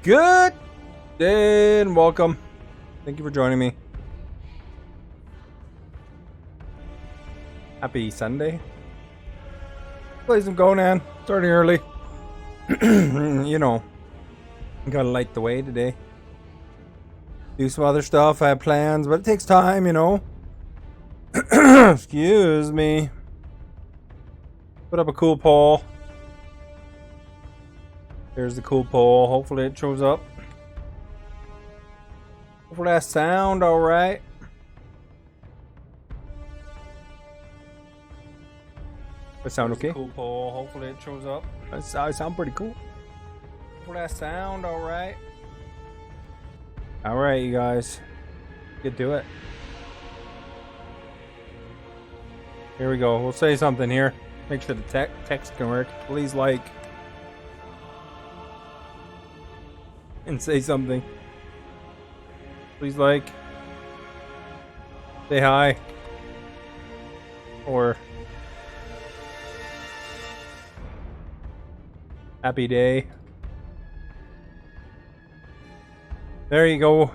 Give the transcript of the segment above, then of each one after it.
Good day and welcome. Thank you for joining me. Happy Sunday. Play some Conan. Starting early. You know, gotta light the way today. Do some other stuff. I have plans, but it takes time, you know. Excuse me. Put up a cool poll. There's the cool poll. Hopefully it shows up. Hopefully that sound alright. I sound okay? Cool poll. Hopefully it shows up. I sound pretty cool. Hopefully that sound alright. Alright, you guys. Get to it. Here we go. We'll say something here. Make sure the text can work. Please like. And say something. Please like. Say hi. Or happy day. There you go.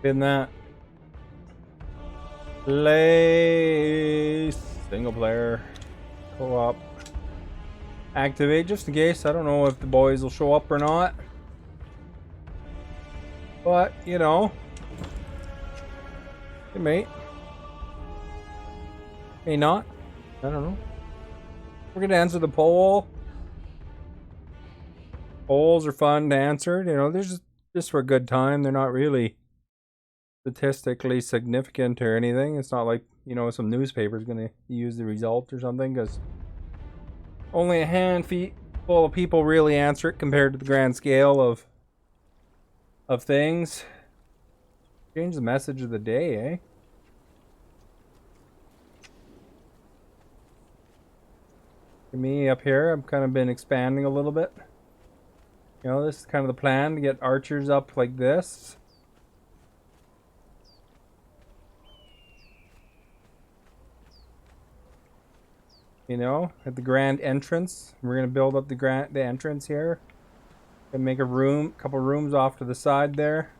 In that. Play single player. Co-op. Activate just in case. I don't know if the boys will show up or not. But, you know. Hey, mate. May not. I don't know. We're gonna answer the poll. Polls are fun to answer. You know, they're just for a good time. They're not really statistically significant or anything. It's not like, you know, some newspaper's gonna use the result or something, because only a handful of people really answer it compared to the grand scale of things. Change the message of the day, eh? For me up here, I've kind of been expanding a little bit. You know, this is kind of the plan, to get archers up like this. You know, at the grand entrance. We're gonna build up the entrance here. And make a couple rooms off to the side there.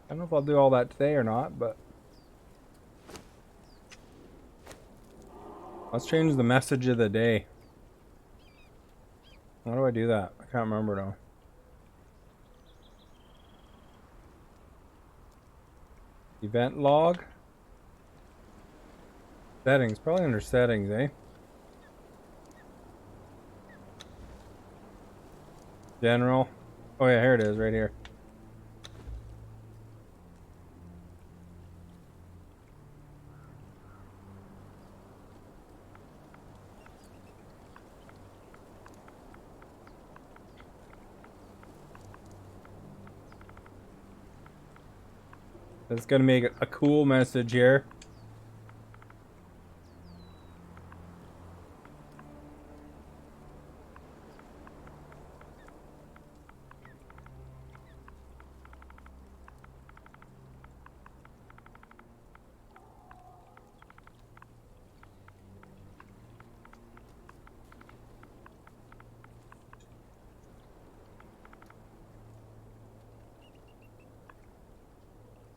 I don't know if I'll do all that today or not, but let's change the message of the day. How do I do that? I can't remember now. Event log. Settings, probably under settings, eh? General. Oh yeah, here it is, right here. That's gonna make a cool message here.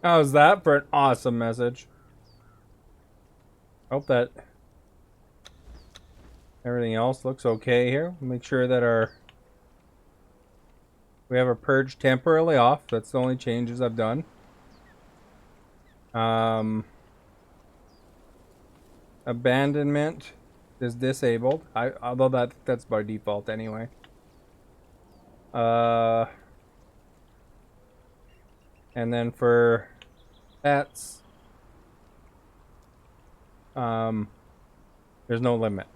How's that for an awesome message? Hope that everything else looks okay here. Make sure that we have our purge temporarily off. That's the only changes I've done. Abandonment is disabled. Although that's by default anyway. And then for pets, there's no limit.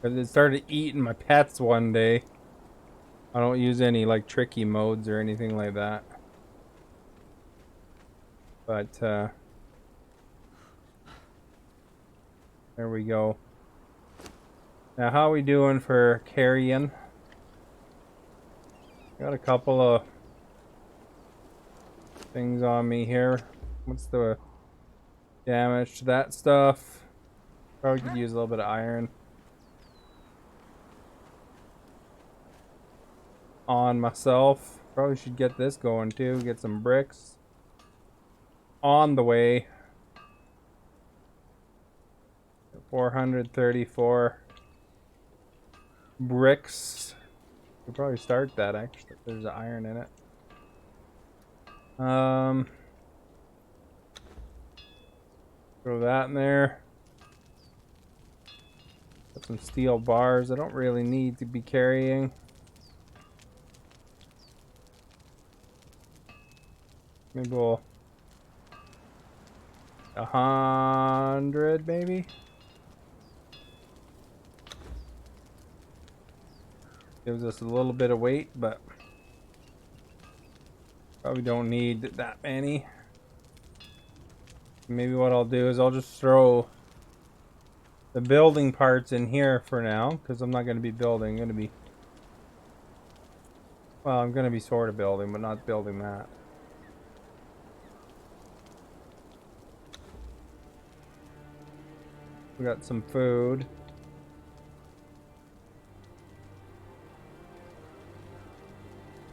Because it started eating my pets one day. I don't use any like tricky modes or anything like that. But there we go. Now how are we doing for carrying? Got a couple of things on me here. What's the damage to that stuff? Probably could use a little bit of iron. on myself. Probably should get this going too. Get some bricks on the way. 434 bricks. We'll probably start that actually. There's iron in it. Throw that in there. Got some steel bars I don't really need to be carrying. Maybe we'll 100 maybe. Gives us a little bit of weight, but probably don't need that many. Maybe what I'll do is I'll just throw the building parts in here for now, because I'm not going to be building. I'm going to be, well, I'm going to be sort of building, but not building that. We got some food.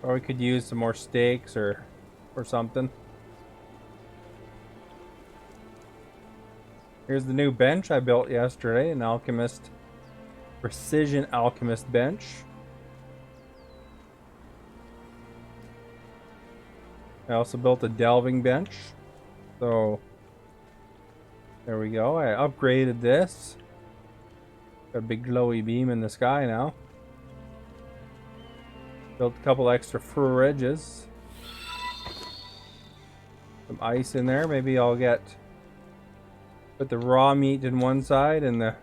Or we could use some more steaks or something. Here's the new bench I built yesterday, an alchemist, precision alchemist bench. I also built a delving bench. So there we go. I upgraded this. Got a big glowy beam in the sky now. Built a couple extra fridges. Some ice in there. Maybe I'll put the raw meat in one side and the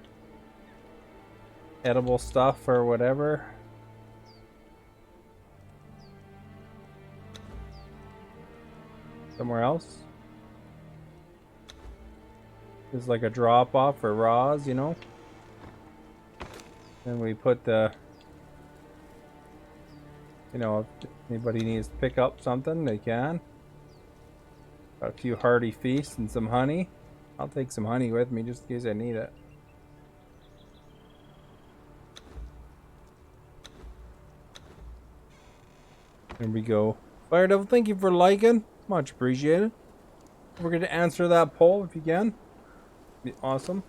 edible stuff or whatever. Somewhere else. It's like a drop off for raws, you know. Then we put the, you know, if anybody needs to pick up something, they can. Got a few hearty feasts and some honey. I'll take some honey with me just in case I need it. There we go. Fire Devil, thank you for liking. Much appreciated. We're going to answer that poll if you can. Be awesome.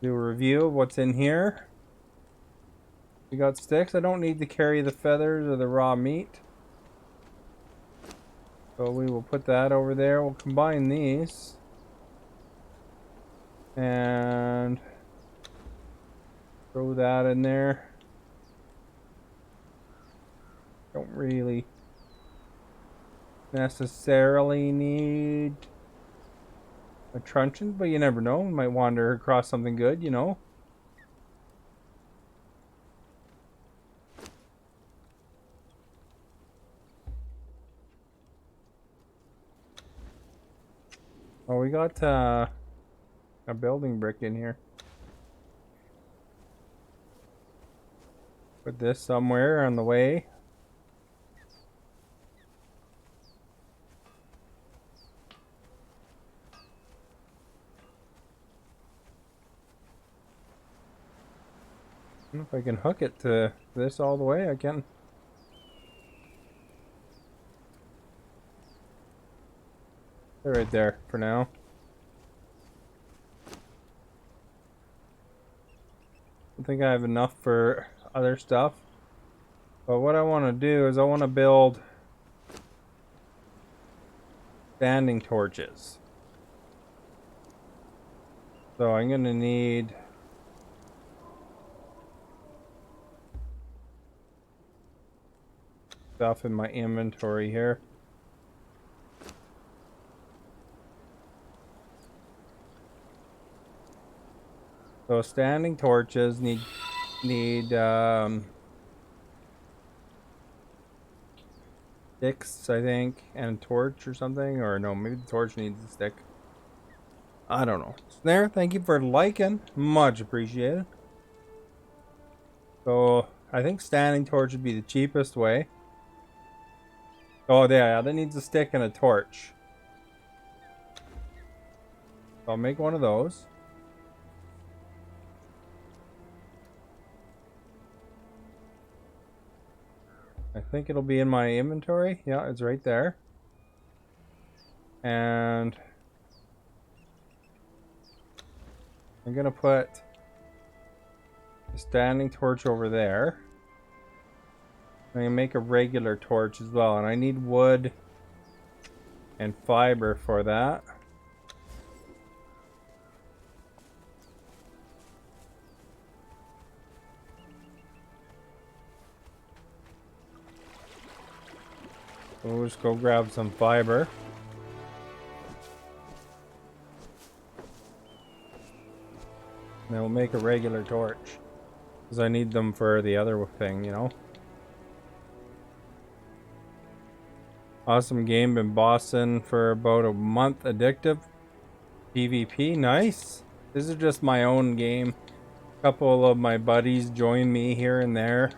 Do a review of what's in here. We got sticks. I don't need to carry the feathers or the raw meat. So we will put that over there. We'll combine these. And throw that in there. Don't really necessarily need a truncheon, but you never know. We might wander across something good, you know. Oh, we got a building brick in here. Put this somewhere on the way. I don't know if I can hook it to this all the way. I can. They're right there for now. I think I have enough for other stuff. But what I want to do is I want to build standing torches. So I'm going to need stuff in my inventory here. So standing torches need sticks, I think, and a torch or something, or no, maybe the torch needs a stick. I don't know. Snare, thank you for liking. Much appreciated. So I think standing torch would be the cheapest way. Oh yeah, that needs a stick and a torch. So I'll make one of those. I think it'll be in my inventory. Yeah, it's right there. And I'm gonna put a standing torch over there. I'm gonna make a regular torch as well, and I need wood and fiber for that. So we'll just go grab some fiber. And then we'll make a regular torch. Because I need them for the other thing, you know? Awesome game. Been bossing for about a month. Addictive. PvP. Nice. This is just my own game. A couple of my buddies join me here and there.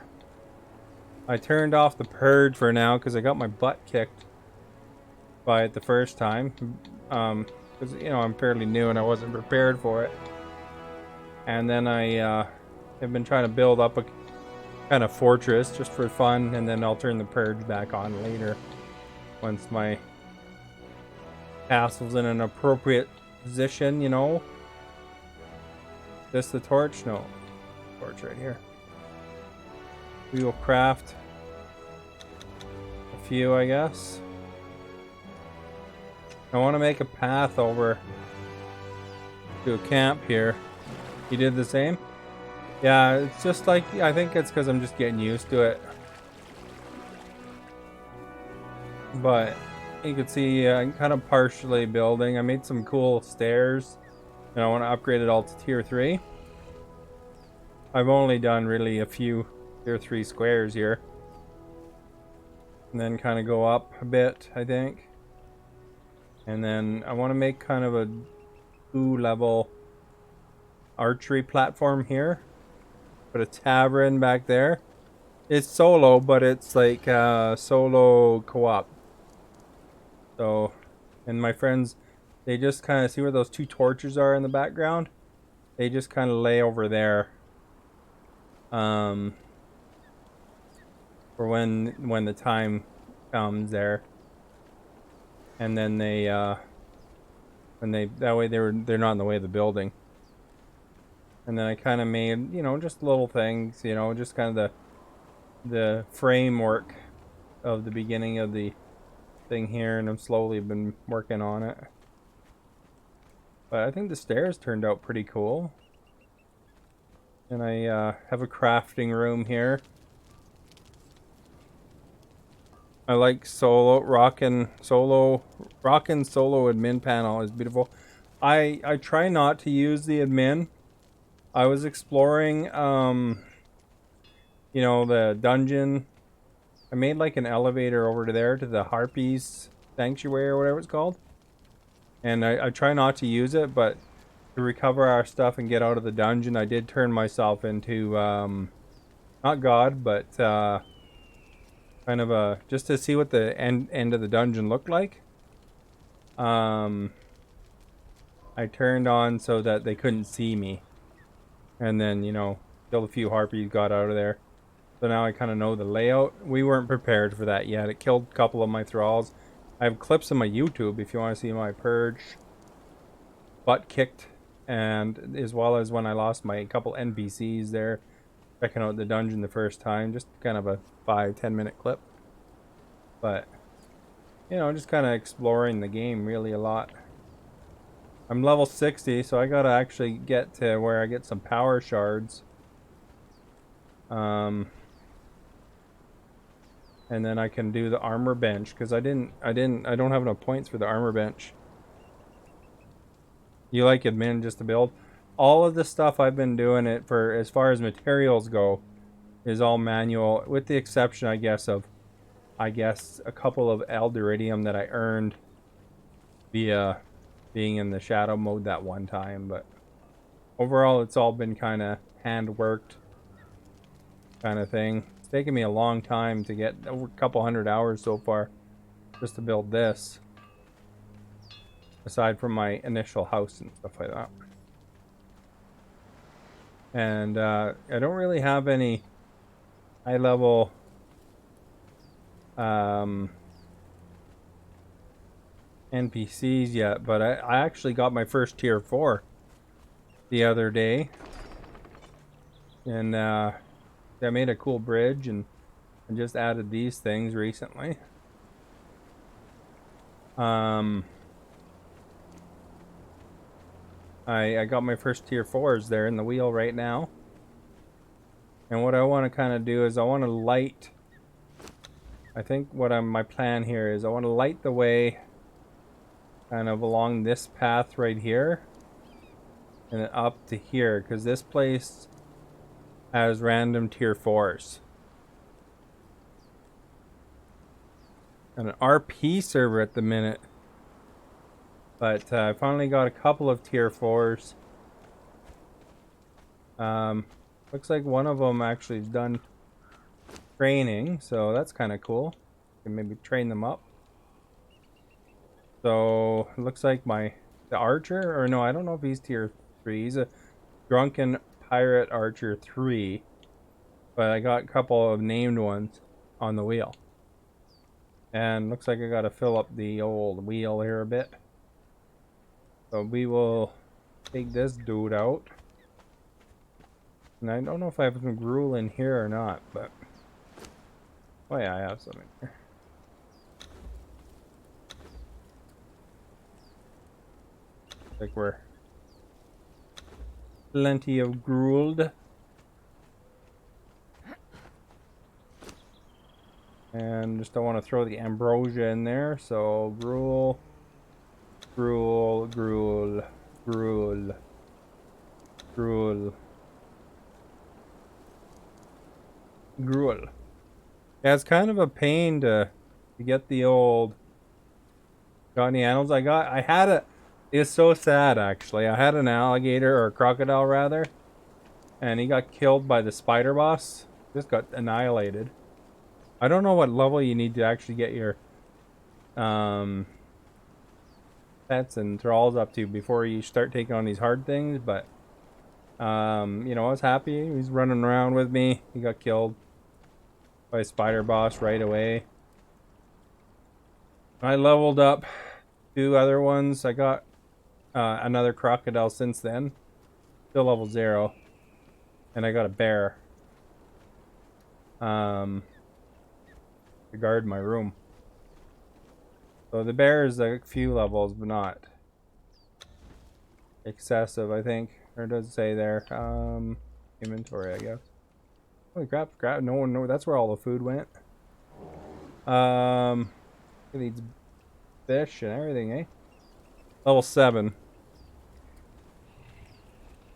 I turned off the purge for now because I got my butt kicked by it the first time. Because, you know, I'm fairly new and I wasn't prepared for it. And then I have been trying to build up a kind of fortress just for fun, and then I'll turn the purge back on later once my castle's in an appropriate position, you know. This the torch? No. Torch right here. We will craft a few, I guess. I want to make a path over to a camp here. You did the same? Yeah, it's just like, I think it's because I'm just getting used to it. But you can see I'm kind of partially building. I made some cool stairs and I want to upgrade it all to tier 3. I've only done really a few tier 3 squares here. And then kind of go up a bit, I think. And then I want to make kind of a 2-level archery platform here. Put a tavern back there. It's solo, but it's like solo co-op. So, and my friends, they just kind of see where those 2 torches are in the background. They just kind of lay over there. For when the time comes there. And then they that way they're not in the way of the building. And then I kind of made, you know, just little things, you know, just kind of the framework of the beginning of the thing here, and I've slowly been working on it. But I think the stairs turned out pretty cool. And I have a crafting room here. I like rockin' solo admin panel is beautiful. I try not to use the admin. I was exploring you know, the dungeon. I made like an elevator over to there to the Harpies Sanctuary or whatever it's called. And I try not to use it, but to recover our stuff and get out of the dungeon, I did turn myself into not God, but kind of a, just to see what the end of the dungeon looked like. I turned on so that they couldn't see me. And then, you know, killed a few harpies, got out of there. So now I kind of know the layout. We weren't prepared for that yet. It killed a couple of my thralls. I have clips on my YouTube if you want to see my purge. Butt kicked. And as well as when I lost my couple NPCs there. Checking out the dungeon the first time. Just kind of a 5-10 minute clip. But, you know, just kind of exploring the game really a lot. I'm level 60, so I gotta actually get to where I get some power shards. And then I can do the armor bench, because I don't have enough points for the armor bench. You like admin just to build? All of the stuff I've been doing it for, as far as materials go, is all manual, with the exception, I guess, of a couple of Elderidium that I earned via being in the shadow mode that one time. But overall, it's all been kind of hand worked kind of thing. It's taken me a long time to get over a couple hundred hours so far just to build this, aside from my initial house and stuff like that. And I don't really have any high level NPCs yet, but I actually got my first tier 4 the other day, and I made a cool bridge and just added these things recently. I got my first tier 4s there in the wheel right now, and what I want to kind of do is I want to light. I think my plan here is I want to light the way kind of along this path right here and then up to here, because this place has random tier 4s. And an RP server at the minute. But I finally got a couple of tier 4s. Looks like one of them actually is done training, so that's kind of cool. Can maybe train them up. So it looks like the archer, or no, I don't know if he's tier 3. He's a drunken pirate archer 3, but I got a couple of named ones on the wheel, and looks like I got to fill up the old wheel here a bit. So we will take this dude out, and I don't know if I have some gruel in here or not, but oh yeah, I have some in here. Like we're plenty of grueled. And just don't want to throw the ambrosia in there, so gruel, gruel, gruel, gruel, gruel, gruel. Yeah, it's kind of a pain to get the old. Got any animals? It's so sad actually. I had an alligator, or a crocodile rather, and he got killed by the spider boss. Just got annihilated. I don't know what level you need to actually get your pets and thralls up to before you start taking on these hard things, but you know, I was happy. He's running around with me. He got killed by a spider boss right away. I leveled up 2 other ones. I got another crocodile since then. Still level 0. And I got a bear. To guard my room. So the bear is a few levels, but not excessive, I think. Or it does say there. Inventory, I guess. Holy crap, no one knows. That's where all the food went. It needs fish and everything, eh? Level 7.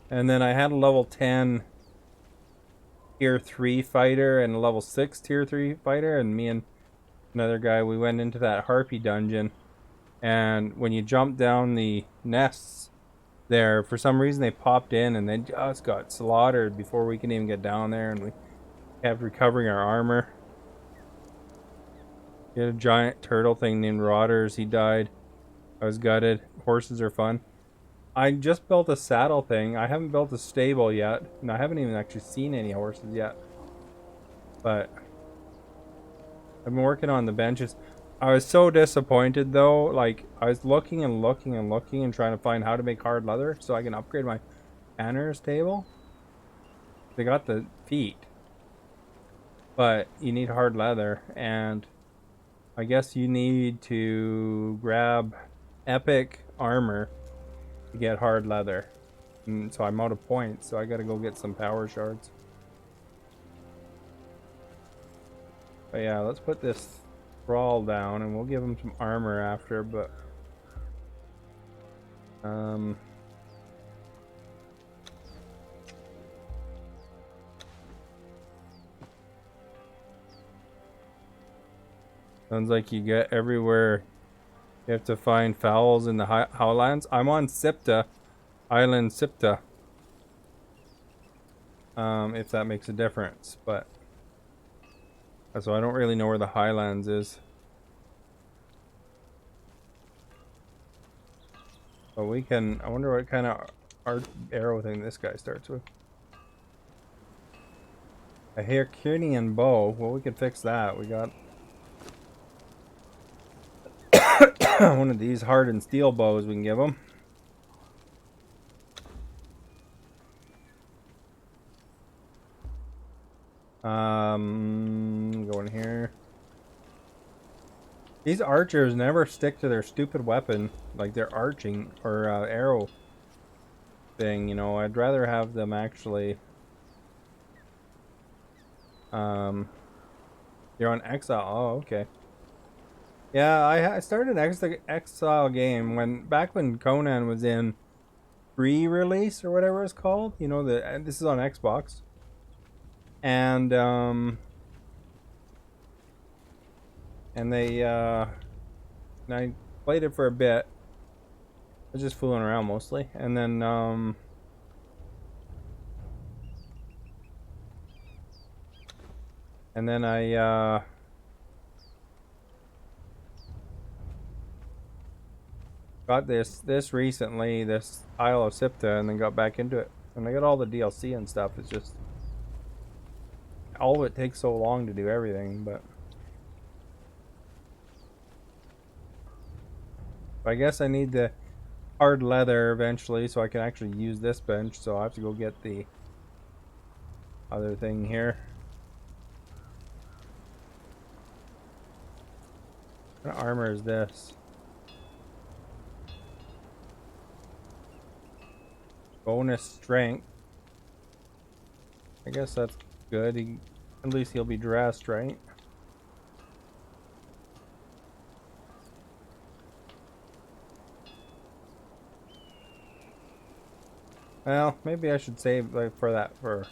And then I had a level 10 tier 3 fighter and a level 6 tier 3 fighter, and me and another guy, we went into that harpy dungeon, and when you jump down the nests there, for some reason they popped in and they just got slaughtered before we can even get down there, and we kept recovering our armor. We had a giant turtle thing named Rotters. He died. I was gutted. Horses are fun. I just built a saddle thing. I haven't built a stable yet, and I haven't even actually seen any horses yet. But I've been working on the benches. I was so disappointed though. Like, I was looking and looking and looking and trying to find how to make hard leather so I can upgrade my tanner's table. They got the feet, but you need hard leather, and I guess you need to grab epic armor to get hard leather. And so I'm out of points, so I gotta go get some power shards. But yeah, let's put this thrall down and we'll give him some armor after, but sounds like you get everywhere. You have to find fowls in the Highlands. I'm on Sipta, Island Sipta. If that makes a difference, but so I don't really know where the Highlands is. But we can. I wonder what kind of arrow thing this guy starts with. A Hercunian bow. Well, we can fix that. We got One of these hardened steel bows we can give him. Go in here. These archers never stick to their stupid weapon, like their arching or arrow thing. You know, I'd rather have them actually. You're on Exile. Oh, okay. Yeah, I started an Exile game back when Conan was in pre-release or whatever it's called. You know, this is on Xbox, and I played it for a bit. I was just fooling around mostly, and then I got this recently, this Isle of Sipta, and then got back into it. And I got all the DLC and stuff. It's just all of it takes so long to do everything, but I guess I need the hard leather eventually so I can actually use this bench, so I have to go get the other thing here. What kind of armor is this? Bonus strength. I guess that's good. At least he'll be dressed, right? Well, maybe I should save like for that for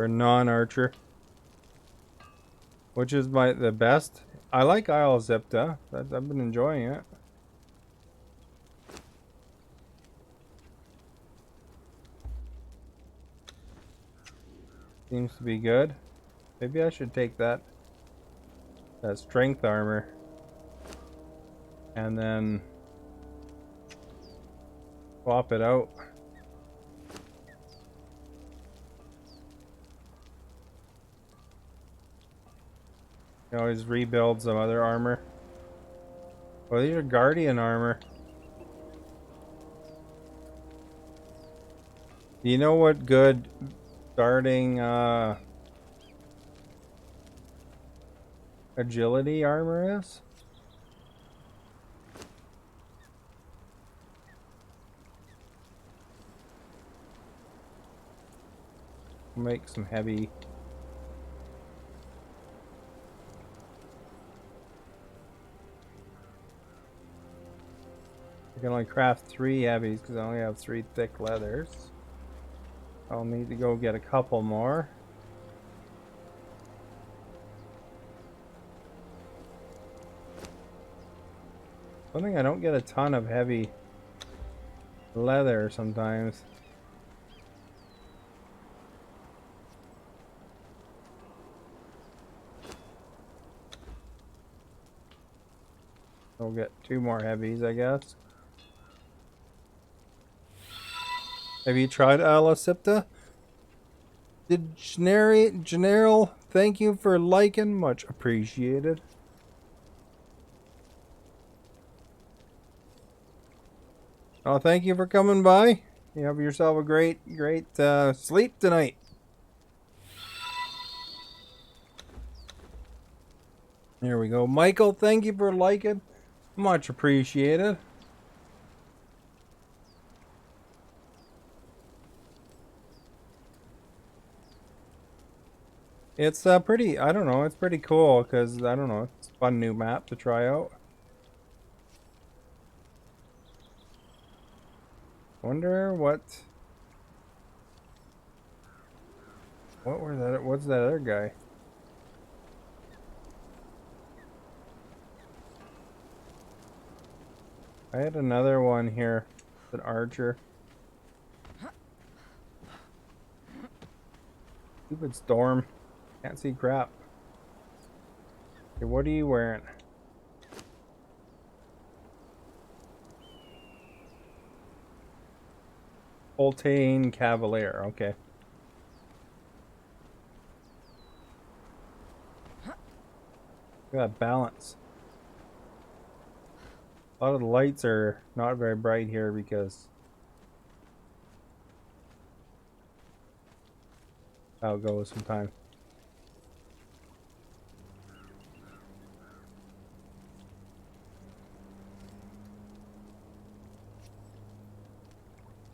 non-archer, which is the best. I like Isle Zipta. I've been enjoying it. Seems to be good. Maybe I should take that strength armor and then swap it out. You always rebuild some other armor. Well, these are Guardian armor. Do you know what good starting agility armor is? Make some heavy. I can only craft 3 heavies because I only have 3 thick leathers. I'll need to go get a couple more. Something I don't get a ton of heavy leather sometimes. I'll get 2 more heavies, I guess. Have you tried Alasipta? Did General, thank you for liking, much appreciated. Oh, thank you for coming by. You have yourself a great sleep tonight. There we go. Michael, thank you for liking, much appreciated. It's pretty, I don't know, it's pretty cool because, I don't know, it's a fun new map to try out. Wonder what's that other guy? I had another one here, an archer. Stupid storm. Can't see crap. Okay, what are you wearing? Poltain Cavalier, okay. Got balance. A lot of the lights are not very bright here because how it goes sometimes.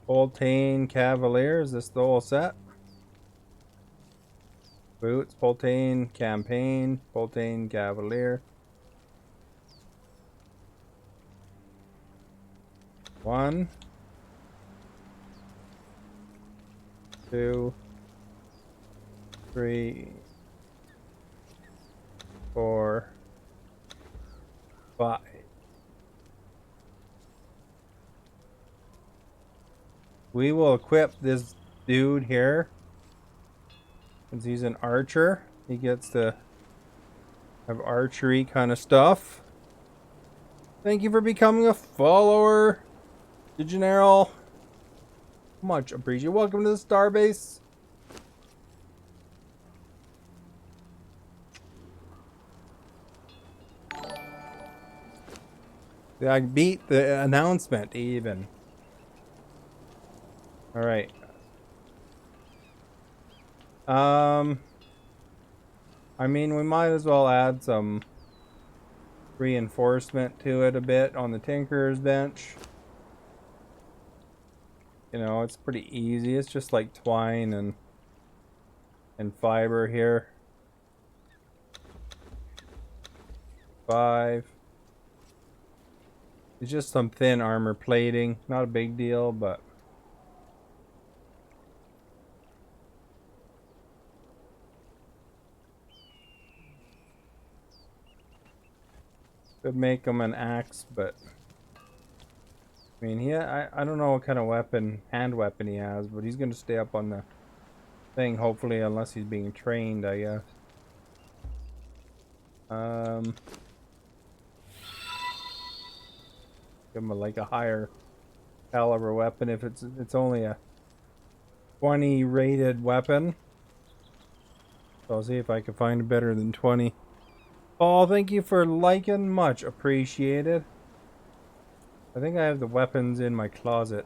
Poltain Cavalier, is this the whole set? Boots, Poltain Campaign, Poltain Cavalier. 1, 2, 3, 4, 5. We will equip this dude here. Since he's an archer, he gets to have archery kind of stuff. Thank you for becoming a follower, DeGeneral. Much appreciated. Welcome to the Starbase. I beat the announcement even. All right. I mean, we might as well add some reinforcement to it a bit on the Tinkerer's bench. You know, it's pretty easy. It's just like twine and fiber here. 5. It's just some thin armor plating. Not a big deal, but could make him an axe, but I mean, I don't know what kind of weapon, hand weapon he has, but he's gonna stay up on the thing, hopefully, unless he's being trained, I guess. Give him like a higher caliber weapon if it's only a 20 rated weapon. So I'll see if I can find better than 20. Paul, thank you for liking, much appreciated. I think I have the weapons in my closet.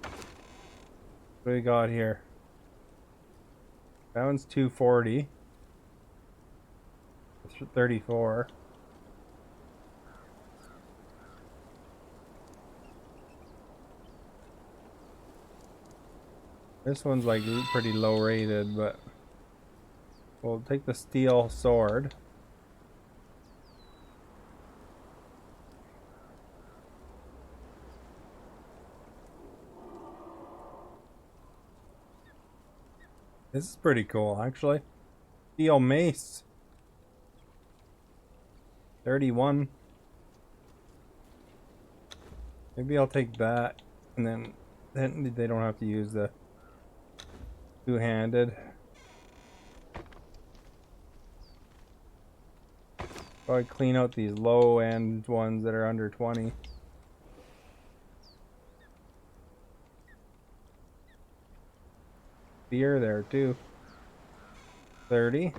What do we got here? That one's 240. 34. This one's like pretty low rated, but we'll take the steel sword. This is pretty cool, actually. Steel mace. 31. Maybe I'll take that, and then they don't have to use the two-handed. Probably clean out these low-end ones that are under 20. Beer there too. 30.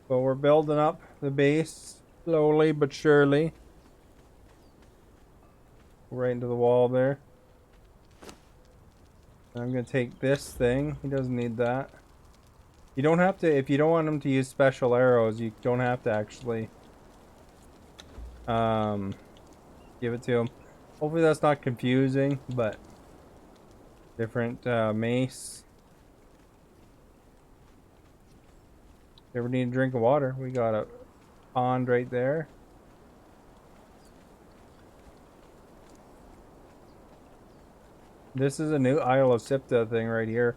So we're building up the base slowly but surely. Right into the wall there. I'm gonna take this thing. He doesn't need that. You don't have to, if you don't want him to use special arrows, you don't have to actually give it to him. Hopefully that's not confusing, but different mace. If you ever need a drink of water, we got a pond right there. This is a new Isle of Sipta thing right here.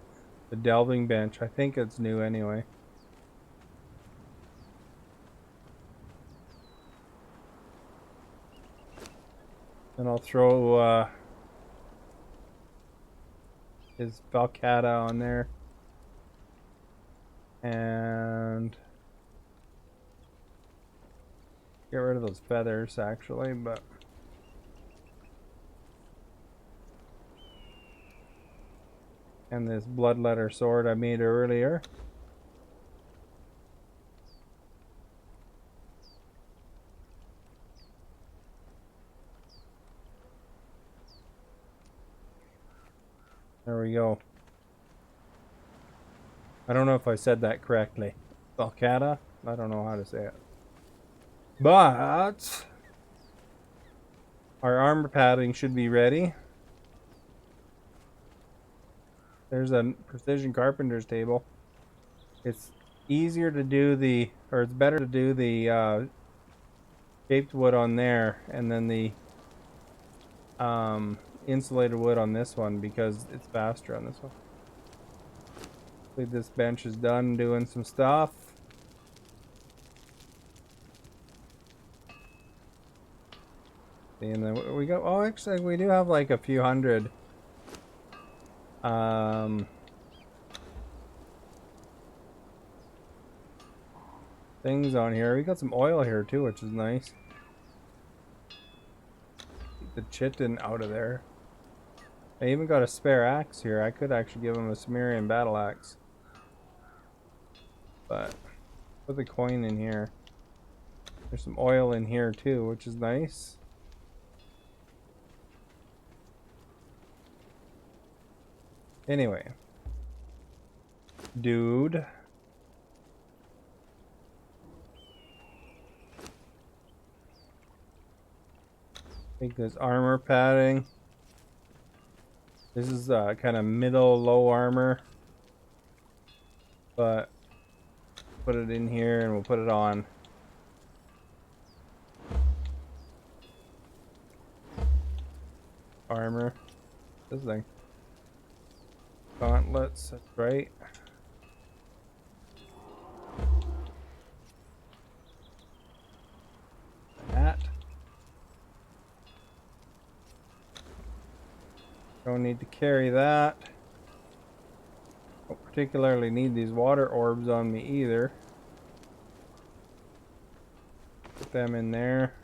The delving bench. I think it's new anyway. And I'll throw his Valcata on there. And Get rid of those feathers, actually, but... And this bloodletter sword I made earlier. There we go. I don't know if I said that correctly. Valcata? I don't know how to say it. But... our armor padding should be ready. There's a precision carpenter's table. It's easier to do the... or it's better to do the shaped wood on there and then the insulated wood on this one because it's faster on this one. This bench is done doing some stuff. And then we go, oh, actually we do have like a few hundred things on here. We got some oil here too, which is nice. Keep the chitin out of there. I even got a spare axe here. I could actually give him a Sumerian battle axe. But put the coin in here. There's some oil in here too, which is nice. Anyway. Dude. Take this armor padding. This is kind of middle low armor. But put it in here and we'll put it on. Armor. This thing. Gauntlets, that's right. Hat. Don't need to carry that. Don't particularly need these water orbs on me either. Put them in there.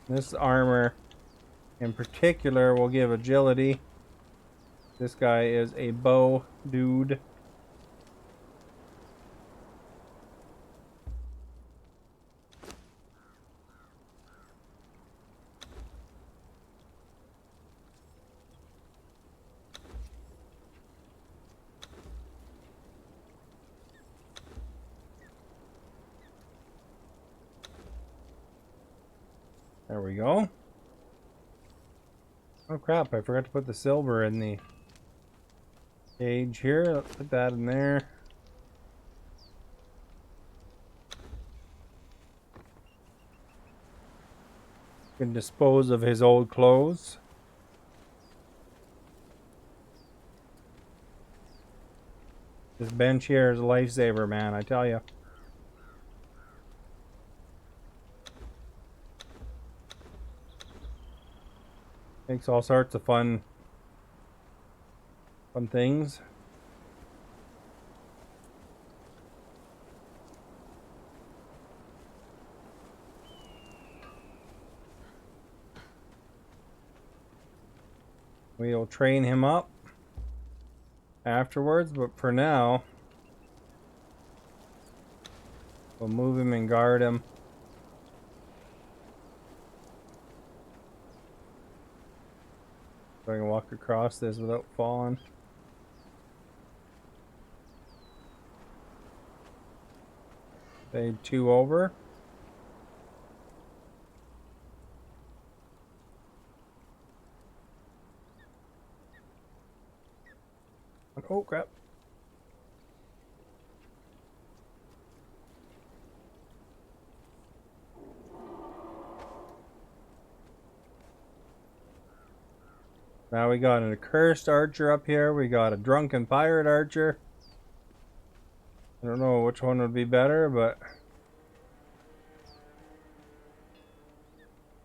This armor in particular will give agility. This guy is a bow dude. There we go. Oh crap, I forgot to put the silver in the cage here. Let's put that in there. Can dispose of his old clothes. This bench here is a lifesaver, man, I tell you. Makes all sorts of fun things. We'll train him up afterwards, but for now, we'll move him and guard him. So I can walk across this without falling. Fade 2 over. Oh crap. Now we got an accursed archer up here. We got a drunken pirate archer. I don't know which one would be better, but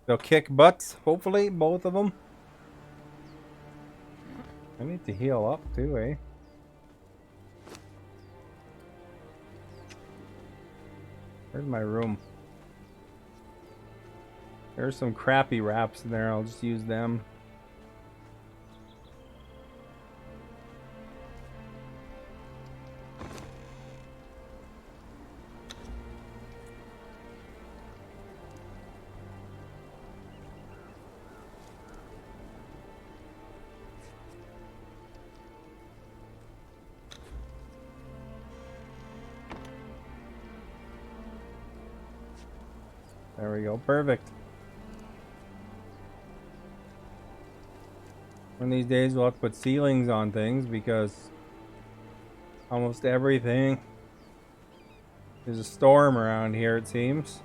They'll kick butts, hopefully, both of them. I need to heal up too, eh? Where's my room? There's some crappy wraps in there, I'll just use them. There we go, perfect. One of these days we'll have to put ceilings on things because almost everything is a storm around here, it seems.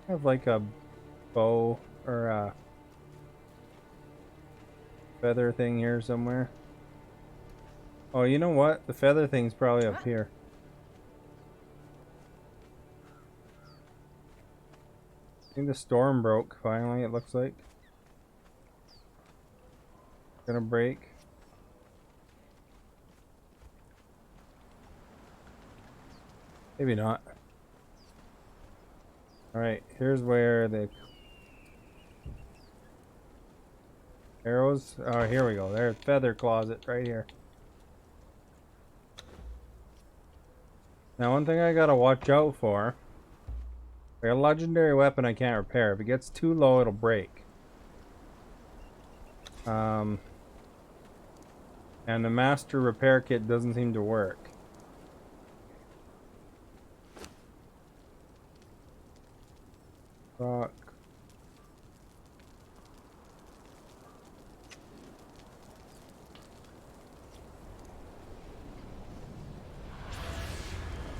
I have like a bow or a feather thing here somewhere. Oh, you know what? The feather thing's probably up here. I think the storm broke finally, it looks like. Gonna break. Maybe not. Alright, here's where the arrows. Oh, here we go. There's feather closet right here. Now, one thing I gotta watch out for. Like a legendary weapon I can't repair. If it gets too low, it'll break. And the master repair kit doesn't seem to work. Rock.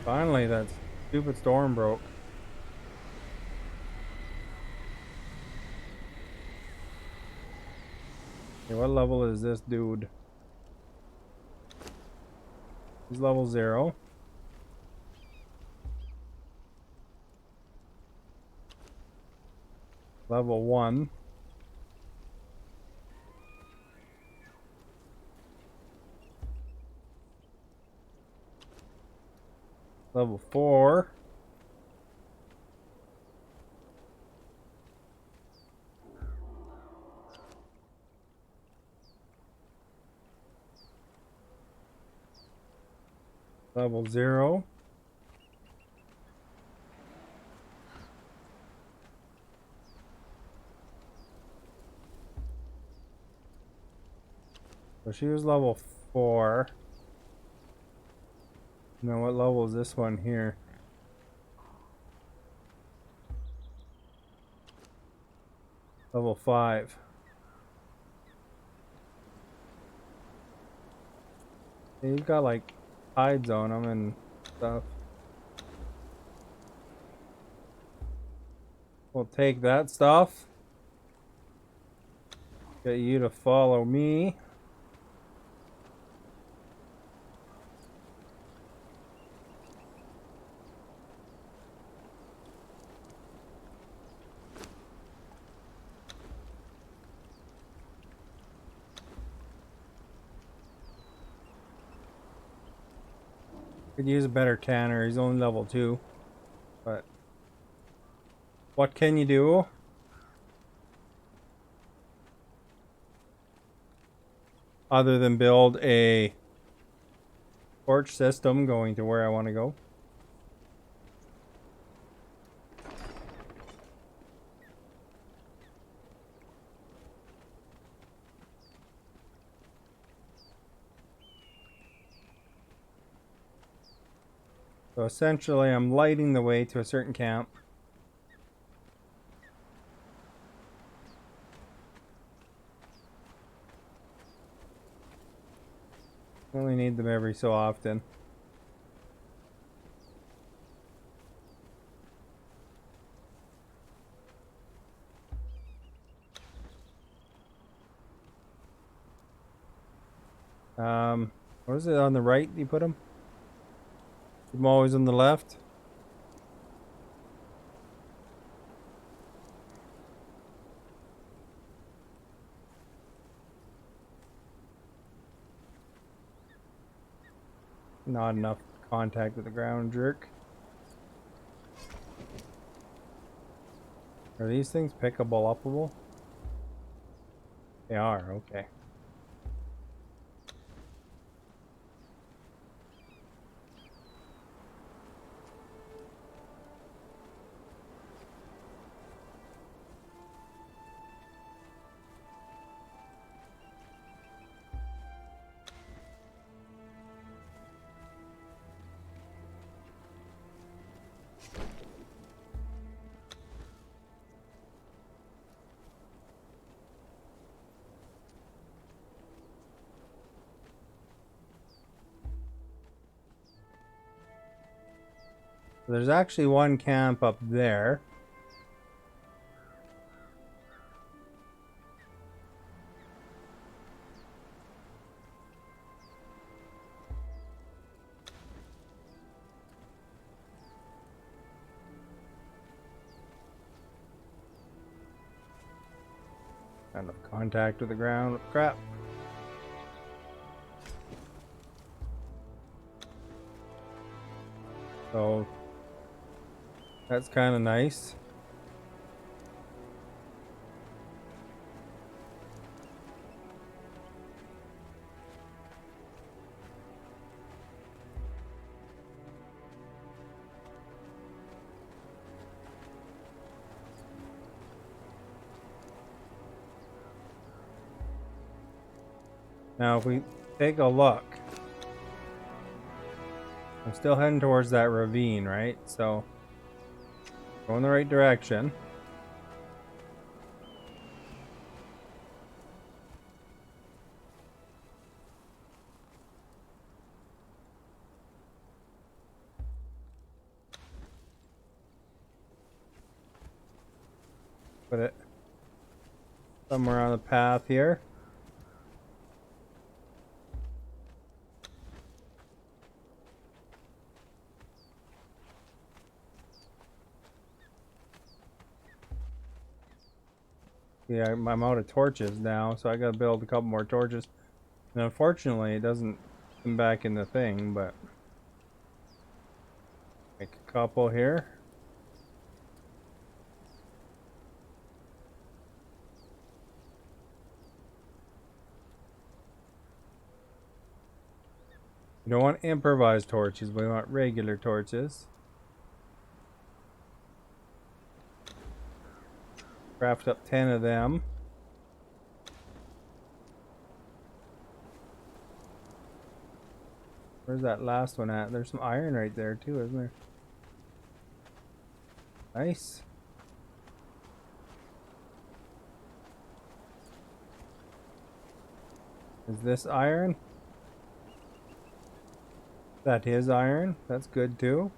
Finally, that stupid storm broke. Okay, what level is this dude? He's level 0. Level 1. Level 4. Level 0. So she was level 4. Now what level is this one here? Level 5. Yeah, he's got like hides on him and stuff. We'll take that stuff. Get you to follow me. Could use a better canner. He's only level 2. But what can you do? Other than build a torch system going to where I want to go. So essentially I'm lighting the way to a certain camp. Only need them every so often. What is it on the right you put them? Keep them always on the left. Not enough contact with the ground, jerk. Are these things pickable, upable? They are, okay. There's actually one camp up there. Kind of contact with the ground. Crap. So that's kind of nice. Now if we take a look, I'm still heading towards that ravine, right? So go in the right direction. Put it somewhere on the path here. Yeah, I'm out of torches now, so I gotta build a couple more torches. And unfortunately, it doesn't come back in the thing, but make a couple here. We don't want improvised torches, we want regular torches. Craft up 10 of them. Where's that last one at? There's some iron right there too, isn't there? Nice. Is this iron? That is iron. That's good too.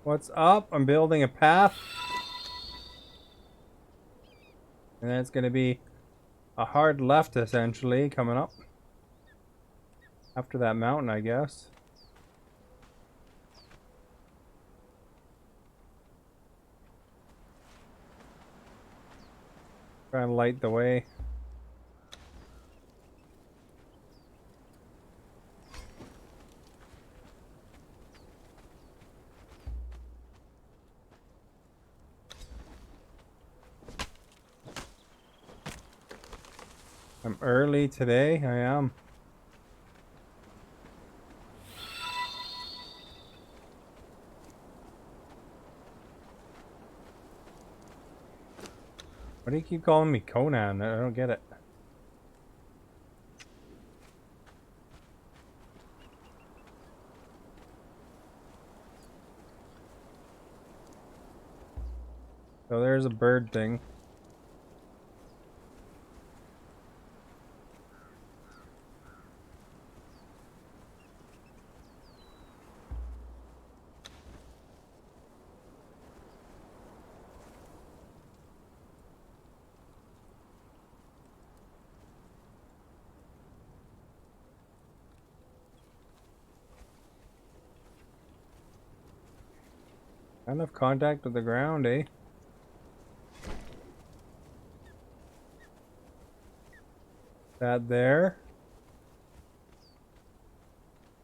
What's up? I'm building a path. And then it's going to be a hard left essentially coming up. After that mountain, I guess. Trying to light the way. I'm early today. I am. Why do you keep calling me Conan? I don't get it. So there's a bird thing. Enough contact with the ground, eh? That there.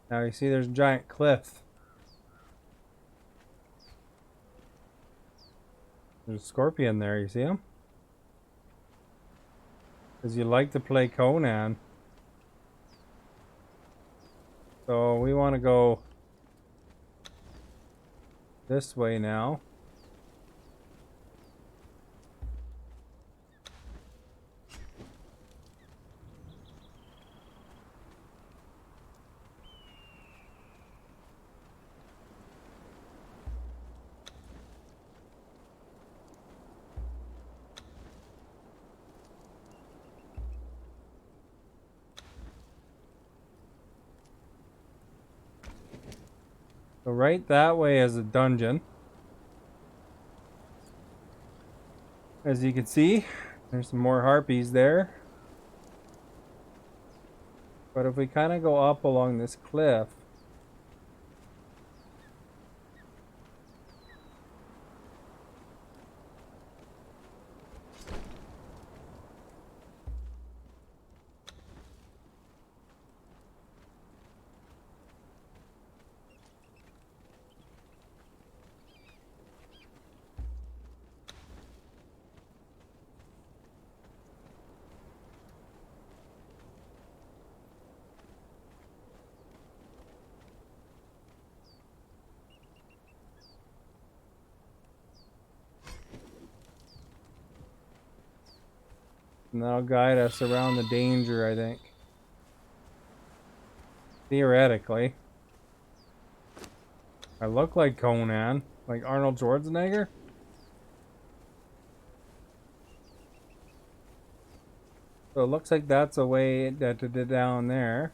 Now you see there's a giant cliff. There's a scorpion there, you see him? Because you like to play Conan. So we want to go this way now. So right that way is a dungeon. As you can see, there's some more harpies there. But if we kind of go up along this cliff, and that'll guide us around the danger, I think. Theoretically. I look like Conan, like Arnold Schwarzenegger. So it looks like that's a way that to down there.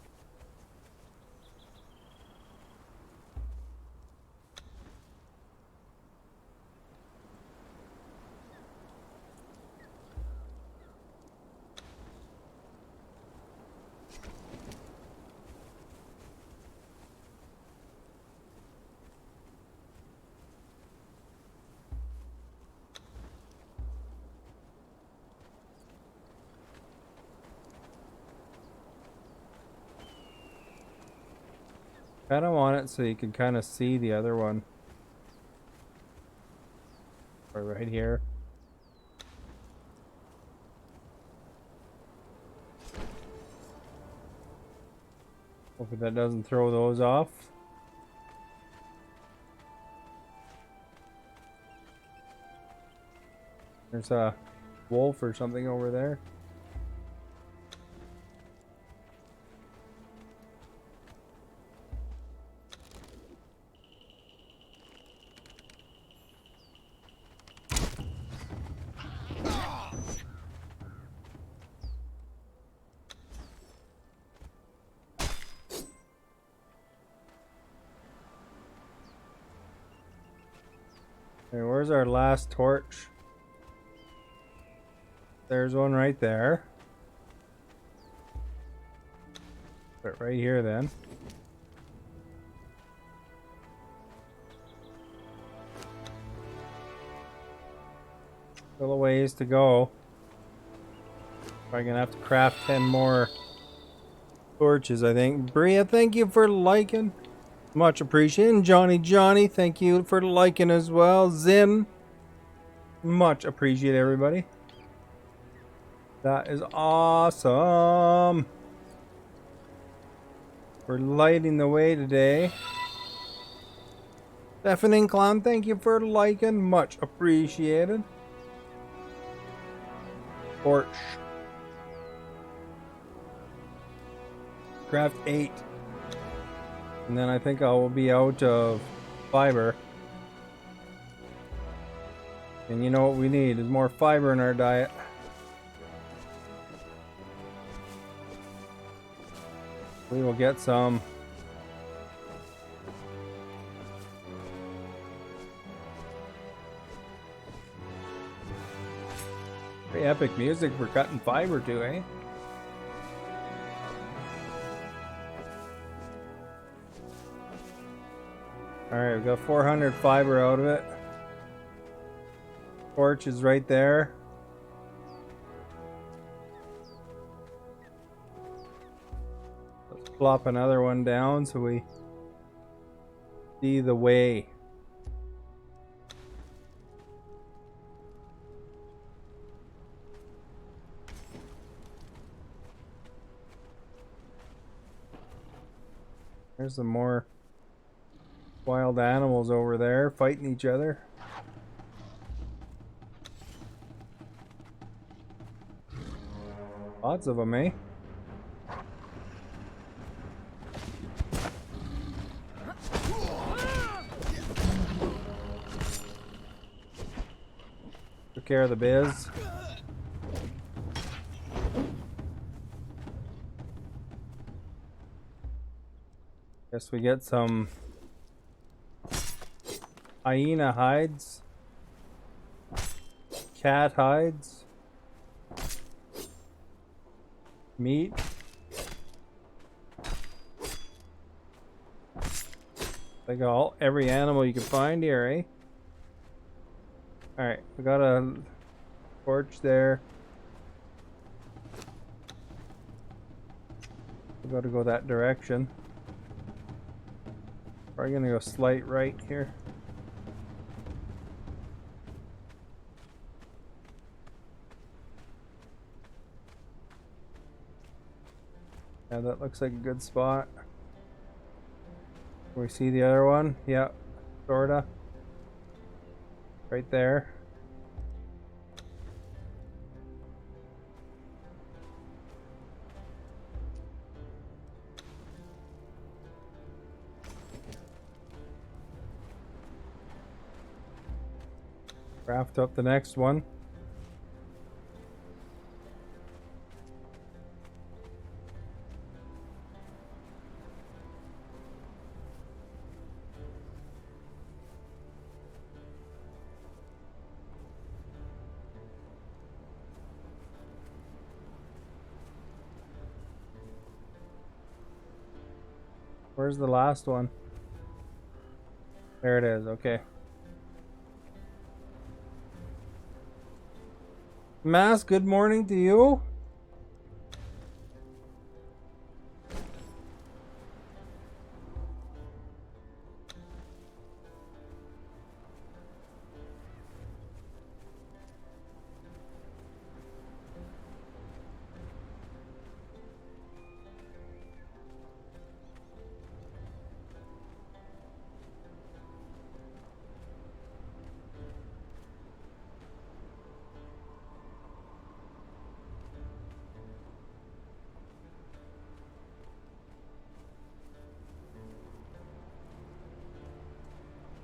I don't want it so you can kind of see the other one. Or right here. Hopefully that doesn't throw those off. There's a wolf or something over there. Okay, where's our last torch? There's one right there. But right here then. Still a ways to go. Probably gonna have to craft 10 more torches, I think. Bria, thank you for liking. Much appreciated. And Johnny, thank you for liking as well. Zim, much appreciated, everybody. That is awesome. We're lighting the way today. Deafening Clown, thank you for liking. Much appreciated. Torch. Craft 8. And then I think I will be out of fiber. And you know what we need is more fiber in our diet. We will get some. Pretty epic music for cutting fiber too, eh? Alright, we got 400 fiber out of it. Torch is right there. Let's plop another one down so we see the way. There's some more wild animals over there fighting each other. Lots of them, eh? Took care of the biz. Guess we get some hyena hides, cat hides, meat. Like every animal you can find here, eh? Alright, we got a torch there. We gotta go that direction. Probably gonna go slight right here. Yeah, that looks like a good spot. We see the other one? Yeah, sorta. Right there. Craft up the next one. Where's the last one? There it is, okay. Mass, good morning to you.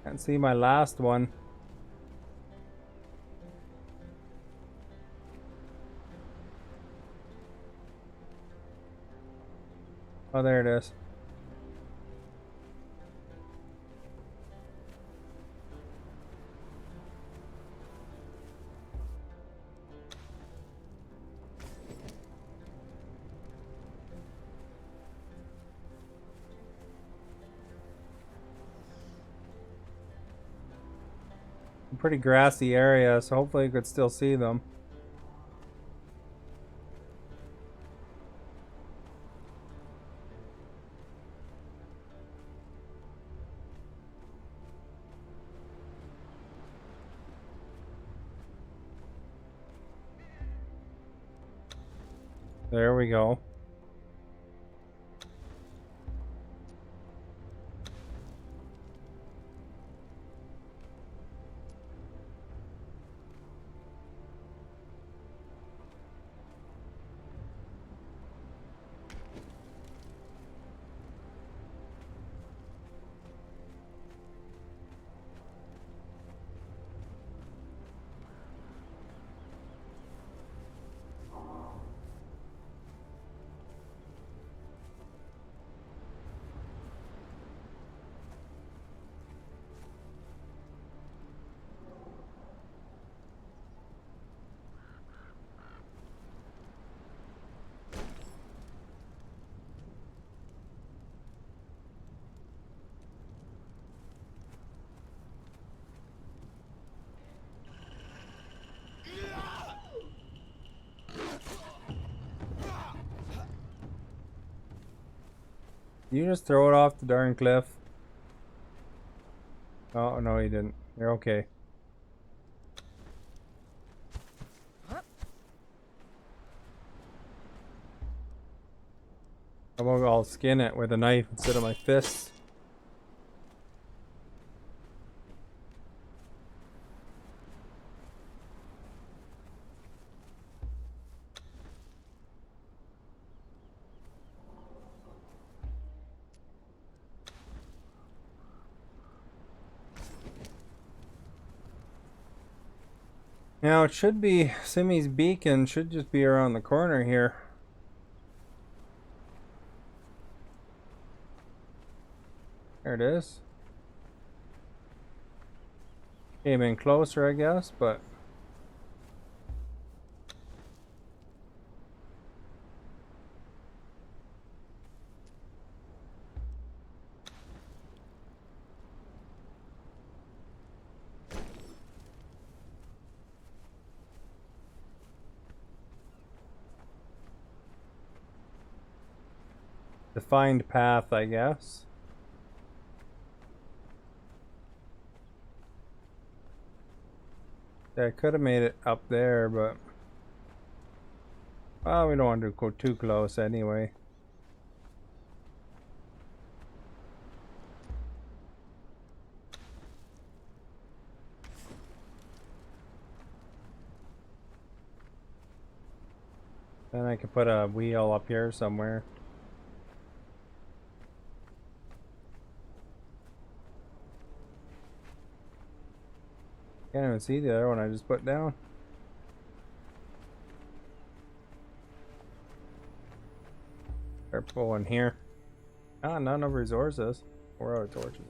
Can't see my last one. Oh, there it is. Pretty grassy area, so hopefully you could still see them. There we go. You just throw it off the darn cliff. Oh, no, you didn't. You're okay. How about I'll skin it with a knife instead of my fists? Now it should be, Simi's beacon should just be around the corner here. There it is. Came in closer, I guess, but defined path, I guess. Yeah, I could have made it up there, but well, we don't want to go too close anyway. Then I could put a wheel up here somewhere. Can't even see the other one I just put down. Purple one here. Ah, none of resources. 4 out of torches.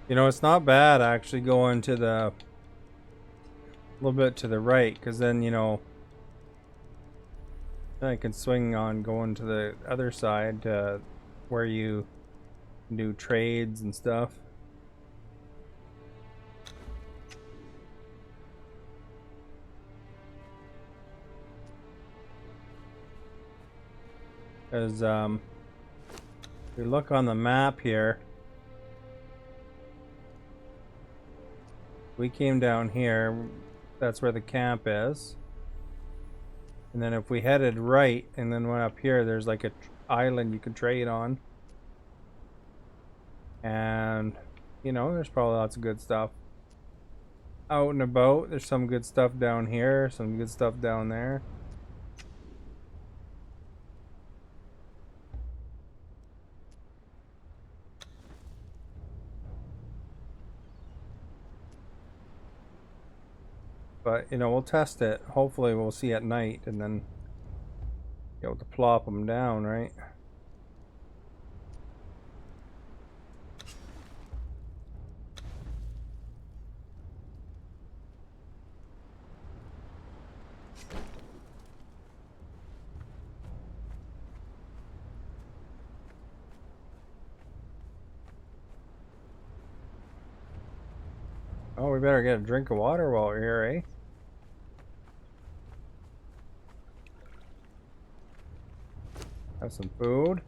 You know, it's not bad actually going to the a little bit to the right, because then, you know, then I can swing on going to the other side where you do trades and stuff. Because if we look on the map here, we came down here, that's where the camp is. And then if we headed right and then went up here, there's like a island you can trade on. And, you know, there's probably lots of good stuff out and about. There's some good stuff down here, some good stuff down there. But, you know, we'll test it. Hopefully we'll see at night and then be able to plop them down, right? Oh, we better get a drink of water while we're here, eh? Have some food.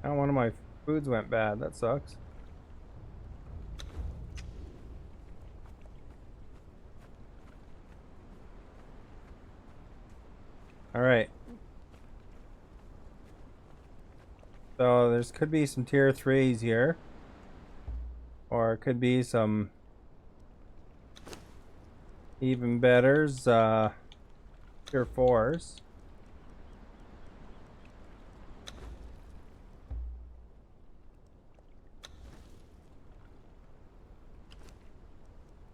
Oh, one of my foods went bad. That sucks. Alright. So there's could be some tier 3s here. Or it could be some even betters, tier 4s.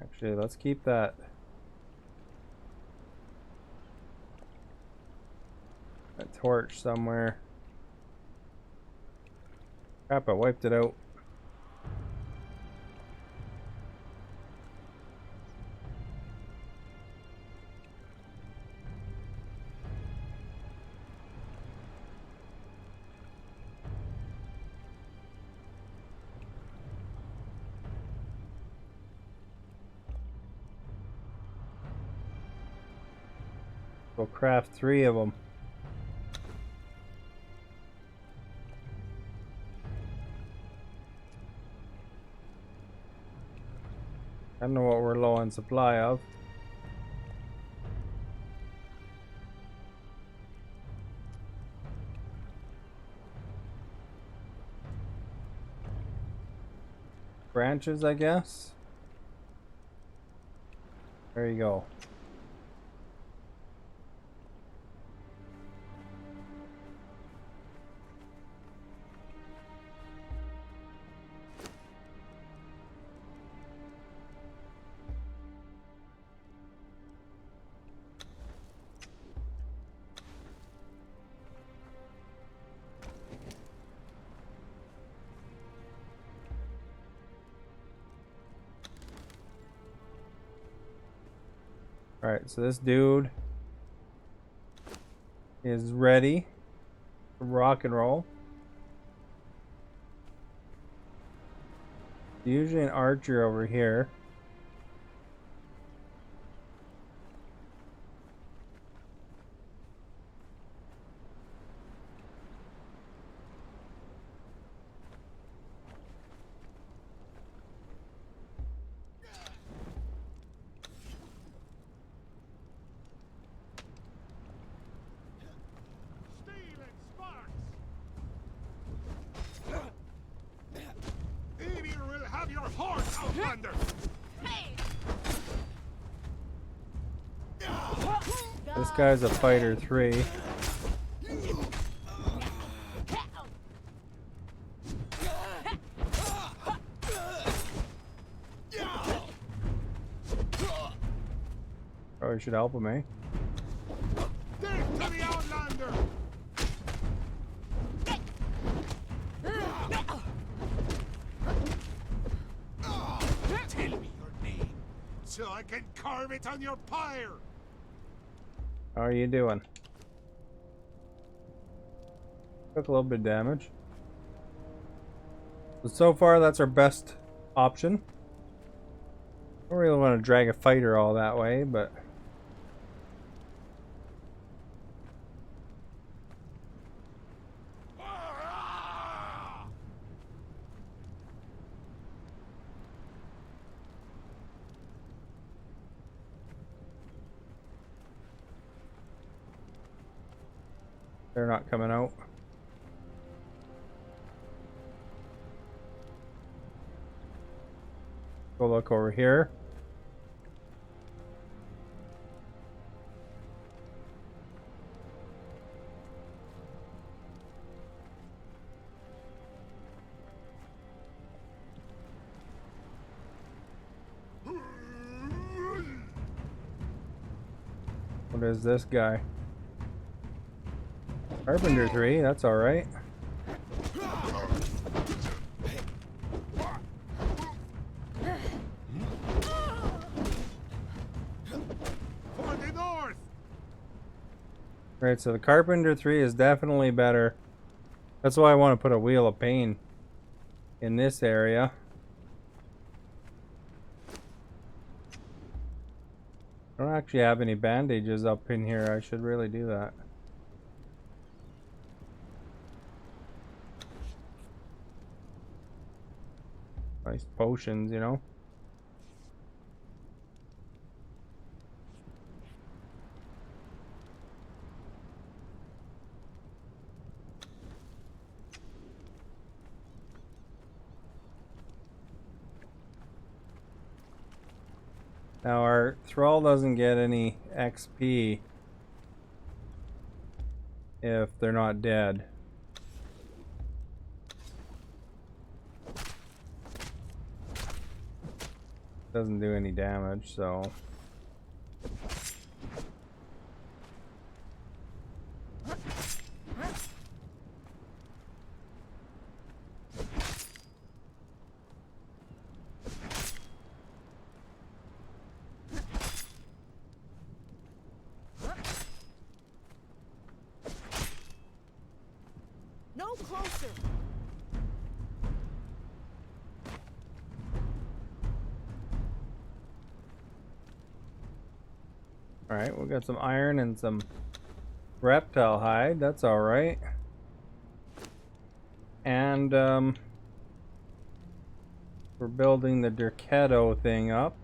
Actually, let's keep that. That torch somewhere. Crap, I wiped it out. We'll craft 3 of them. I don't know what we're low on supply of. Branches, I guess. There you go. Alright, so this dude is ready to rock and roll. Usually an archer over here. This guy's a fighter 3. Probably should help him, eh? Tell me your name, so I can carve it on your pyre. How are you doing? Took a little bit of damage. So far, that's our best option. Don't really want to drag a fighter all that way, but they're not coming out. Go look over here. What is this guy? Carpenter 3, that's alright. For the north. Right, so the Carpenter 3 is definitely better. That's why I want to put a Wheel of Pain in this area. I don't actually have any bandages up in here. I should really do that. Nice potions, you know. Now our thrall doesn't get any XP if they're not dead. Doesn't do any damage, so no closer. Alright, we got some iron and some reptile hide. That's alright. And, we're building the Derketo thing up.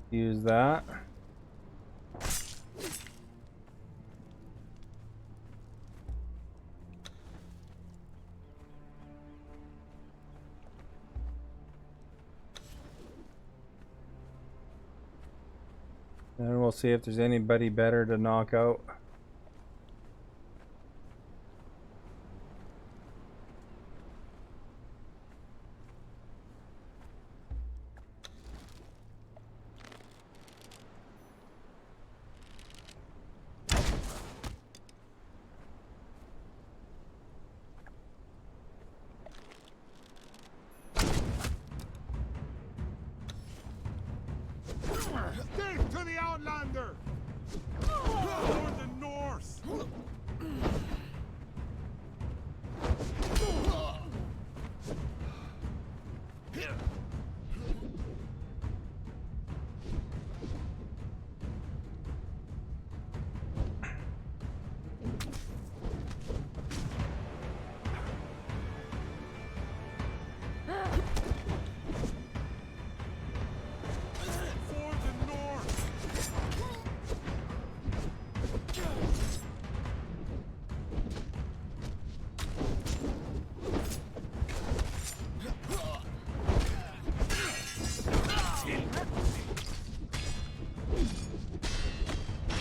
Use that. And we'll see if there's anybody better to knock out. Death to the Outlander! Toward the north!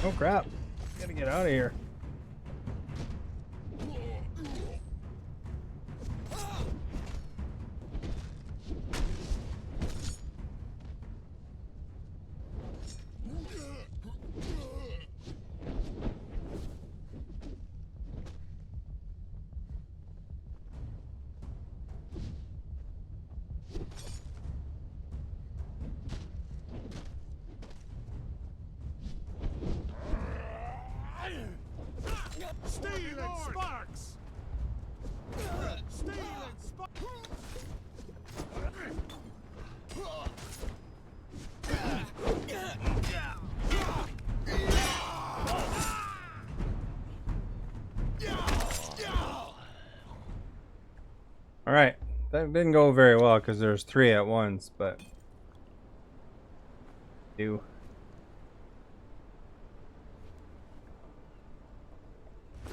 Oh crap. Gotta get out of here. Steel and sparks! Steel and sparks! Alright. That didn't go very well because there's 3 at once, but... do.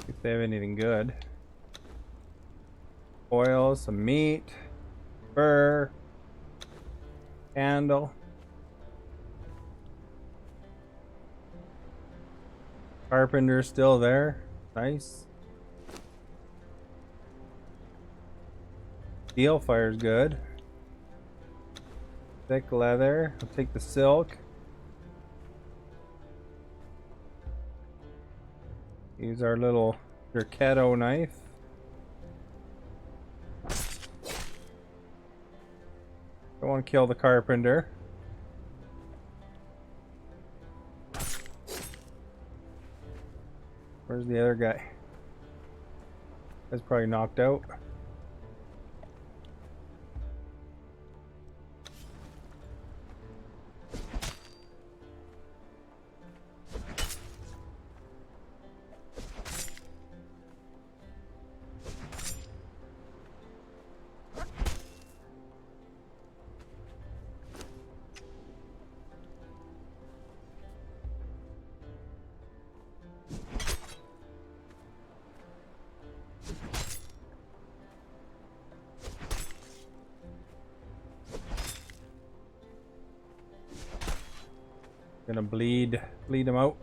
If they have anything good. Oil, some meat, fur, candle. Carpenter's still there. Nice. Steel fire's good. Thick leather. I'll take the silk. Use our little Derketo knife. Don't want to kill the carpenter. Where's the other guy? That's probably knocked out. Gonna bleed him out.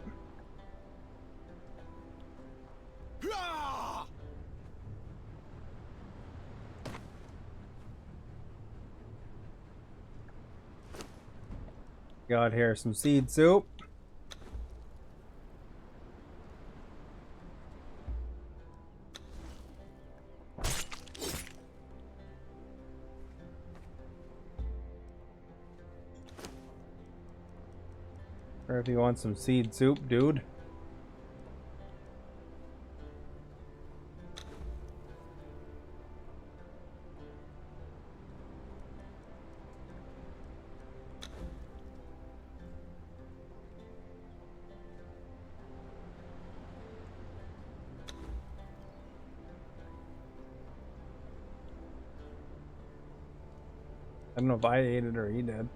Got here some seed soup. Or if you want some seed soup, dude. I don't know if I ate it or he did.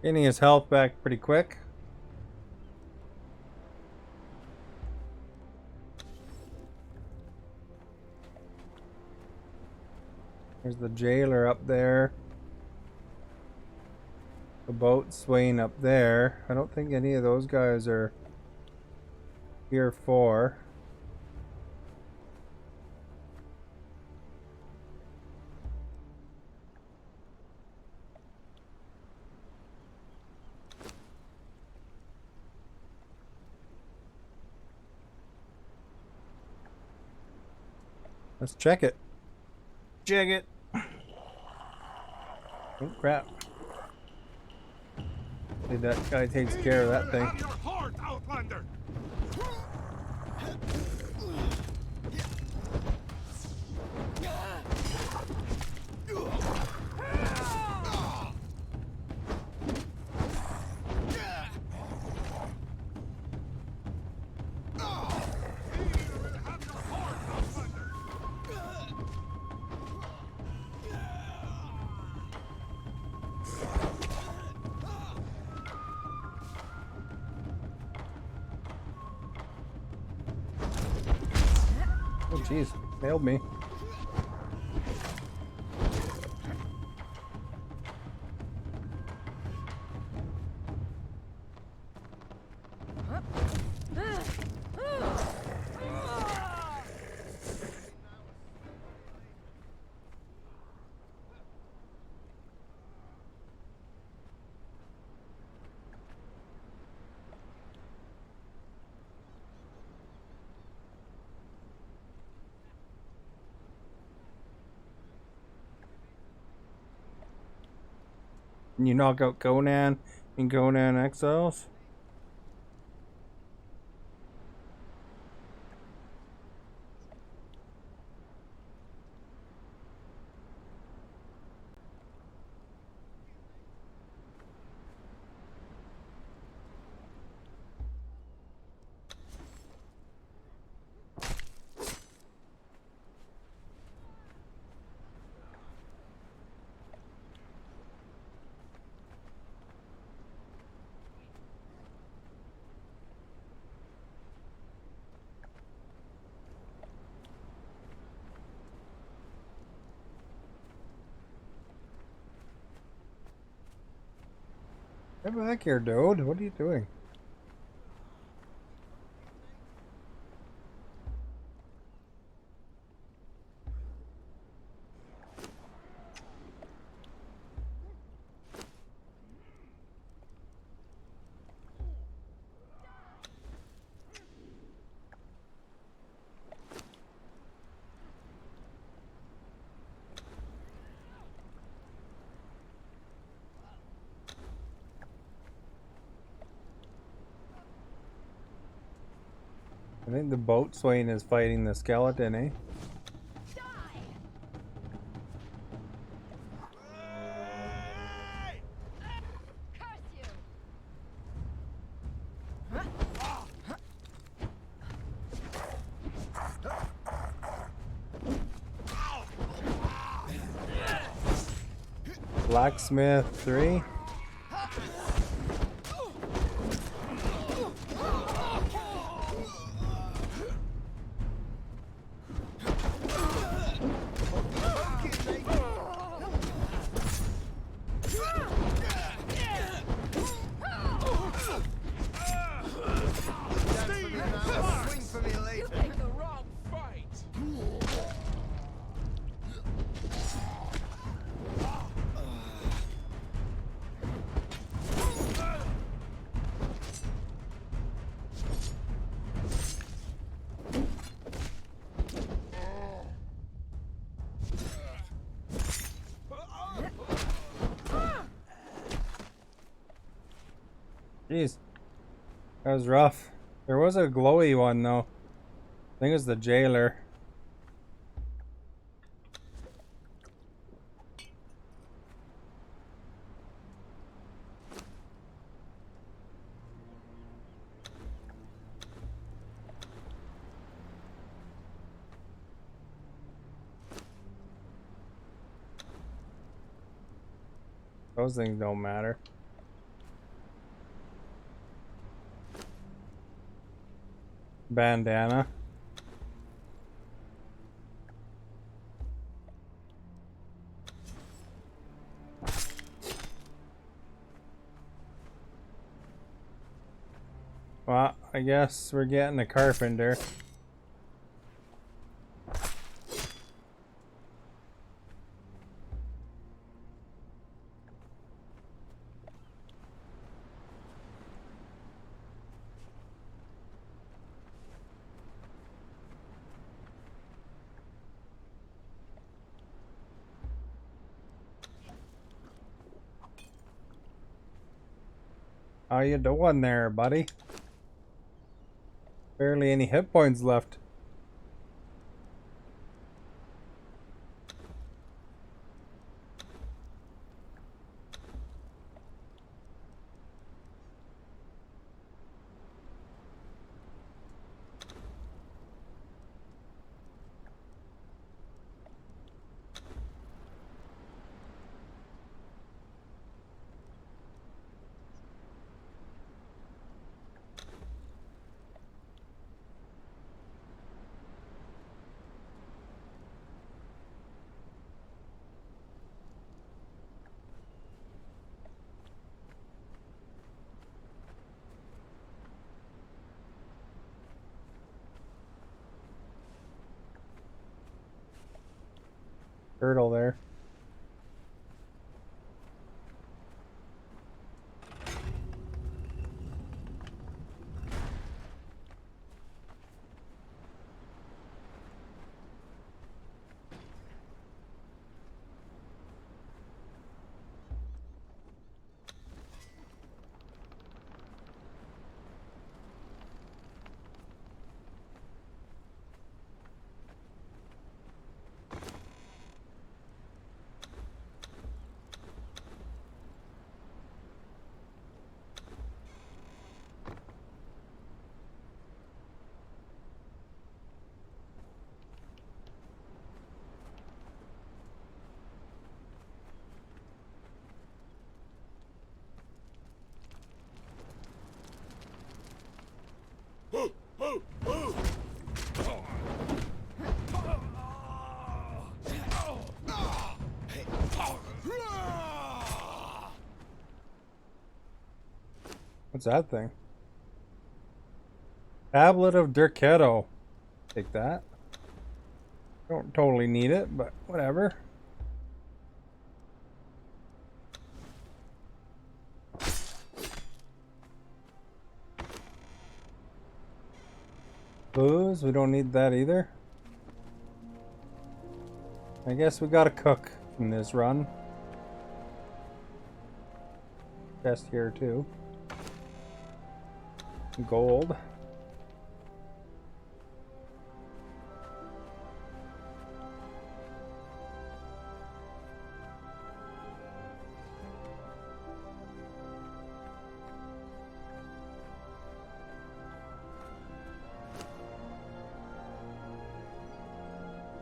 Getting his health back pretty quick. There's the jailer up there. The boat swaying up there. I don't think any of those guys are here for. Let's check it. Check it. Oh crap. That guy takes care of that thing. Have your heart, Outlander. Oh jeez, nailed me. Can you knock out Conan in Conan Exiles? Get back here, dude. What are you doing? I think the boatswain is fighting the skeleton, eh? Blacksmith 3. Jeez, That was rough. There was a glowy one though. I think it was the jailer. Those things don't matter. Bandana. Well, I guess we're getting a carpenter. How you doing there, buddy? Barely any hit points left. Turtle there. What's that thing? Tablet of Dirketto. Take that. Don't totally need it, but whatever. Booze, we don't need that either. I guess we gotta cook in this run. Chest here too. Gold.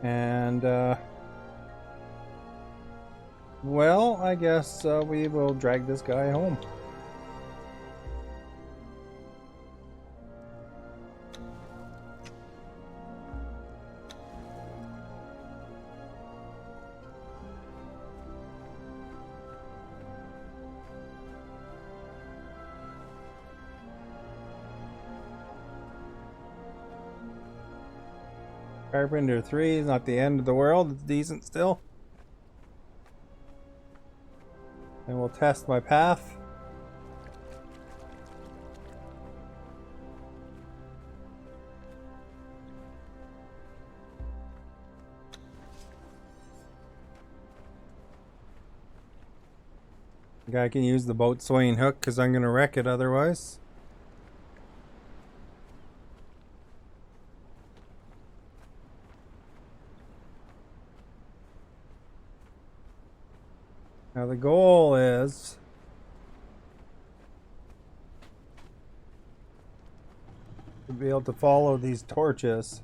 And well, I guess we will drag this guy home. Carpenter 3 is not the end of the world. It's decent still. And we'll test my path. The guy can use the boat swaying hook because I'm going to wreck it otherwise. Now the goal is to be able to follow these torches.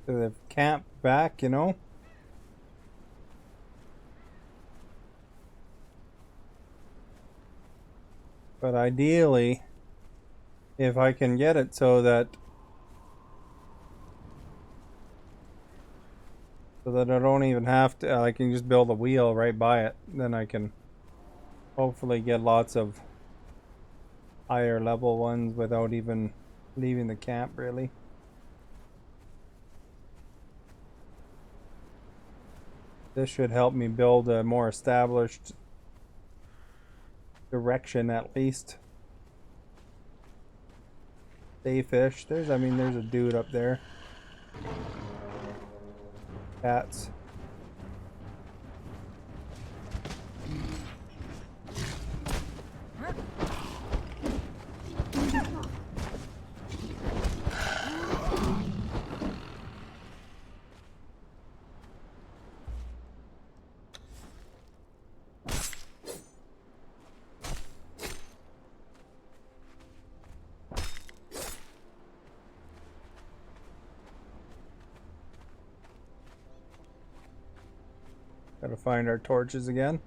So they've camped back, you know. But ideally, if I can get it so that I don't even have to, I can just build a wheel right by it, then I can hopefully get lots of higher level ones without even leaving the camp, really. This should help me build a more established direction at least. Stay fish. There's a dude up there. Cats. Gotta find our torches again.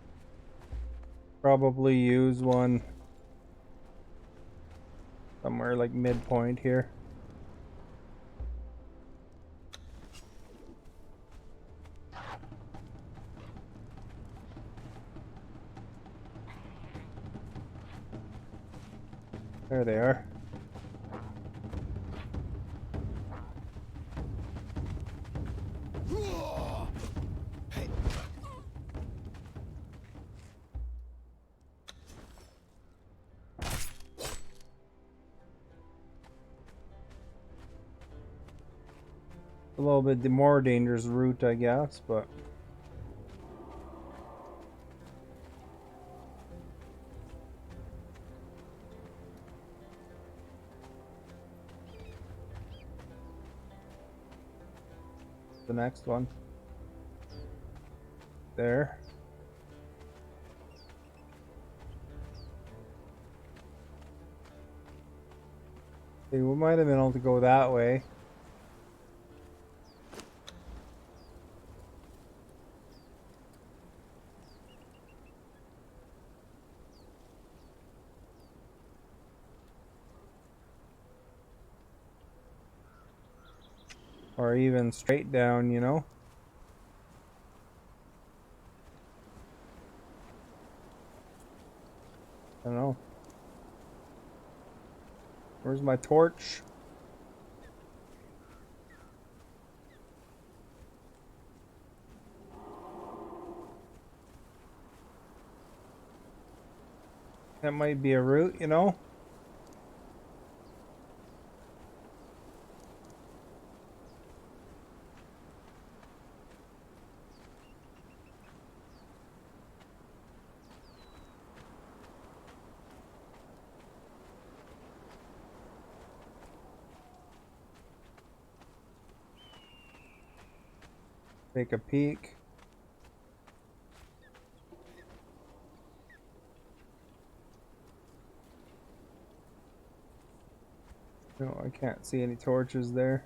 Probably use one somewhere like midpoint here. There they are. A little bit more dangerous route, I guess, but the next one. There. See, we might have been able to go that way. Or even straight down, you know? I don't know. Where's my torch? That might be a route, you know? Take a peek. No, I can't see any torches there.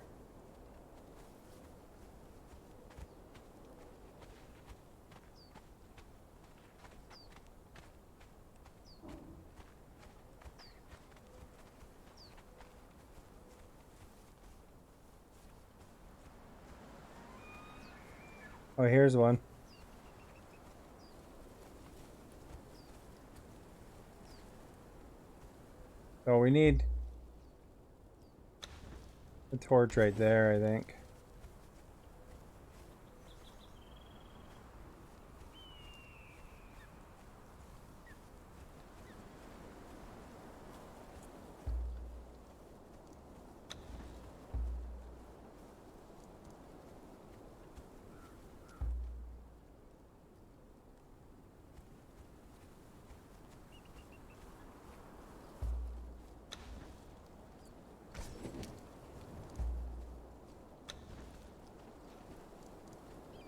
Oh, here's one. So we need torch right there, I think.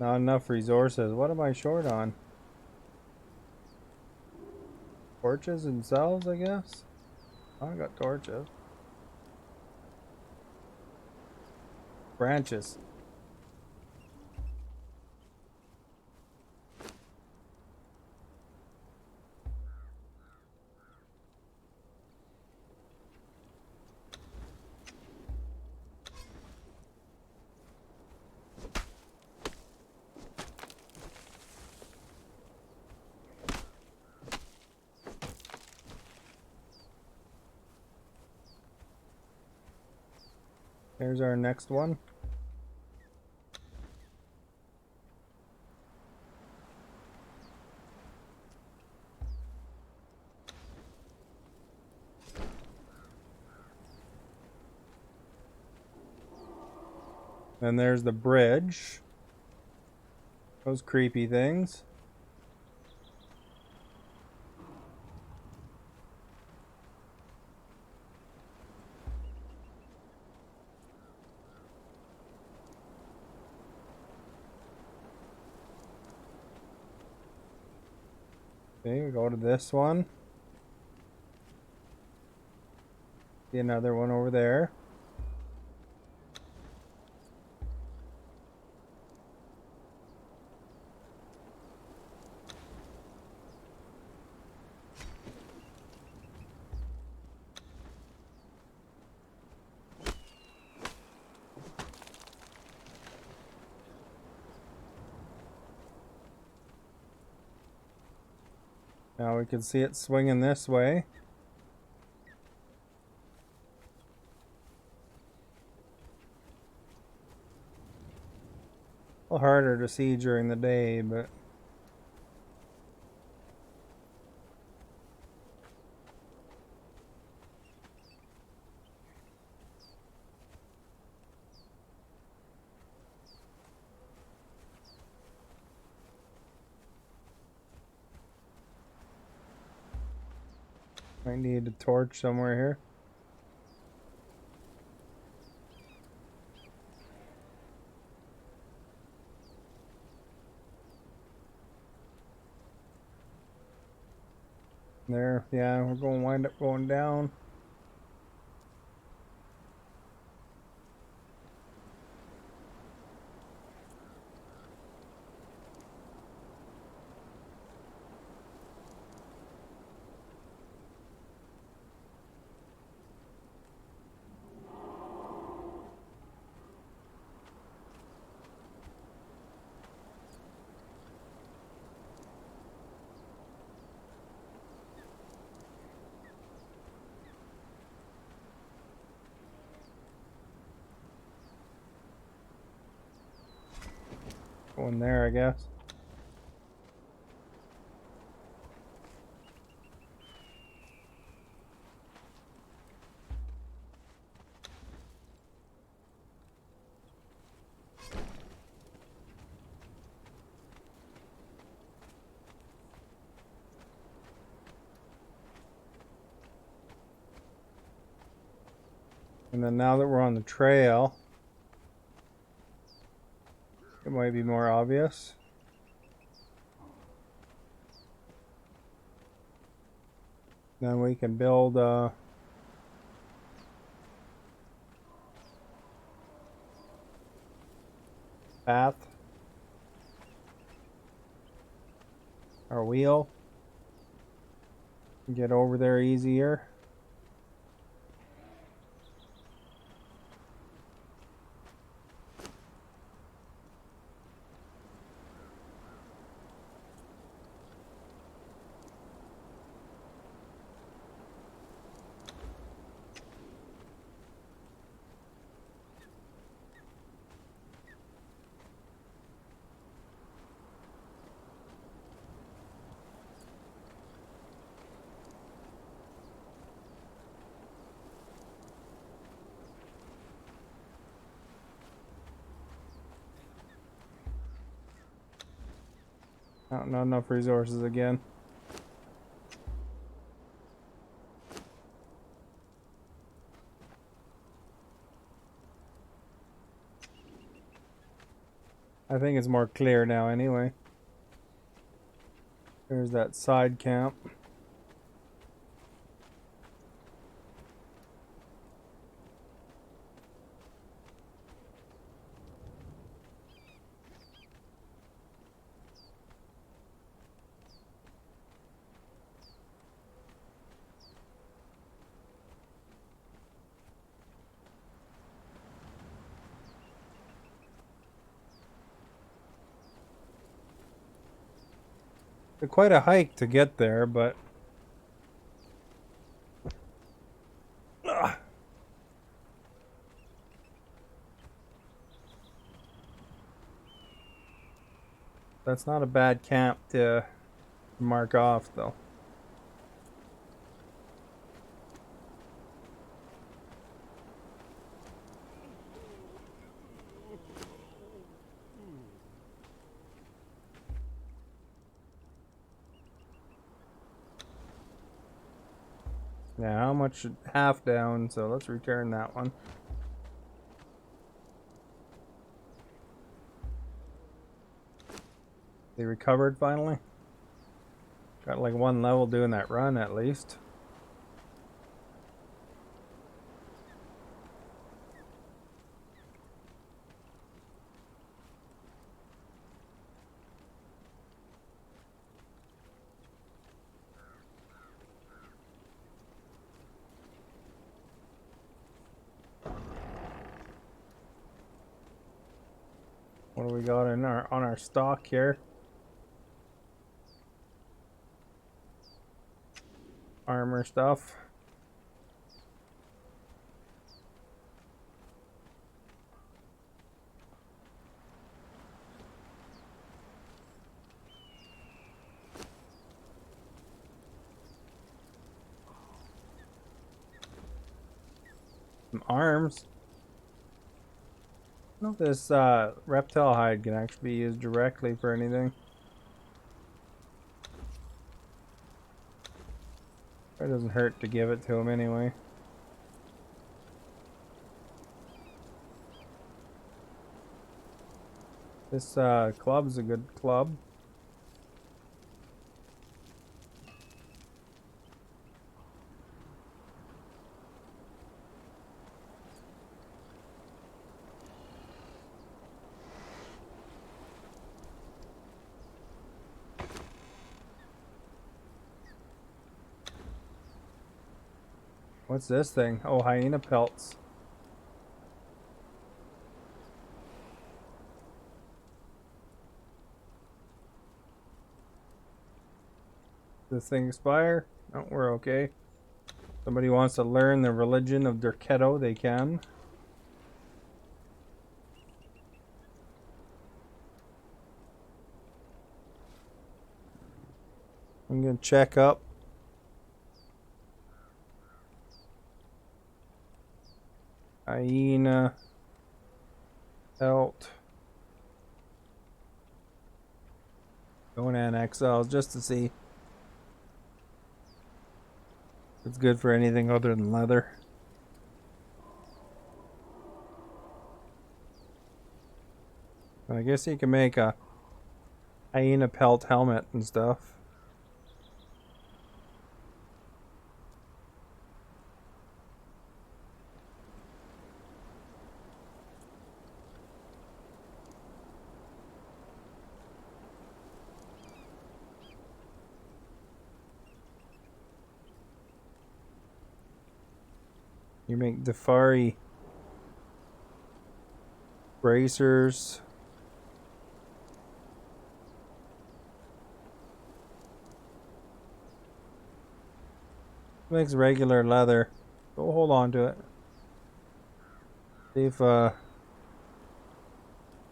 Not enough resources. What am I short on? Torches themselves, I guess? Oh, I got torches. Branches. There's our next one. Then there's the bridge. Those creepy things. Okay, we go to this one. See another one over there. Now we can see it swinging this way. A little harder to see during the day, but might need a torch somewhere here. There, yeah, we're going to wind up going down. Going there, I guess. And then now that we're on the trail, it might be more obvious. Then we can build a path, our wheel, get over there easier. Not enough resources again. I think it's more clear now anyway. There's that side camp. It's quite a hike to get there, but that's not a bad camp to mark off, though. Yeah, how much? Half down, so let's return that one. They recovered finally. Got like one level doing that run at least. What do we got in our on our stock here? Armor stuff. Some arms. I don't know if this reptile hide can actually be used directly for anything. It doesn't hurt to give it to him anyway. This club's a good club. What's this thing? Oh, hyena pelts. Does this thing expire? No, we're okay. Somebody wants to learn the religion of Derketo, they can. I'm gonna check up. Hyena pelt. Conan Exiles just to see if it's good for anything other than leather. I guess you can make a hyena pelt helmet and stuff. You make Defari bracers. Makes regular leather. Go hold on to it. See if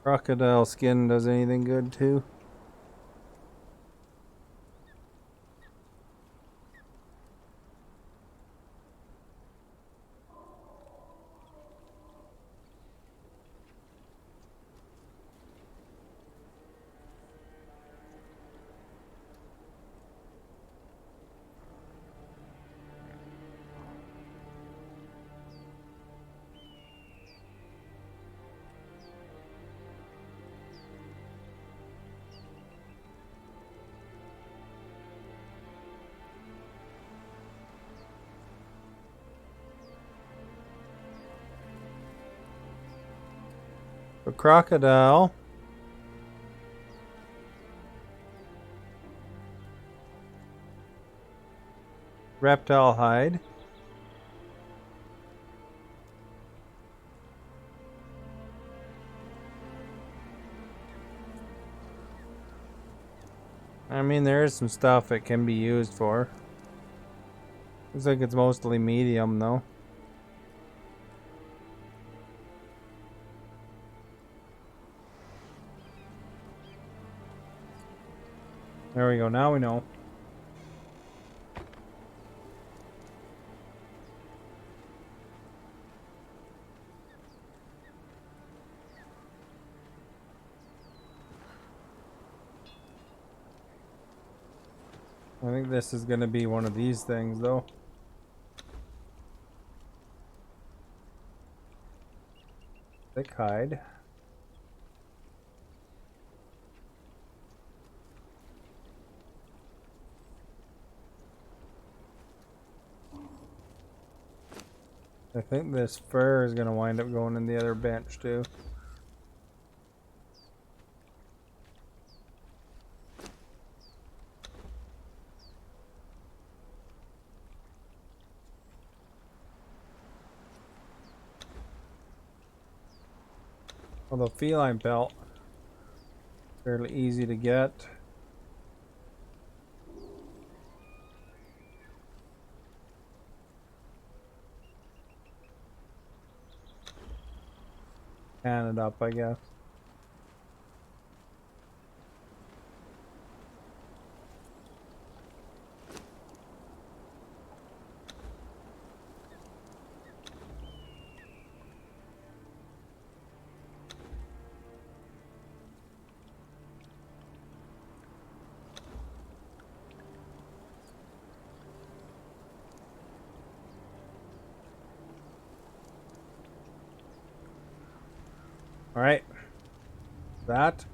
crocodile skin does anything good too. A crocodile. Reptile hide. I mean, there is some stuff it can be used for. Looks like it's mostly medium, though. There we go, now we know. I think this is gonna be one of these things, though. Thick hide. I think this fur is gonna wind up going in the other bench, too. Although feline pelt, fairly easy to get. Pan it up, I guess. Alright. That.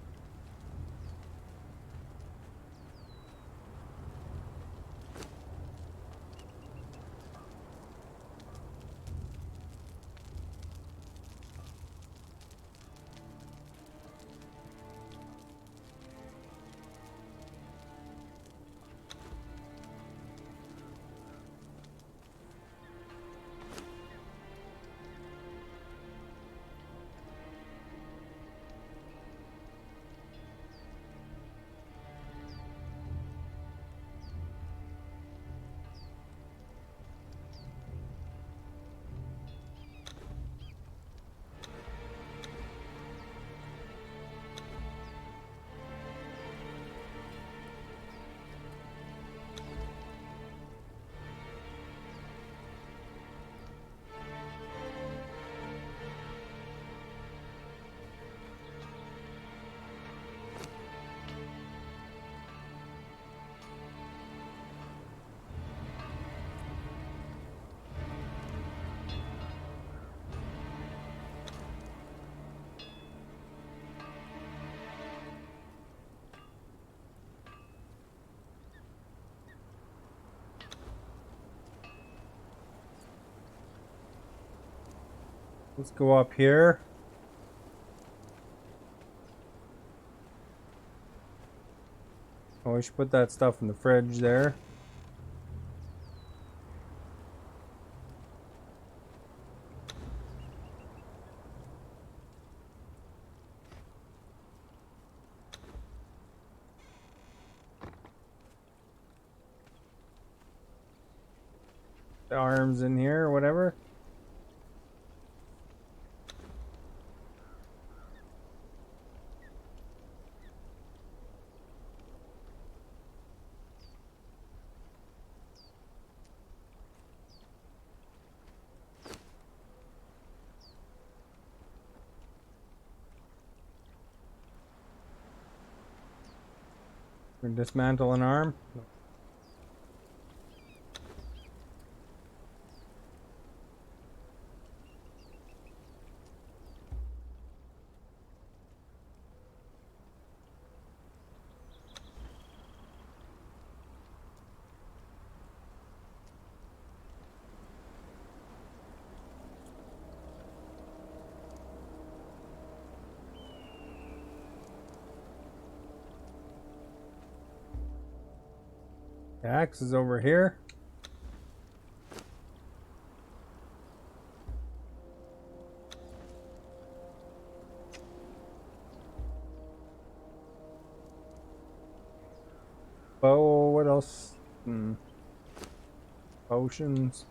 Let's go up here. Oh, we should put that stuff in the fridge there. The arms in here or whatever. Or dismantle an arm. The axe is over here. Oh, what else? Potions.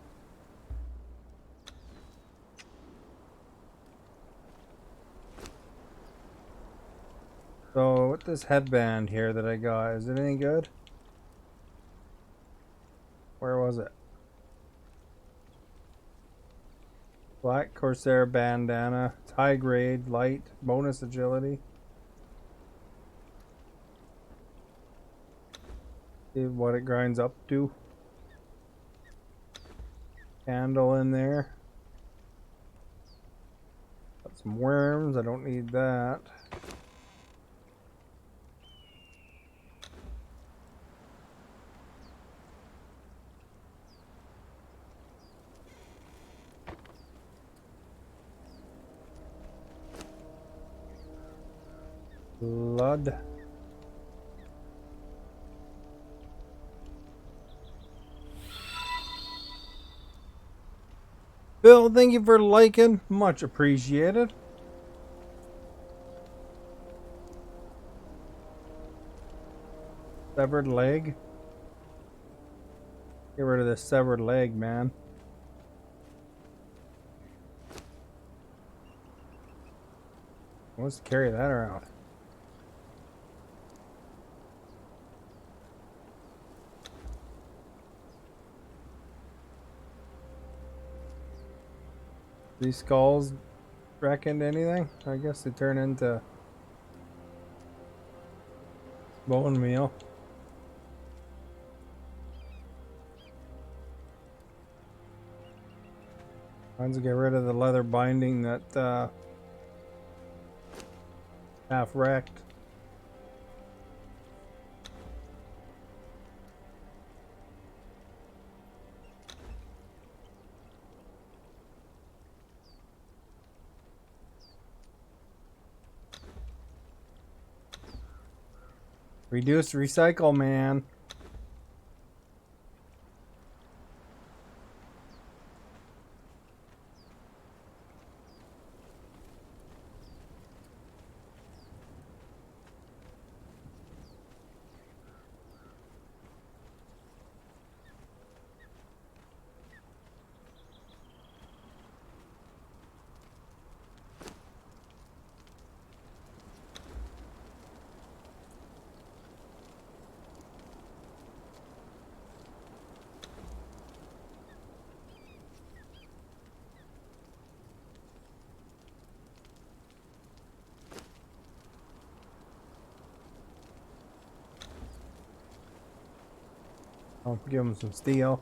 So, with this headband here that I got, is it any good? Where was it? Black Corsair bandana. It's high grade, light, bonus agility. See what it grinds up to. Candle in there. Got some worms. I don't need that. Blood. Bill, thank you for liking. Much appreciated. Severed leg. Get rid of this severed leg, man. Who wants to carry that around? These skulls reckoned anything? I guess they turn into bone meal. Trying to get rid of the leather binding that half wrecked. Reduce, recycle, man. I'll give him some steel.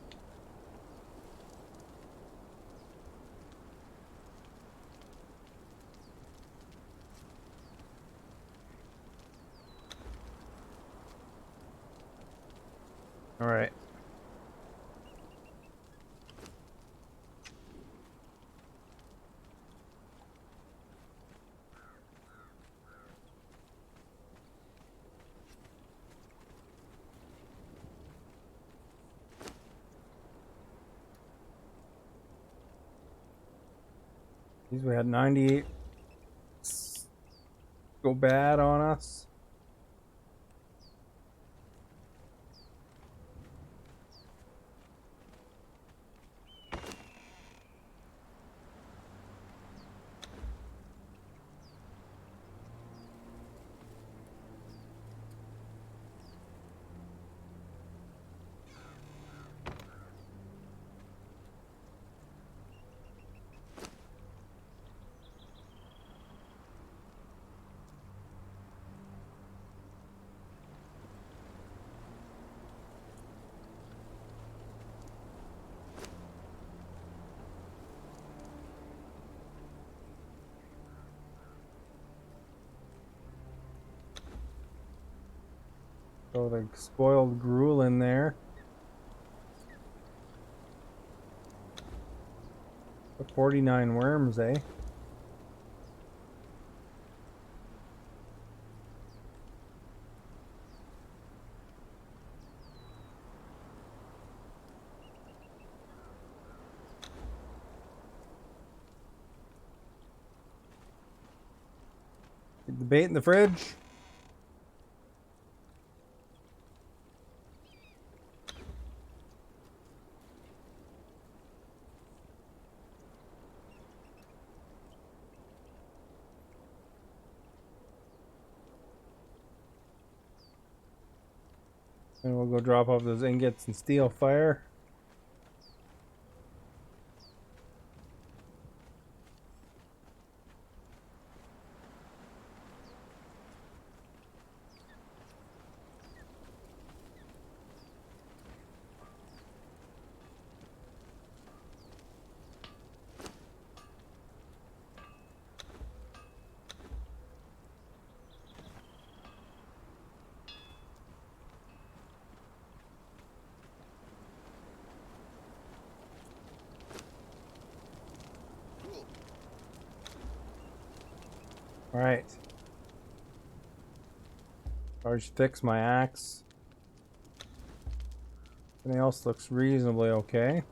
All right. These we had 98 go bad on us. Throw the spoiled gruel in there. The 49 worms, eh? Get the bait in the fridge. And we'll go drop off those ingots and steel fire. All right. Charge fix my axe. Everything else looks reasonably okay.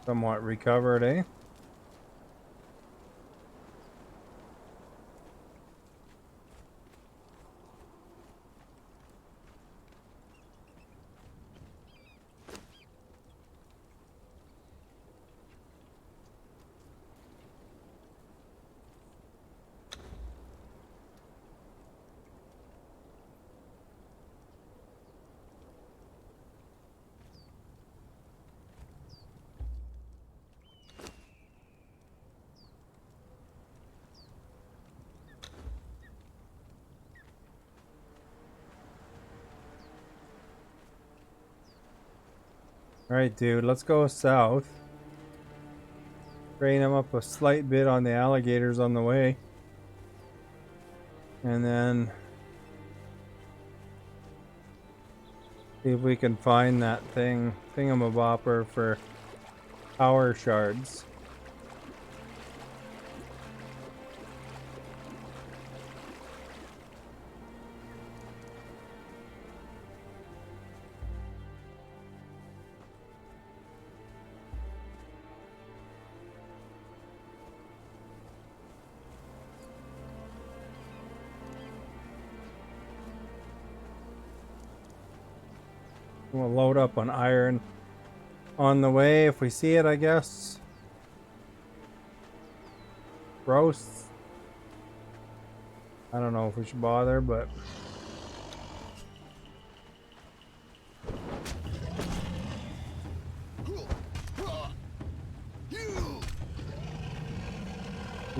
Somewhat recovered, eh? Alright, dude, let's go south. Train them up a slight bit on the alligators on the way. And then see if we can find that thingamabopper for power shards. We'll load up on iron on the way if we see it, I guess. Gross. I don't know if we should bother, but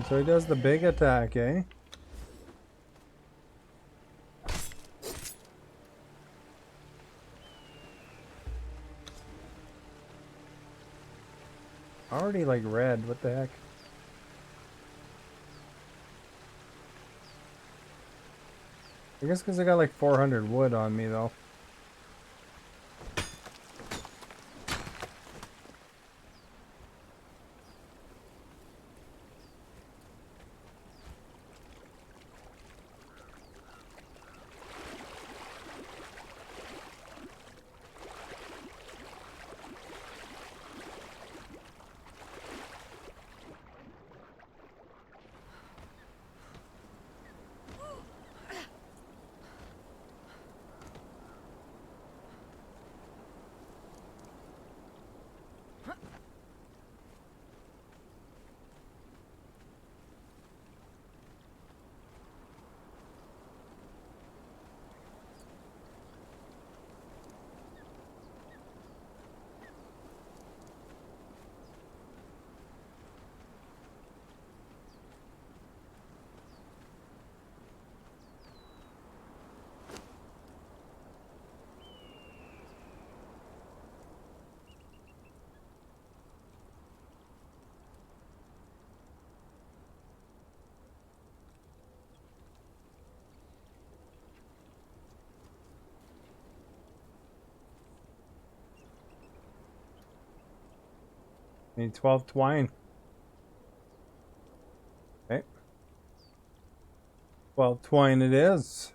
so he does the big attack, eh? Already like red, what the heck? I guess because I got like 400 wood on me though. Need 12 twine. Okay. Well, twine it is.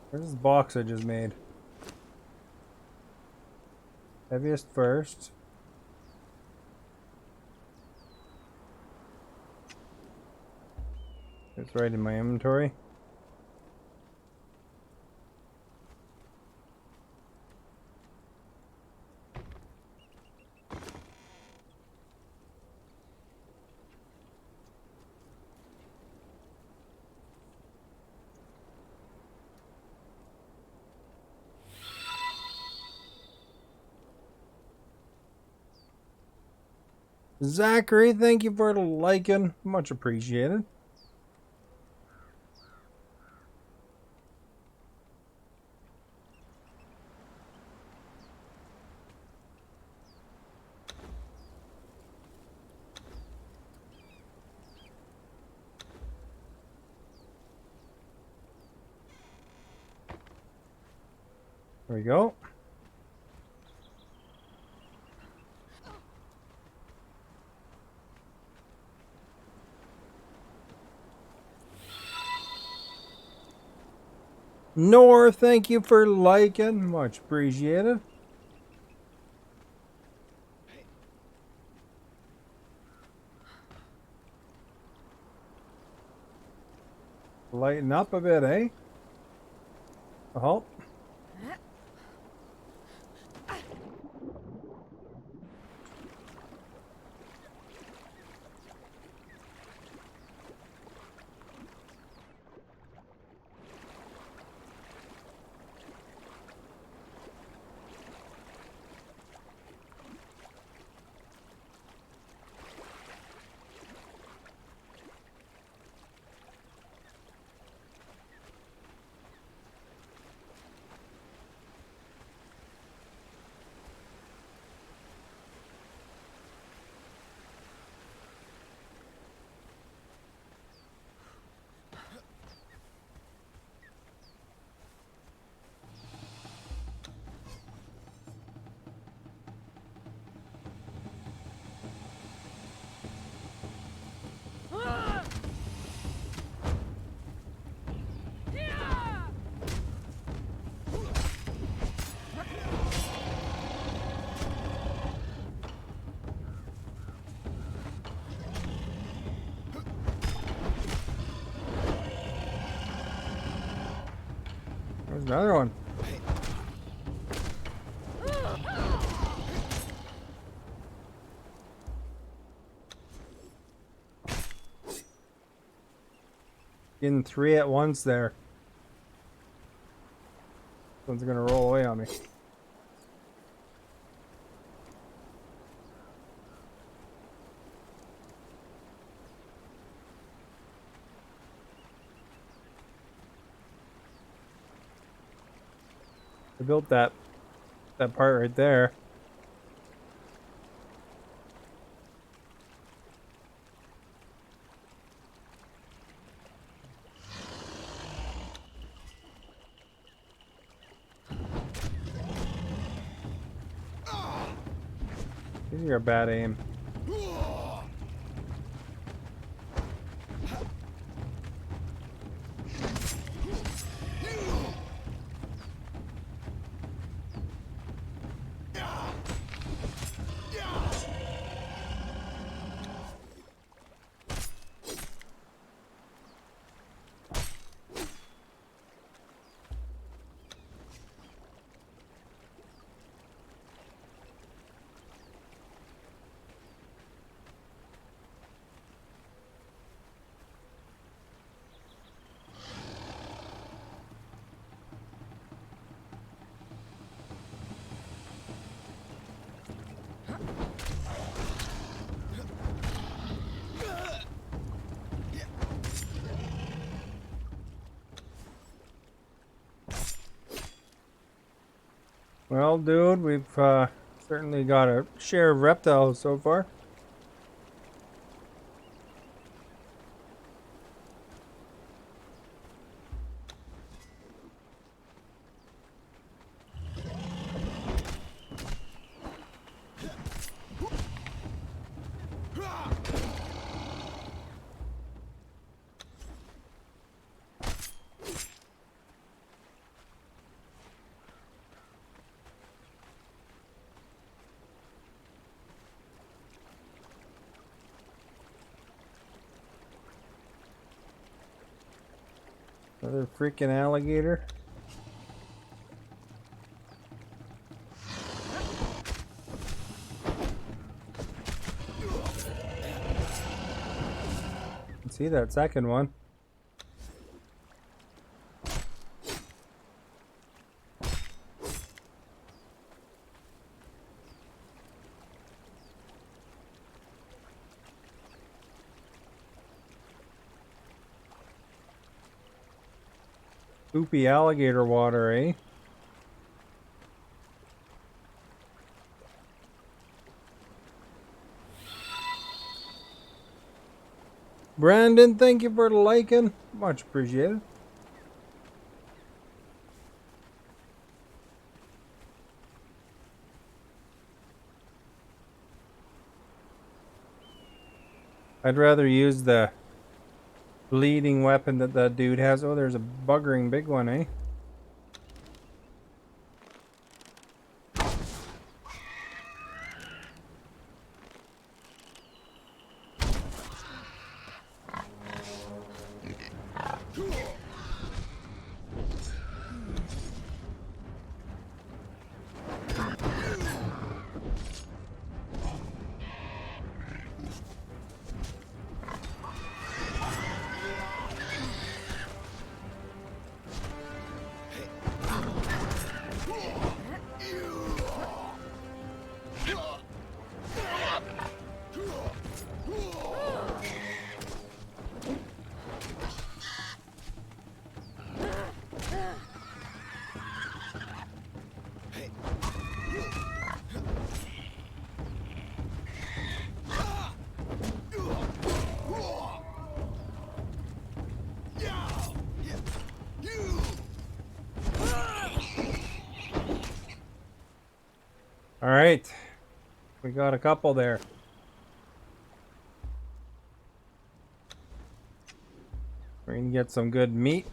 Where's this box I just made? Heaviest first. It's right in my inventory. Zachary, thank you for the liking. Much appreciated. There we go. Nor, thank you for liking. Much appreciated. Lighten up a bit, eh? Oh. There's another one. Getting three at once there. One's gonna roll away on me. I built that part right there. These are a bad aim. Well, dude, we've certainly got a share of reptiles so far. Another freaking alligator. See that second one. Spoopy alligator water, eh? Brandon, thank you for the liking. Much appreciated. I'd rather use the bleeding weapon that that dude has. Oh, there's a buggering big one, eh? All right, we got a couple there. We're gonna get some good meat.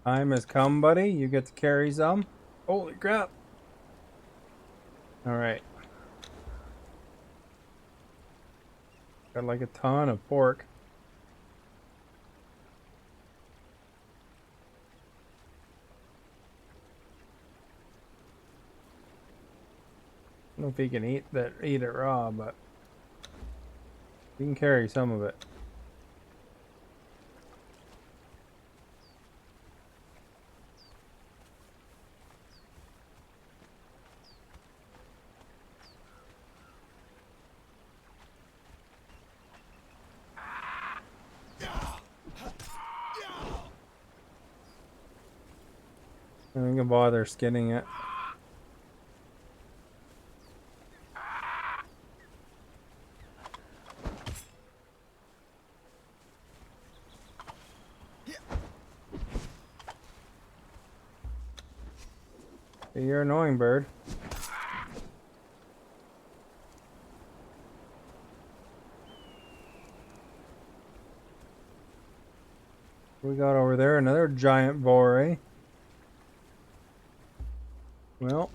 Time has come, buddy. You get to carry some. Holy crap. All right. Got like a ton of pork. I don't know if he can eat it raw, but he can carry some of it. I don't even bother skinning it. Hey, you're annoying, bird. What we got over there? Another giant boar, eh? Well.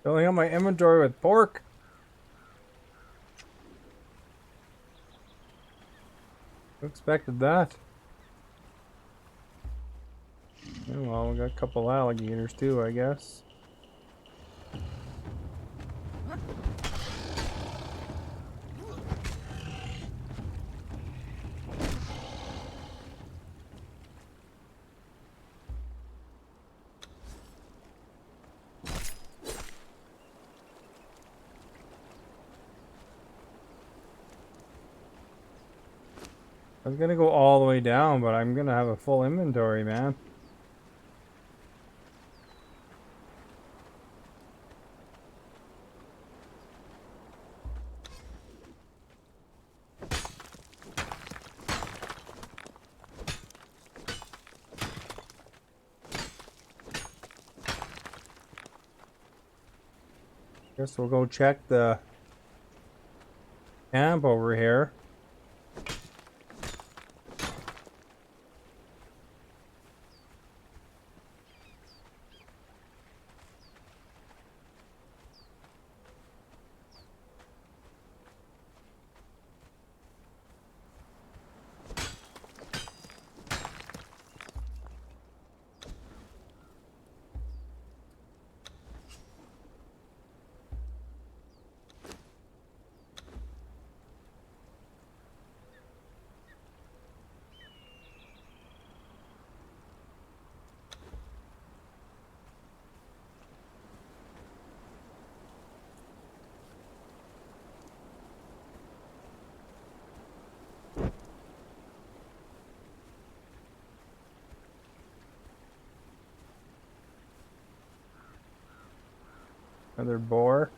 Filling up my inventory with pork. Who expected that? Oh, well, we got a couple alligators too, I guess. I was gonna go all the way down, but I'm gonna have a full inventory, man. Guess we'll go check the camp over here. Another boar.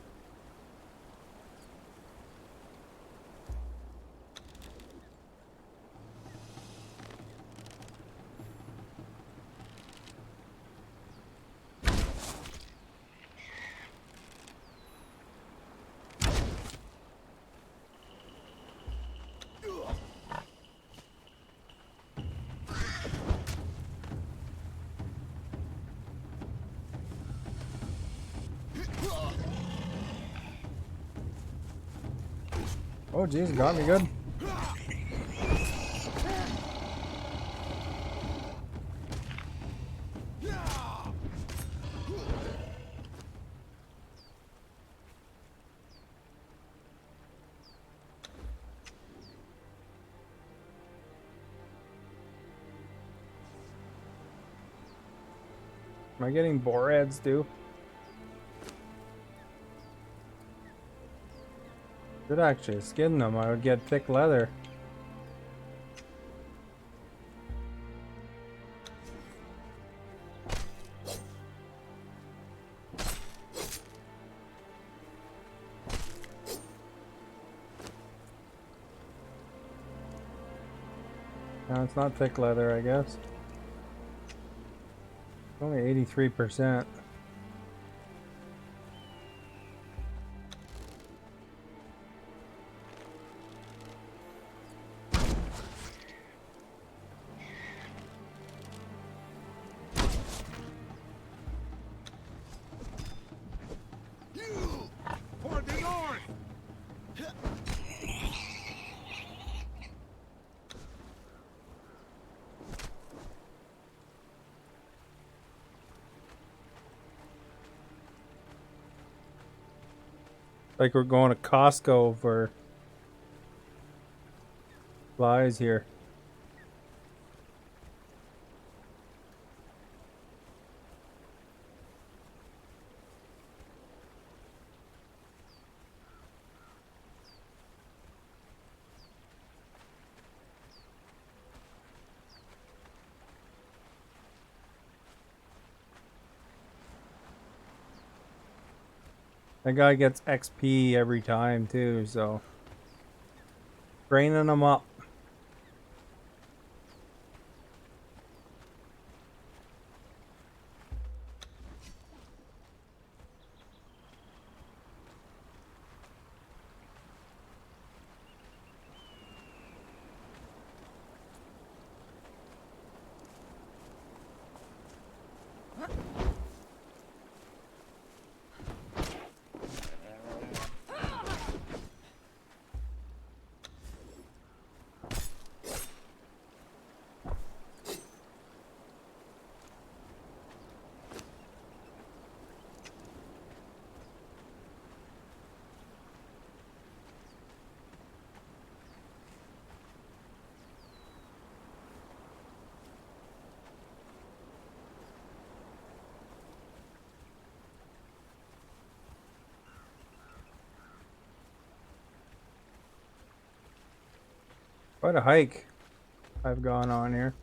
Oh, geez, got me good. Am I getting boar heads too? Should actually skin them. I would get thick leather. No, it's not thick leather, I guess. Only 83%. For the north! Like we're going to Costco for flies here. That guy gets XP every time too, so training him up. Quite a hike I've gone on here.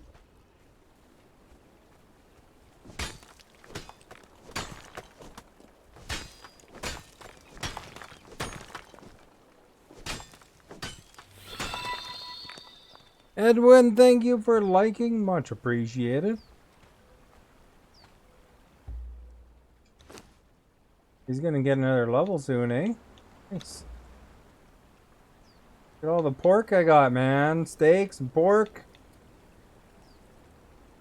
Edwin, thank you for liking. Much appreciated. He's gonna get another level soon, eh? Nice. Look at all the pork I got, man. Steaks and pork.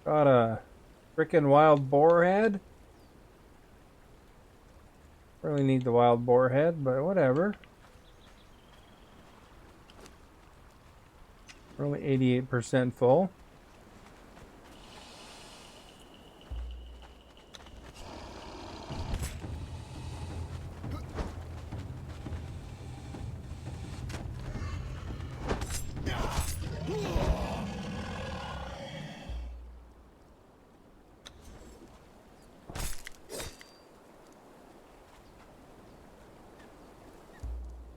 Got a frickin' wild boar head. Really need the wild boar head, but whatever. We're only 88% full.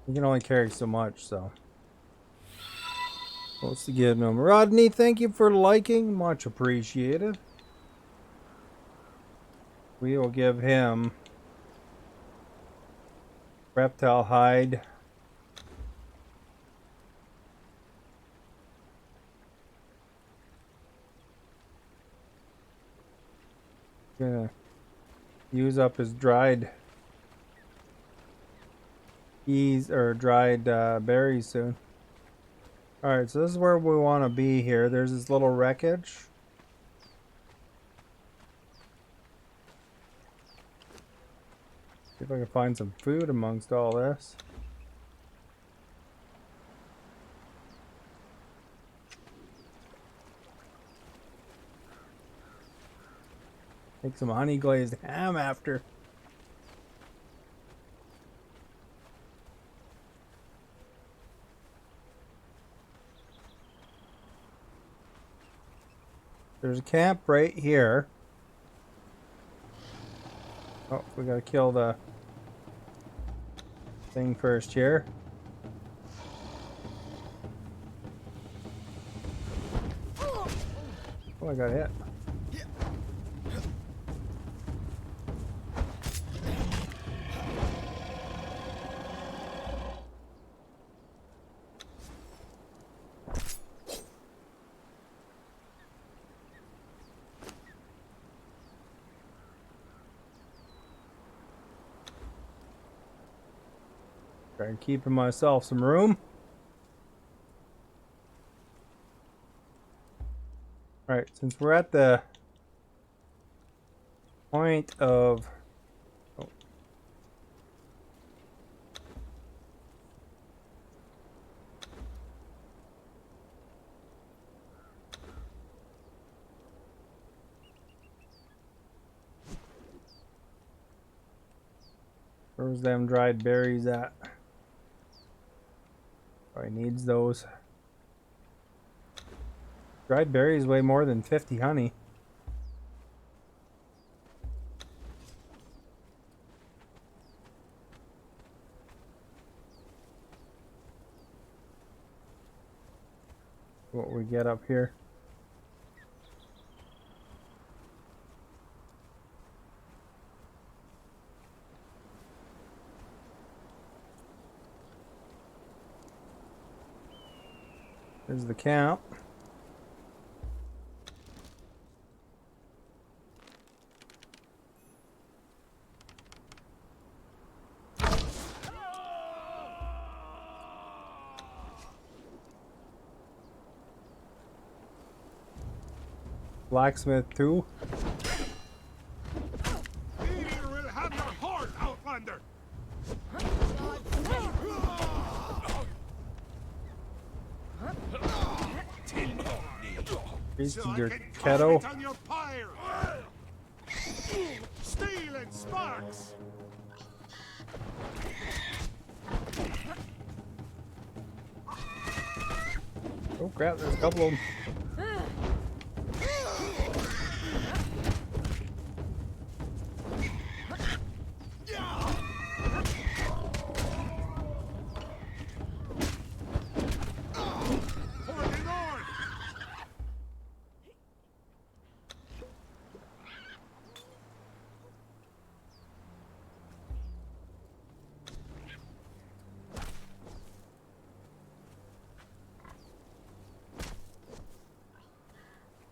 You can only carry so much, so. What's to give them? Rodney, thank you for liking. Much appreciated. We will give him reptile hide. Gonna use up his dried peas or dried berries soon. Alright, so this is where we want to be here. There's this little wreckage. See if I can find some food amongst all this. Make some honey glazed ham after. There's a camp right here. Oh, we gotta kill the thing first here. Oh, I got hit. Trying keeping myself some room. Alright, since we're at the point of where's them dried berries at? Probably needs those. Dried berries weigh more than 50 honey. What we get up here. There's the camp. Blacksmith too. Meteor will have your heart, Outlander. This is So I your can kettle. carve it on your pyre. Steel and sparks. Oh crap, there's a couple of them. For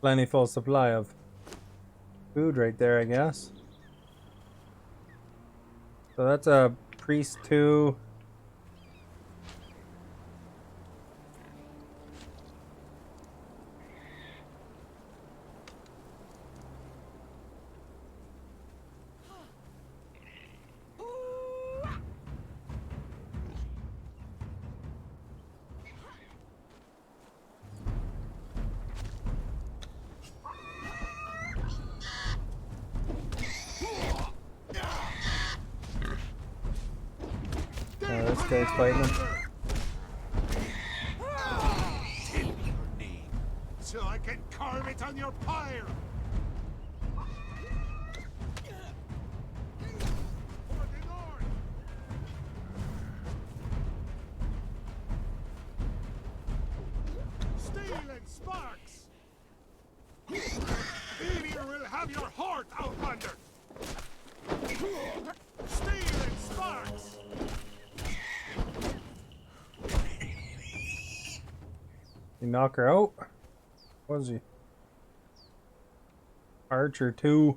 plentiful supply of food right there, I guess. So that's a priest 2. This guy's fighting him. Tell me your name, so I can carve it on your pyre. For the Lord. Steel and sparks. Failure will have your heart outlander. Steel and sparks. You knock her out? What was he? Archer 2.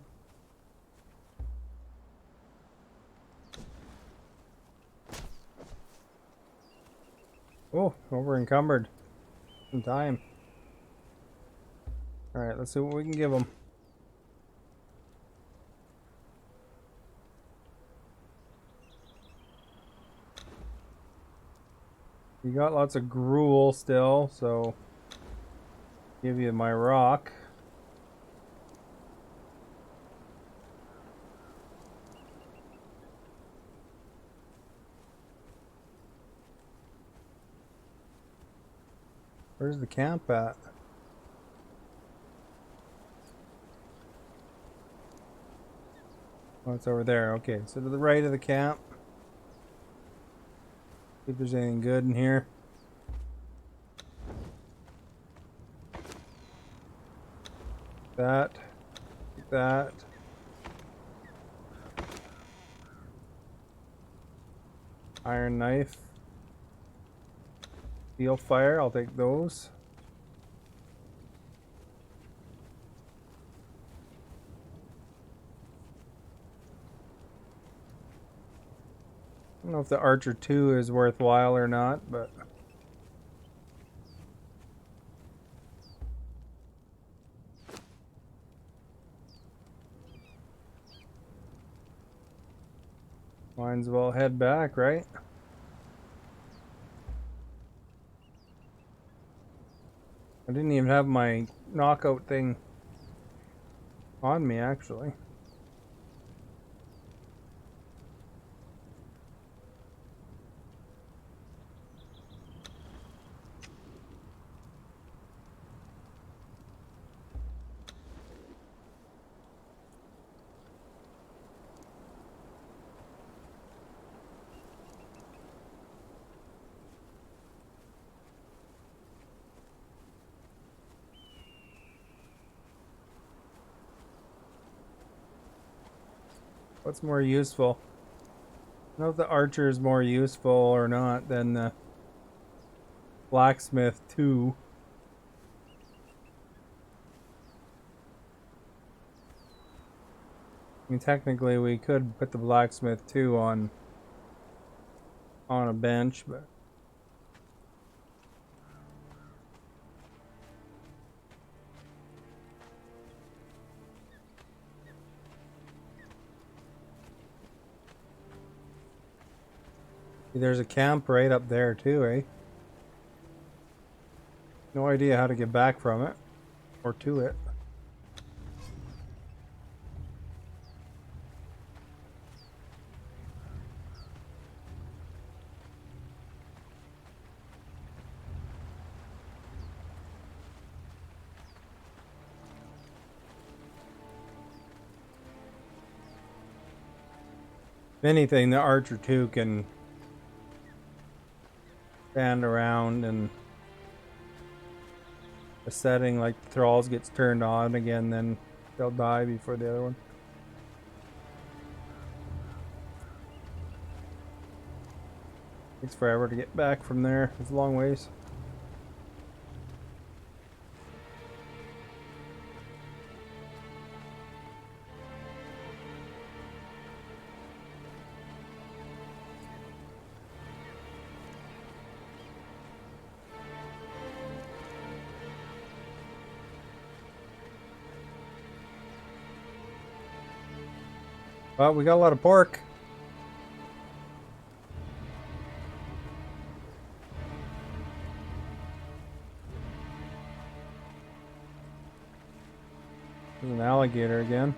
Oh, over encumbered. Some time. Alright, let's see what we can give him. You got lots of gruel still, so give you my rock. Where's the camp at? Oh, it's over there. Okay, so to the right of the camp. See if there's anything good in here. That. That. Iron knife. Steel fire, I'll take those. I don't know if the Archer 2 is worthwhile or not, but might as well head back, right? I didn't even have my knockout thing on me, actually. What's more useful? I don't know if the Archer is more useful or not than the Blacksmith 2. I mean, technically we could put the Blacksmith 2 on a bench, but there's a camp right up there too, eh? No idea how to get back from it or to it. If anything, the Archer 2 can stand around and a setting like the Thralls gets turned on again, then they'll die before the other one. Takes forever to get back from there. It's a long ways. Well, we got a lot of pork. There's an alligator again.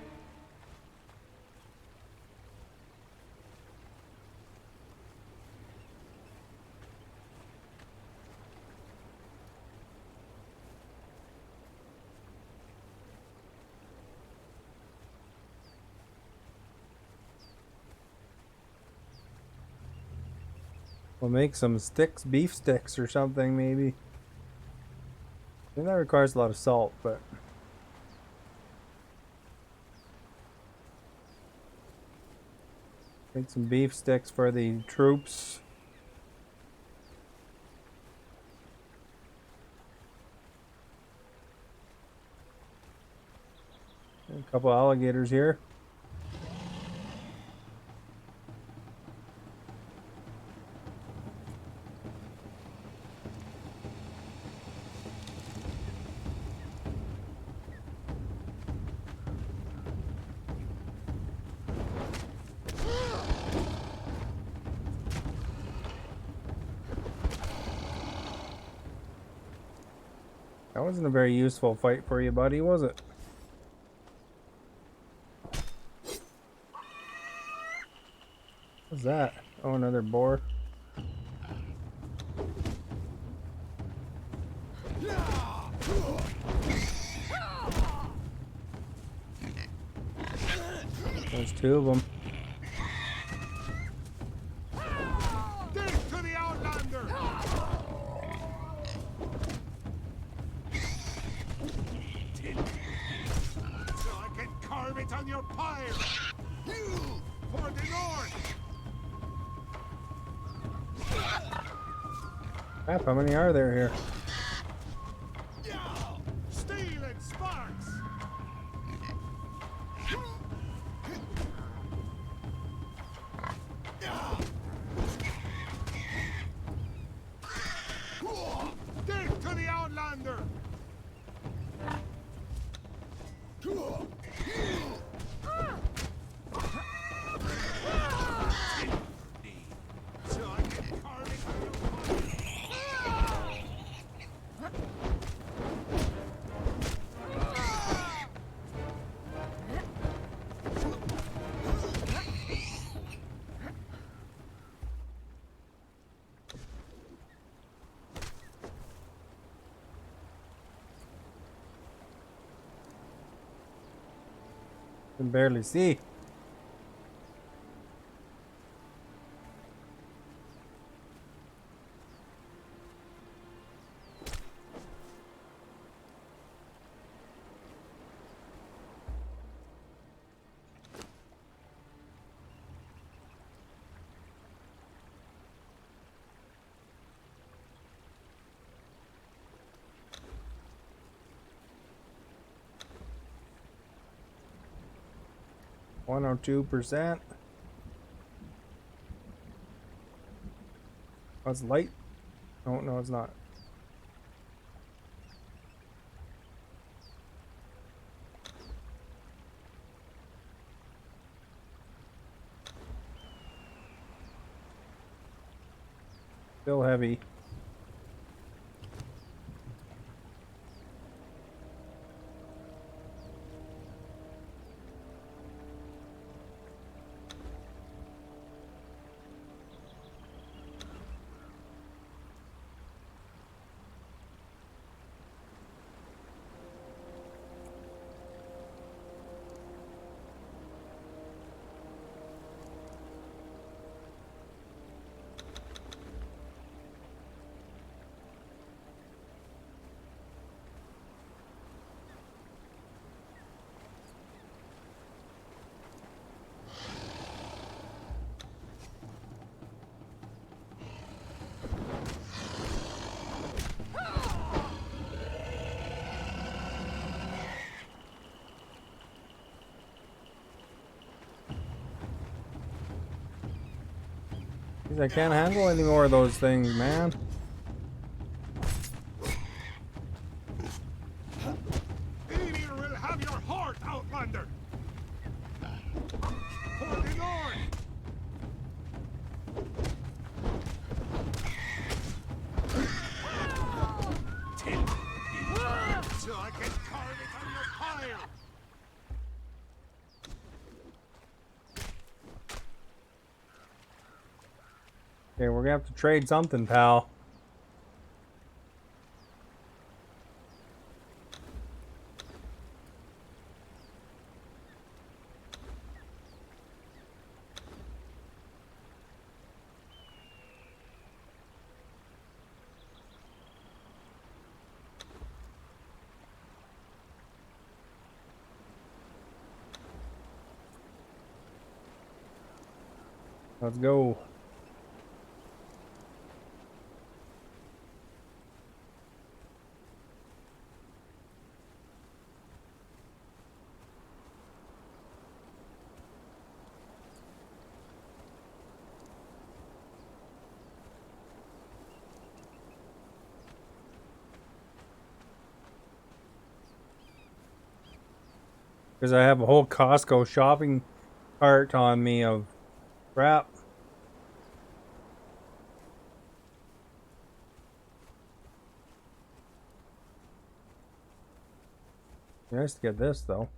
We'll make some sticks, beef sticks or something maybe. I think that requires a lot of salt, but make some beef sticks for the troops. A couple alligators here. That wasn't a very useful fight for you, buddy, was it? What's that? Oh, another boar. There's two of them. Death to the Outlander! So I can carve it on your pyre! For the North! Crap, how many are there here? Steel and sparks! Death to the Outlander! So I can carve it on your pyre! Can barely see. One or 2%. Oh, it's light. Oh no, it's not. Still heavy. Jeez, I can't handle any more of those things, man. Aemir will have your heart, Outlander! For I can carve it on your pyre! Okay, we're gonna have to trade something, pal. Let's go. Because I have a whole Costco shopping cart on me of crap. Nice to get this though.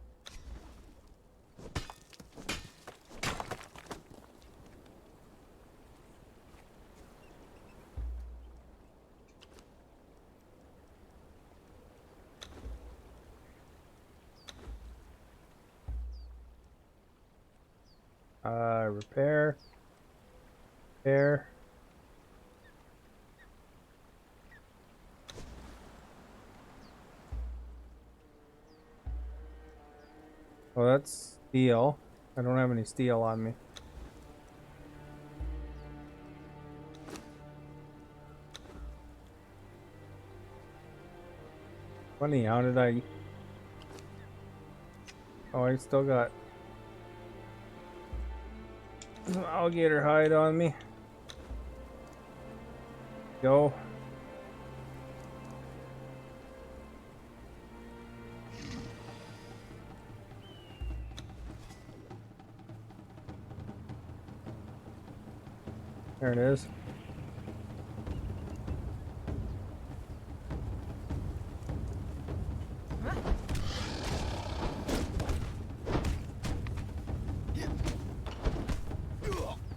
Repair. Repair. Oh, that's steel. I don't have any steel on me. Funny, how did I... Oh, I still got some alligator hide on me. Go. There it is.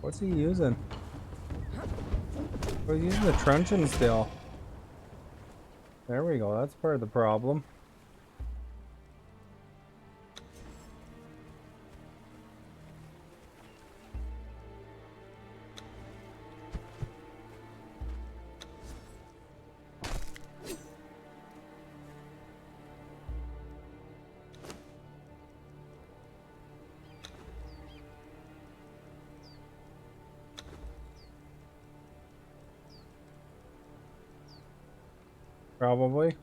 What's he using? Oh, he's using the truncheon still. There we go, that's part of the problem. Probably.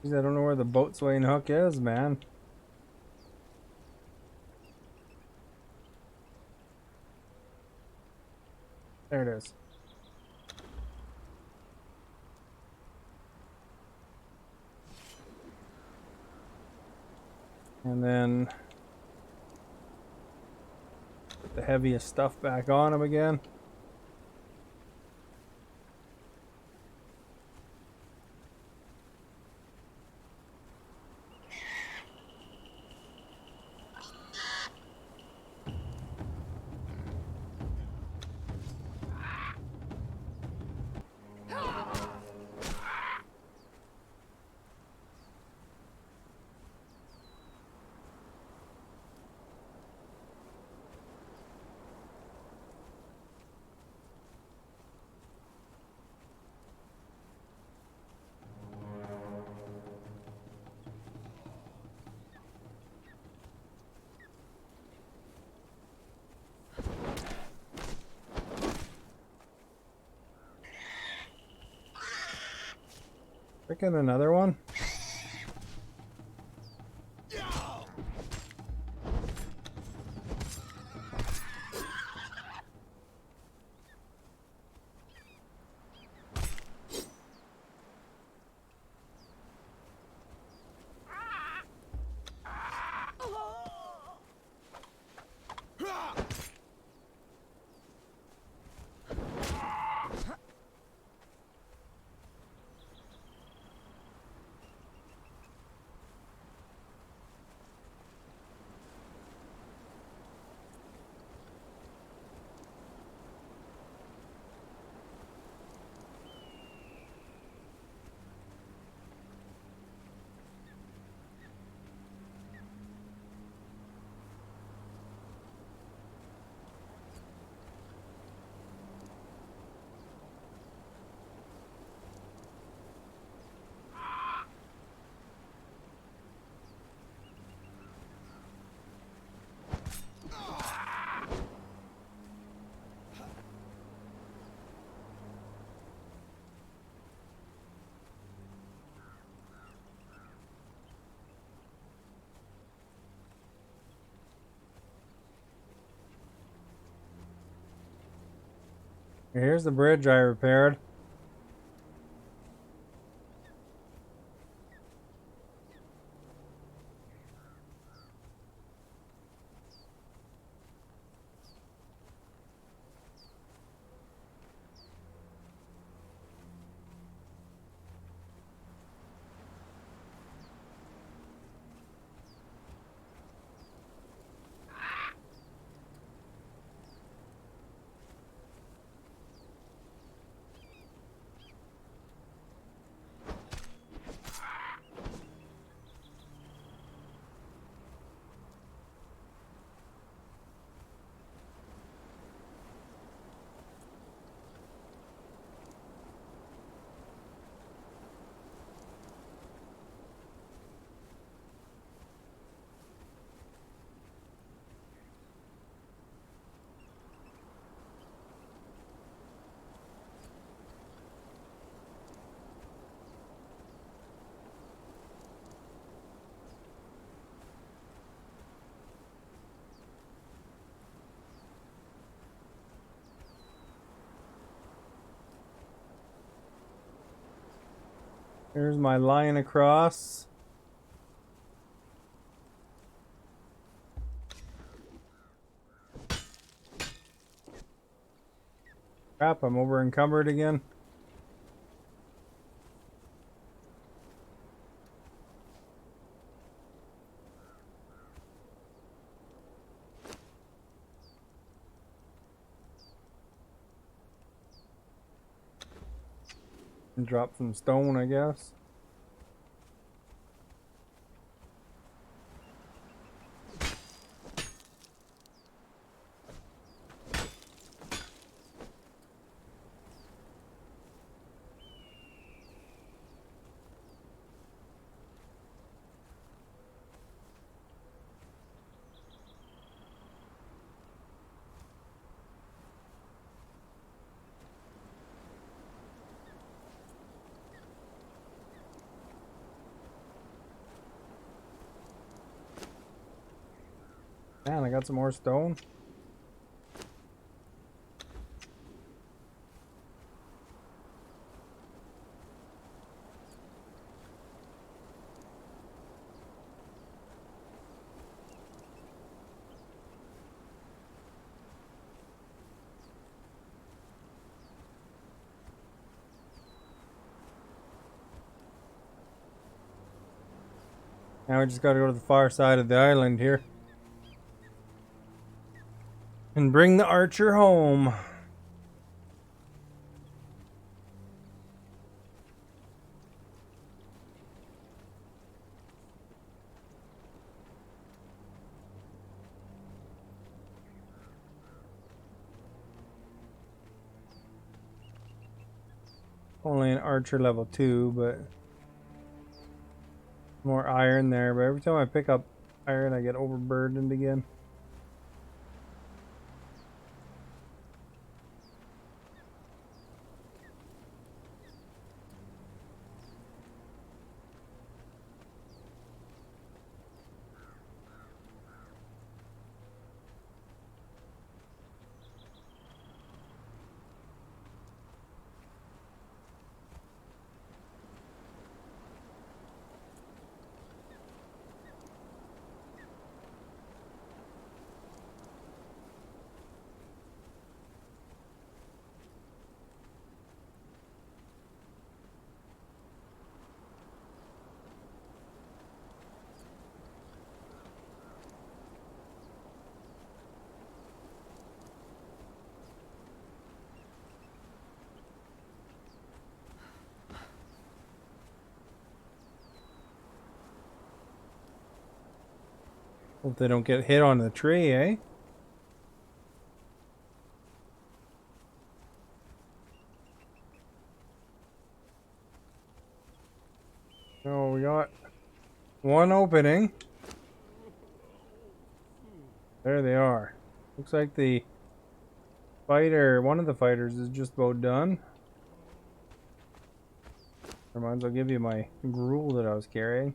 Jeez, I don't know where the boat swaying hook is, man. There it is. And then put the heaviest stuff back on him again. Freaking another one. Here's the bridge I repaired. Here's my line across. Crap, I'm over encumbered again. And drop some stone, I guess. Man, I got some more stone. Now we just gotta go to the far side of the island here. And bring the archer home. Only an archer level 2, but more iron there. But every time I pick up iron, I get overburdened again. Hope they don't get hit on the tree, eh? So we got one opening. There they are. Looks like the fighter, one of the fighters is just about done. Reminds, I'll give you my gruel that I was carrying.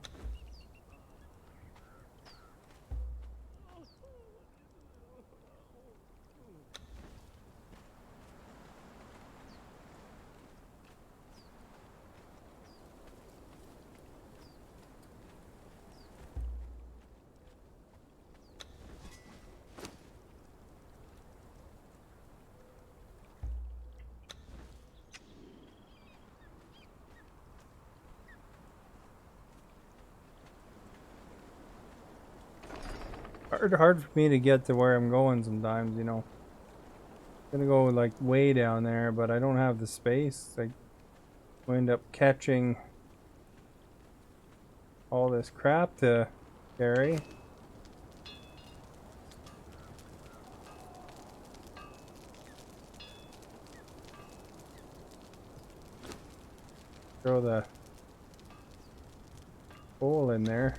hard for me to get to where I'm going sometimes, you know. I'm gonna go like way down there, but I don't have the space. I end up catching all this crap to carry. Throw the hole in there.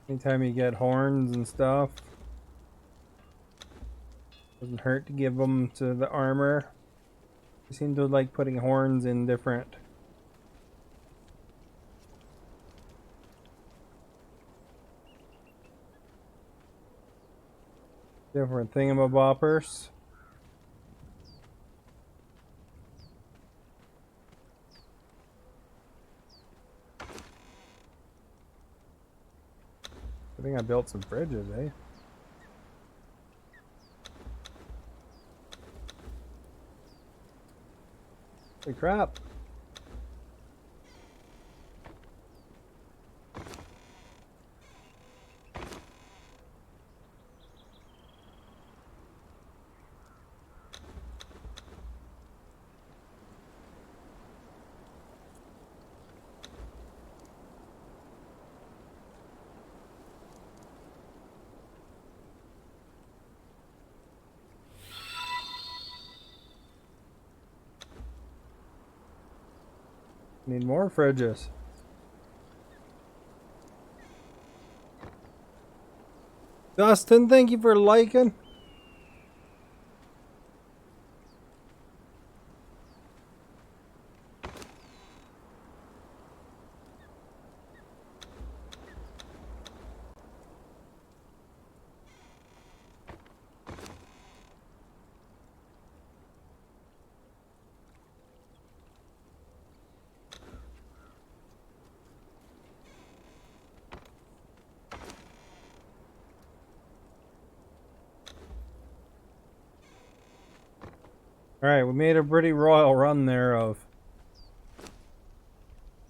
Anytime you get horns and stuff, doesn't hurt to give them to the armor. I seem to like putting horns in different thingamaboppers. I think I built some bridges, eh? Holy crap. Need more fridges. Dustin, thank you for liking. Alright, we made a pretty royal run there of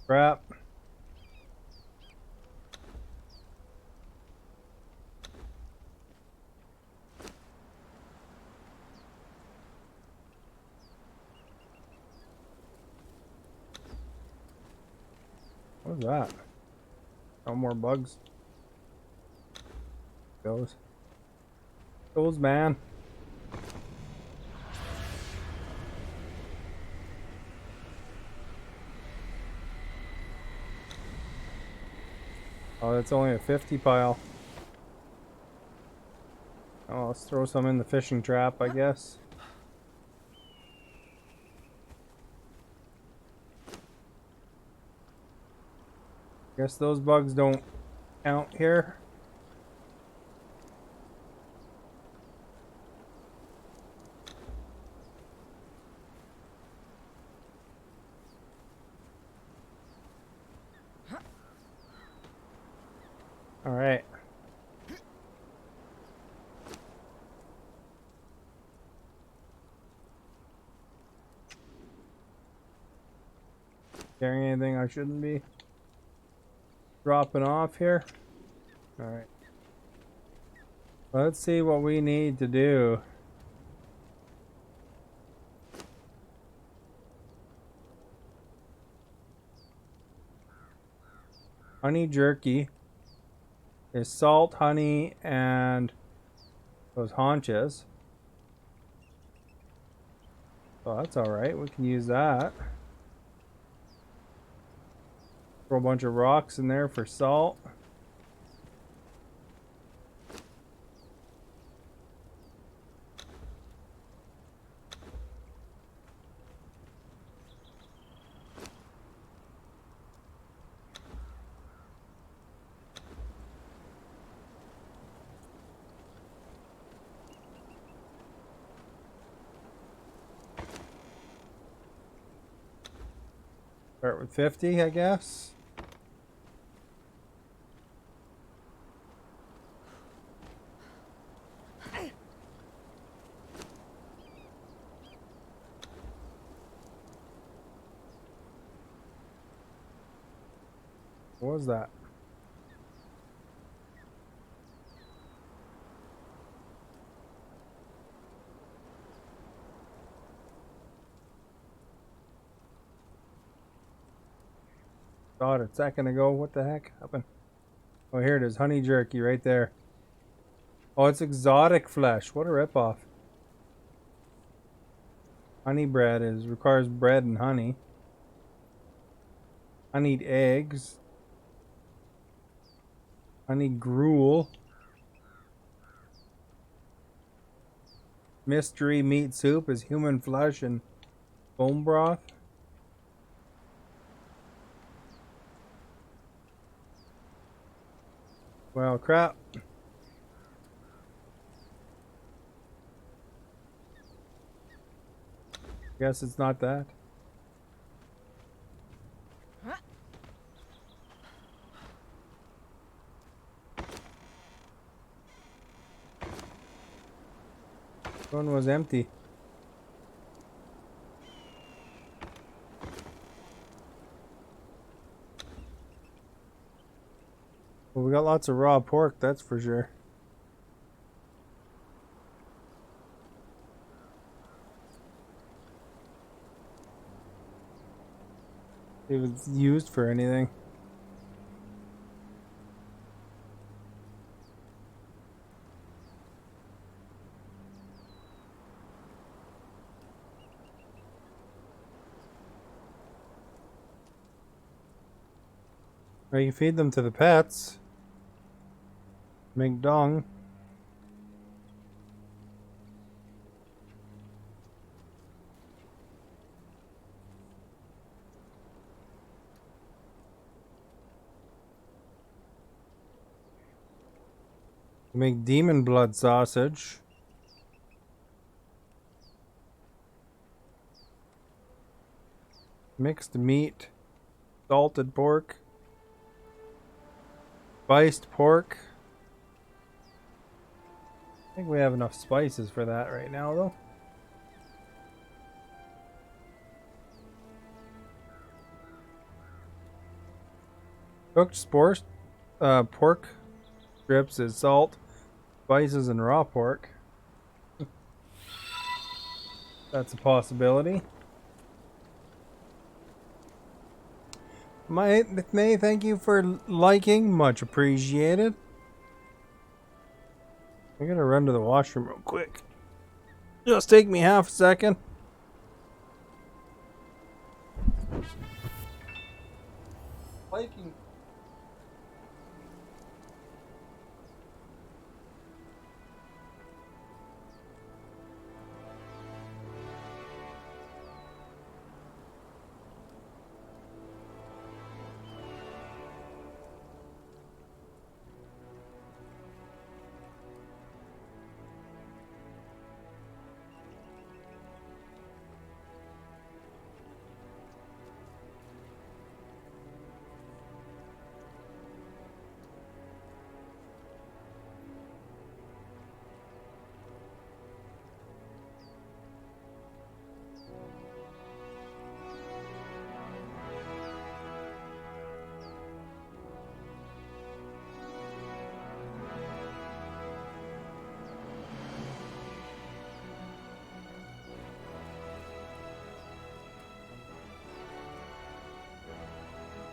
crap. What was that? No more bugs. Goes. Goes, man. Oh, that's only a 50 pile. Oh, let's throw some in the fishing trap, I guess. Guess those bugs don't count here. Alright. Carrying anything I shouldn't be dropping off here? Alright. Let's see what we need to do. Honey jerky is salt, honey, and those haunches. Oh, that's alright. We can use that. Throw a bunch of rocks in there for salt. Start with 50, I guess. What was that? Thought a second ago. What the heck happened? Oh, here it is. Honey jerky right there. Oh, it's exotic flesh. What a ripoff. Honey bread requires bread and honey. Honeyed eggs. Honey gruel. Mystery meat soup is human flesh and bone broth. Well, crap. Guess it's not that. One was empty. Well, we got lots of raw pork, that's for sure. If it's used for anything. Or you feed them to the pets. Make dong. Make demon blood sausage. Mixed meat. Salted pork. Spiced pork. I think we have enough spices for that right now, though. Cooked pork strips is salt, spices, and raw pork. That's a possibility. May, thank you for liking. Much appreciated. I gotta run to the washroom real quick. Just take me half a second. Liking.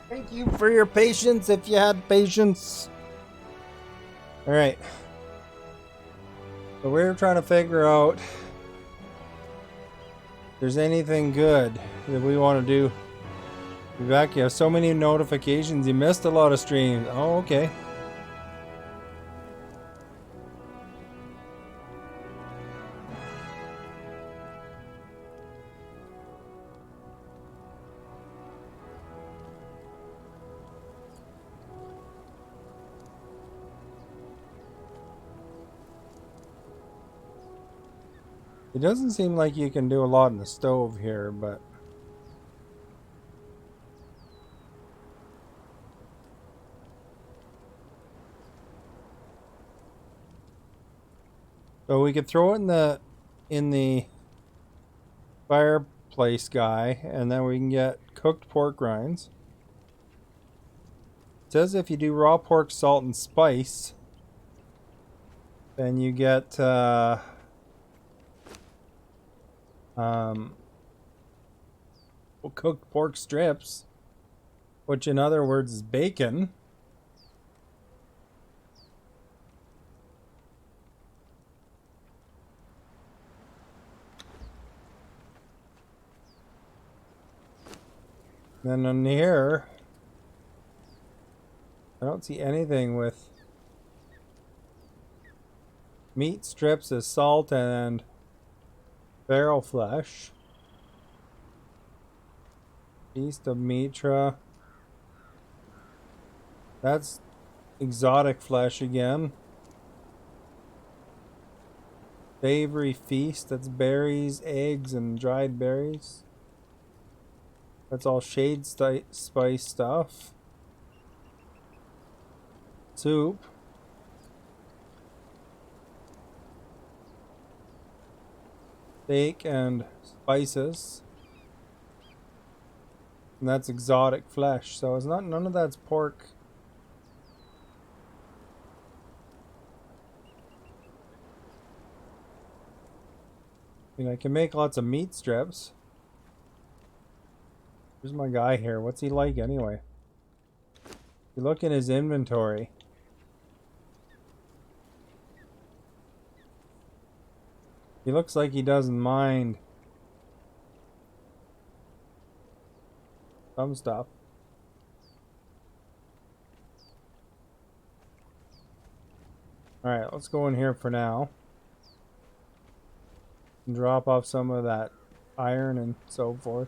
Thank you for your patience, if you had patience. Alright. So we're trying to figure out if there's anything good that we want to do. Back, you have so many notifications. You missed a lot of streams. Oh, okay. It doesn't seem like you can do a lot in the stove here, but... So we could throw it in the fireplace guy, and then we can get cooked pork rinds. says if you do raw pork, salt, and spice, then you get cooked pork strips, which in other words is bacon. Then on here, I don't see anything with meat strips as salt and barrel flesh. Feast of Mitra. That's exotic flesh again. Savory feast. That's berries, eggs, and dried berries. That's all shade spice stuff. Soup. Steak and spices. And that's exotic flesh. So it's not, none of that's pork. I mean, I can make lots of meat strips. Here's my guy here. What's he like anyway? If you look in his inventory. He looks like he doesn't mind some stuff. Alright, let's go in here for now. And drop off some of that iron and so forth.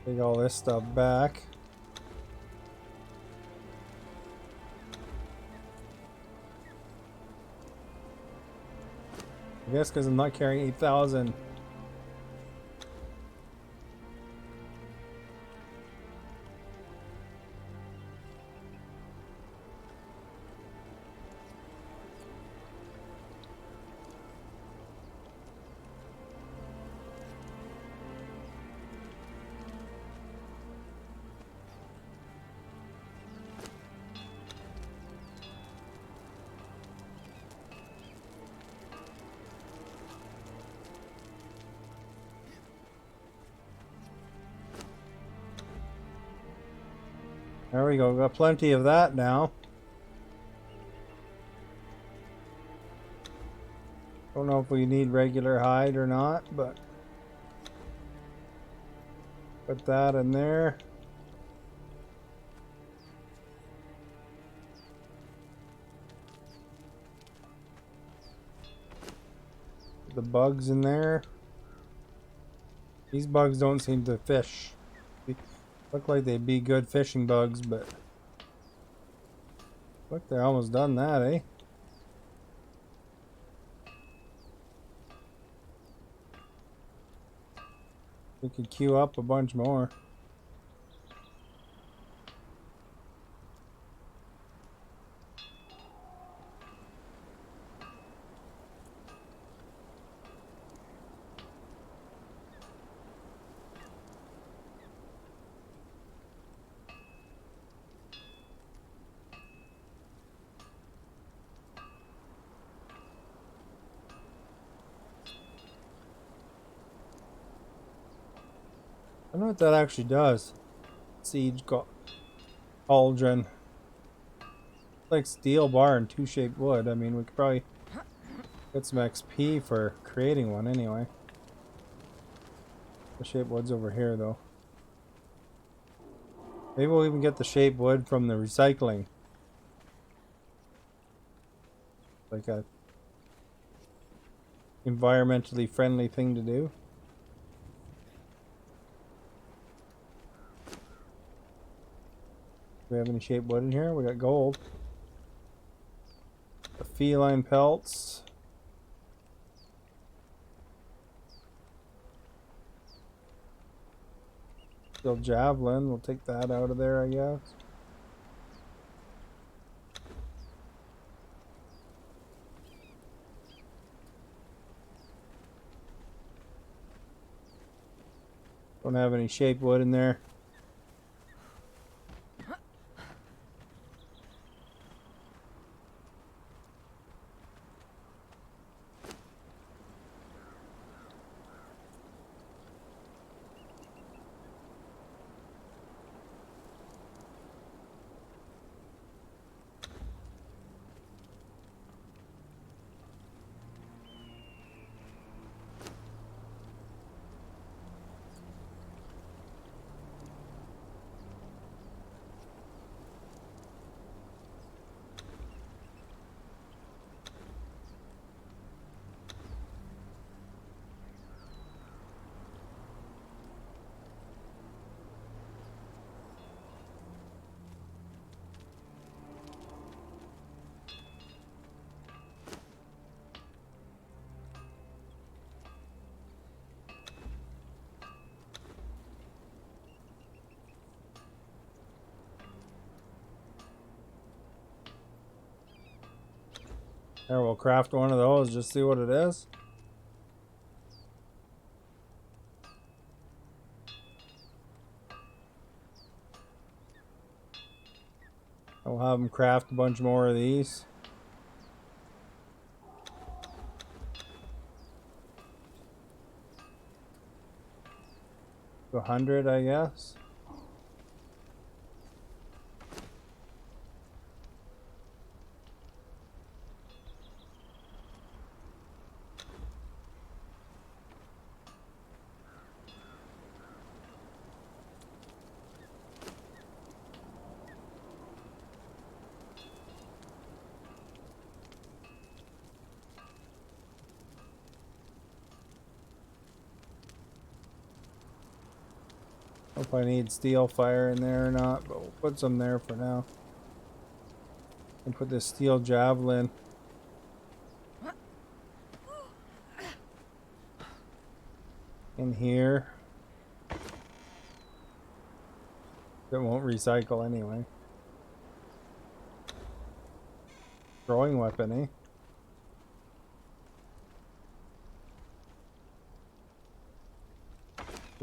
Take all this stuff back. I guess because I'm not carrying 8,000. There we go, got plenty of that now. Don't know if we need regular hide or not, but put that in there. Put the bugs in there. These bugs don't seem to fish. Look like they'd be good fishing bugs, but look, they're almost done that, eh? We could queue up a bunch more. I don't know what that actually does. Siege cauldron. Like steel bar and 2-shaped wood. I mean, we could probably get some XP for creating one anyway. The shaped wood's over here though. Maybe we'll even get the shaped wood from the recycling. Like a environmentally friendly thing to do. Do we have any shaped wood in here? We got gold. The feline pelts. Steel javelin. We'll take that out of there, I guess. Don't have any shape wood in there. There, we'll craft one of those, just see what it is. I'll have them craft a bunch more of these. 100, I guess. Hope I need steel fire in there or not, but we'll put some there for now. And put this steel javelin in here. It won't recycle anyway. Throwing weapon, eh?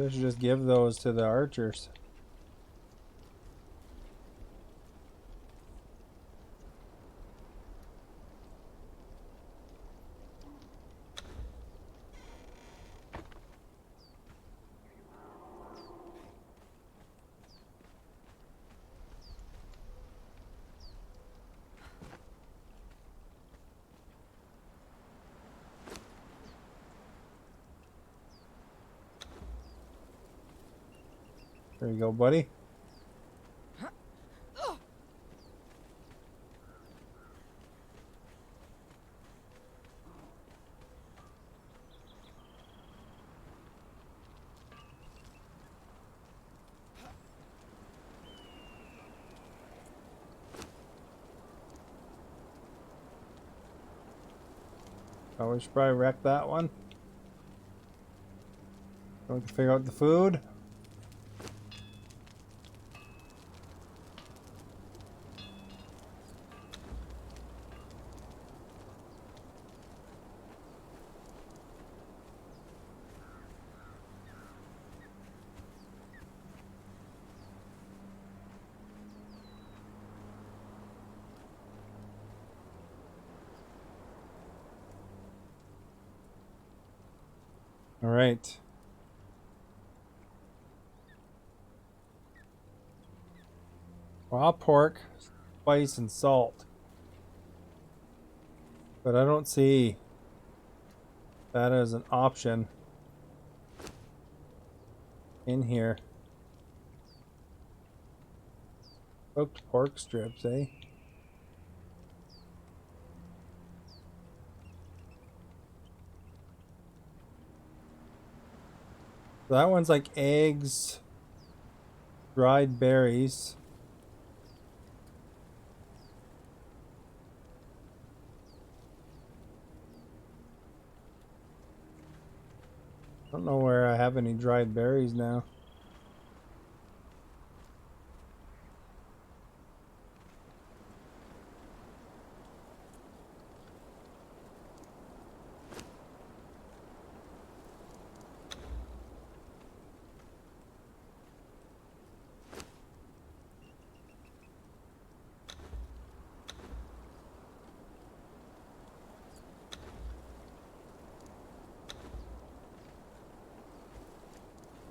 I should just give those to the archers. There you go, buddy. Oh, we should probably wreck that one. So we can figure out the food. All right. Raw pork, spice, and salt. But I don't see that as an option in here. Cooked pork strips, eh? So that one's like eggs, dried berries. I don't know where I have any dried berries now.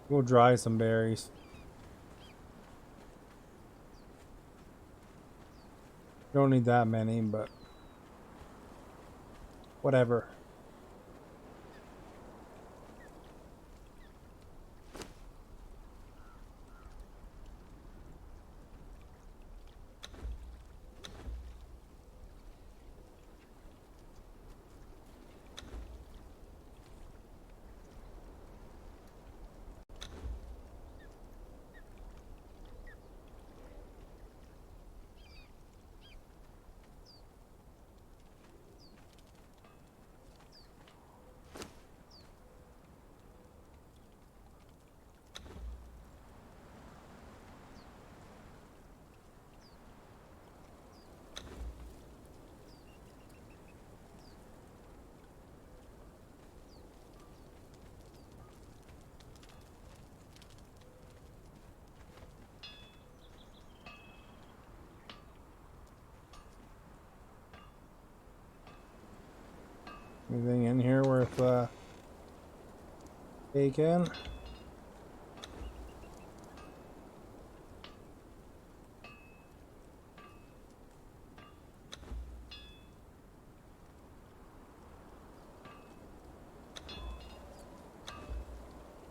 We'll dry some berries. Don't need that many, but whatever. Anything in here worth taking?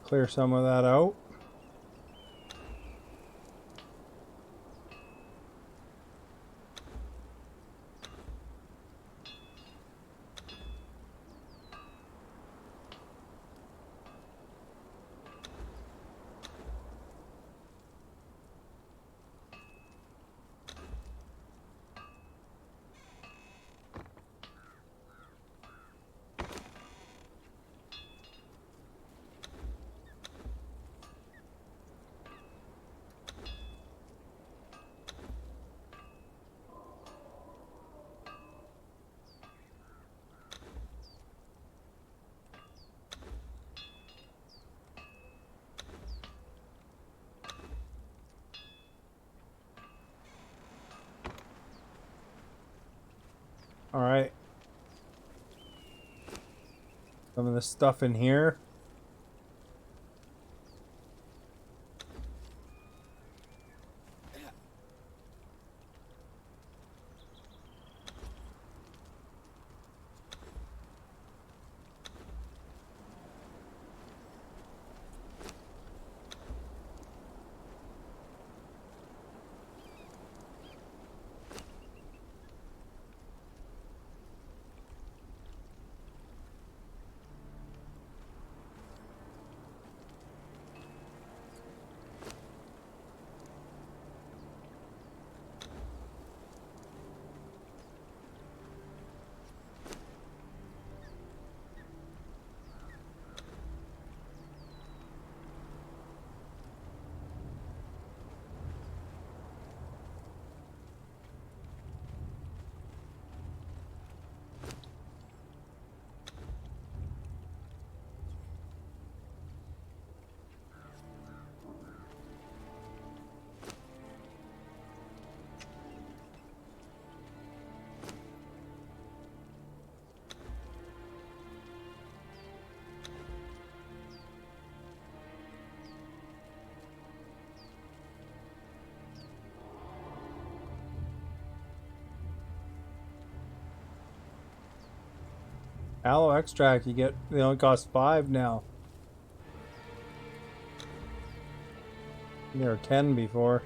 Clear some of that out. All right. Some of the stuff in here. Aloe extract, you get, they only cost 5 now. There were 10 before.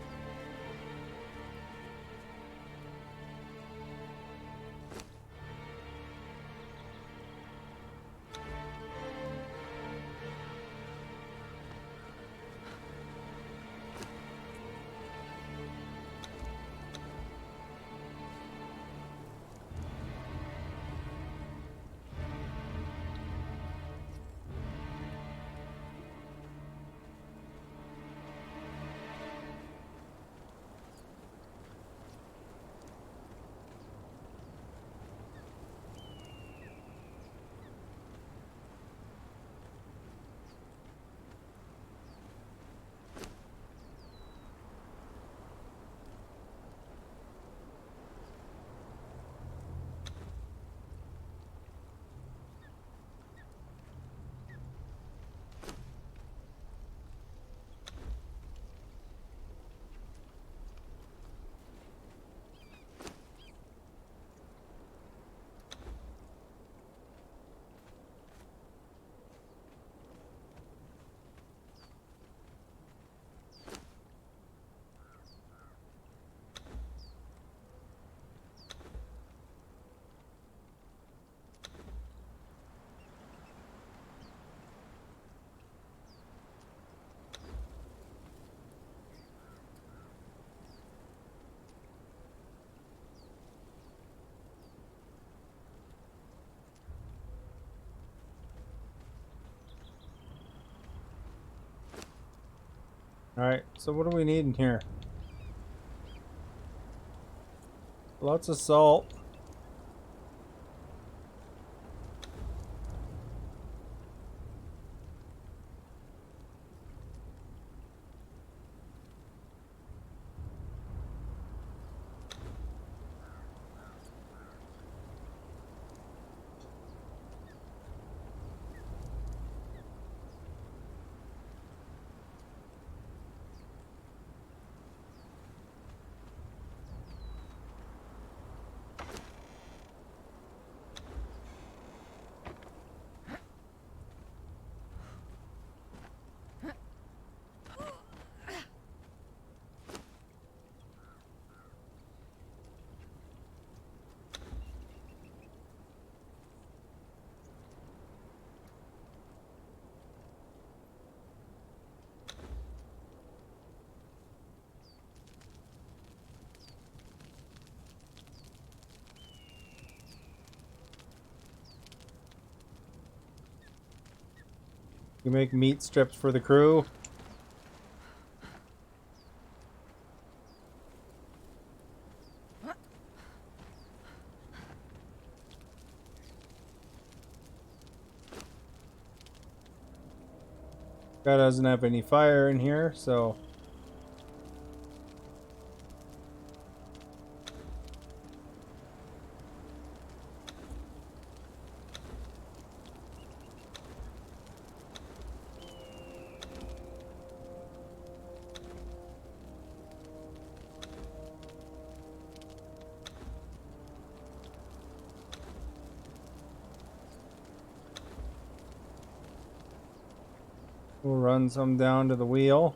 Alright, so what do we need in here? Lots of salt. You make meat strips for the crew. Guy doesn't have any fire in here, so we'll run some down to the wheel.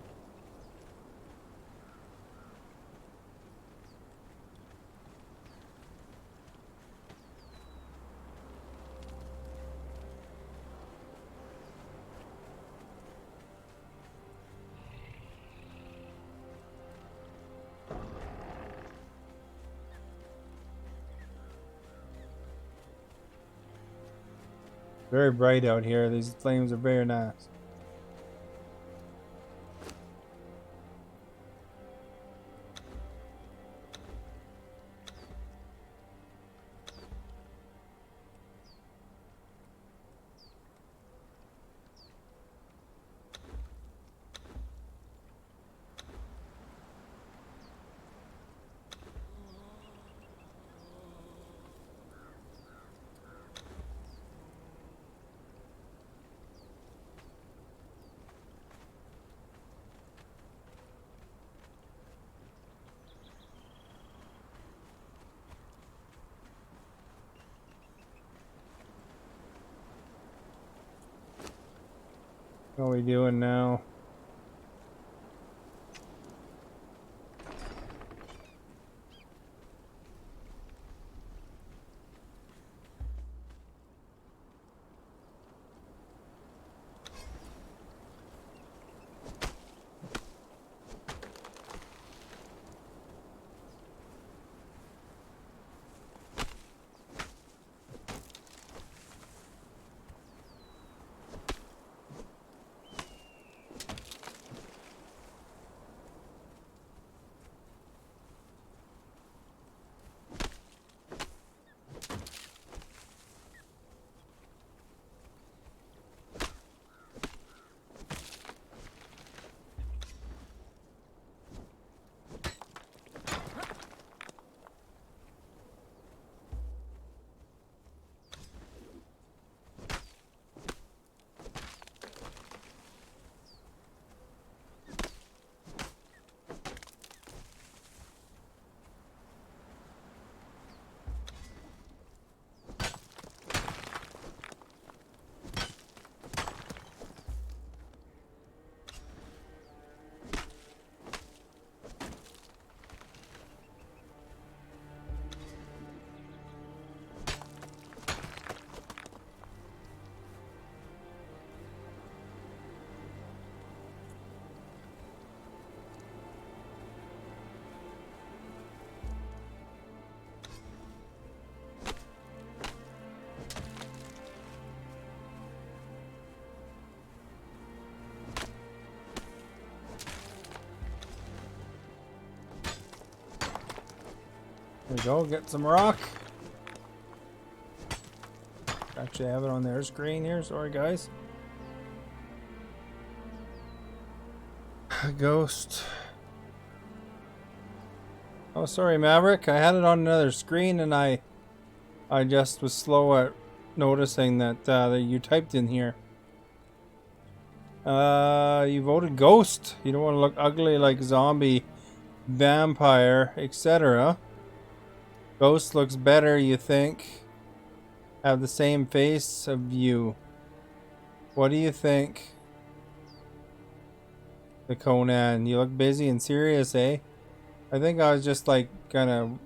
Very bright out here. These flames are very nice. What are we doing now? There we go, get some rock. Actually, I have it on their screen here. Sorry, guys. Ghost. Oh, sorry, Maverick. I had it on another screen, and I just was slow at noticing that that you typed in here. You voted Ghost. You don't want to look ugly like zombie, vampire, etc. Ghost looks better, you think. Have the same face of you. What do you think? The Conan. You look busy and serious, eh? I think I was just like kind of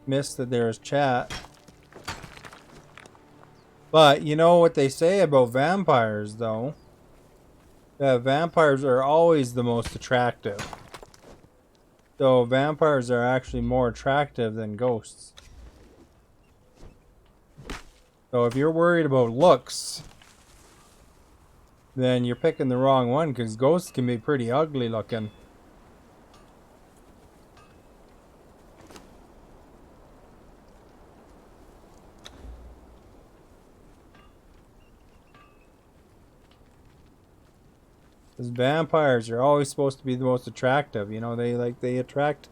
missed that there was chat. But you know what they say about vampires, though? That vampires are always the most attractive. So vampires are actually more attractive than ghosts. So if you're worried about looks, then you're picking the wrong one, because ghosts can be pretty ugly looking. Because vampires are always supposed to be the most attractive. You know, they attract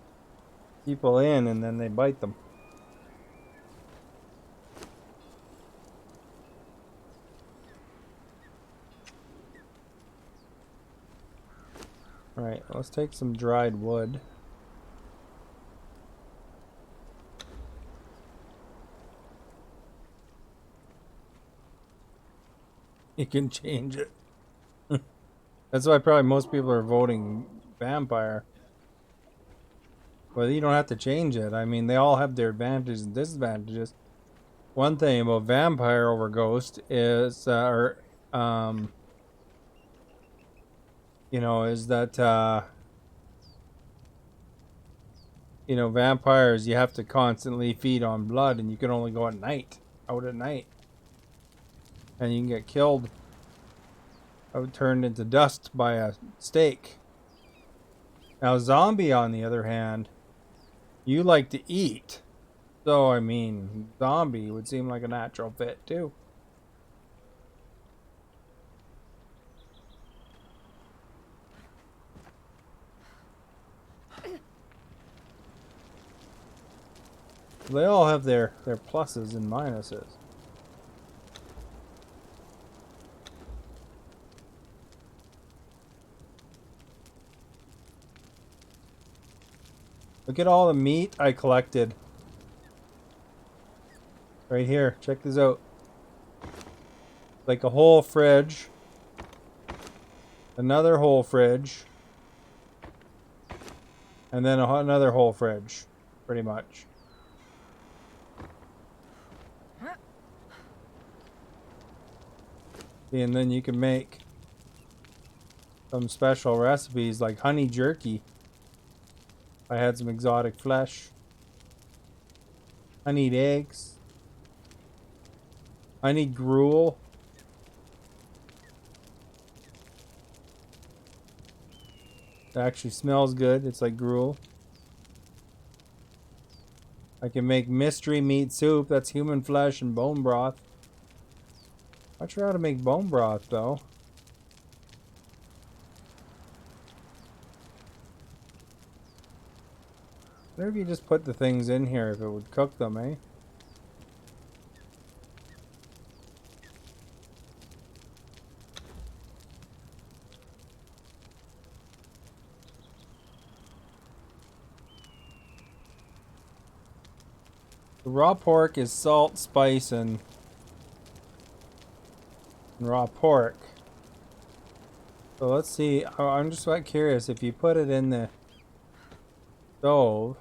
people in and then they bite them. Alright, let's take some dried wood. You can change it. That's why probably most people are voting vampire. Well, you don't have to change it. I mean, they all have their advantages and disadvantages. One thing about vampire over ghost is, you know, is that, you know, vampires, you have to constantly feed on blood, and you can only go at night, out at night. And you can get killed, turned into dust by a stake. Now, zombie, on the other hand, you like to eat. So, I mean, zombie would seem like a natural fit, too. They all have their pluses and minuses. Look at all the meat I collected. Right here, check this out. Like a whole fridge. Another whole fridge. And then another whole fridge. Pretty much. And then you can make some special recipes like honey jerky. I had some exotic flesh. I need eggs. I need gruel. It actually smells good. It's like gruel. I can make mystery meat soup. That's human flesh and bone broth. Not sure how to make bone broth, though. What if you just put the things in here if it would cook them, eh? The raw pork is salt, spice, and raw pork. So let's see. I'm just like curious if you put it in the stove.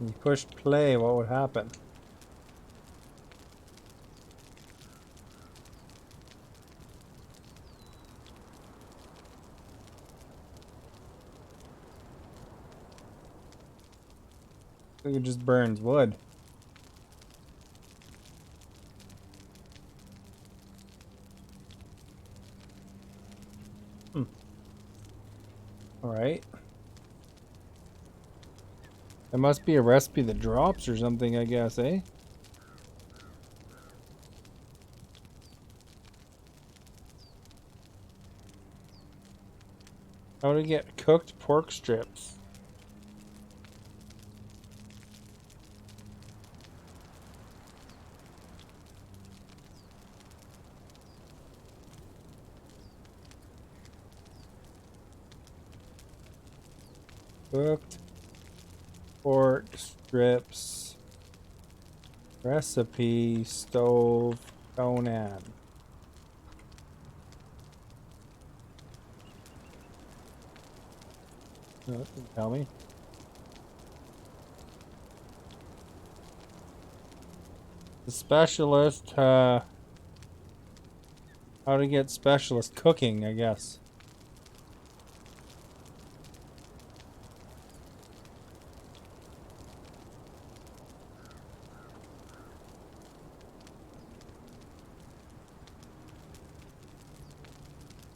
And you push play, what would happen? I think it just burns wood. Alright. There must be a recipe that drops or something, I guess, eh? How to get cooked pork strips. Cooked pork strips. Recipe stove Conan. No, it didn't tell me. The specialist, how to get specialist cooking, I guess.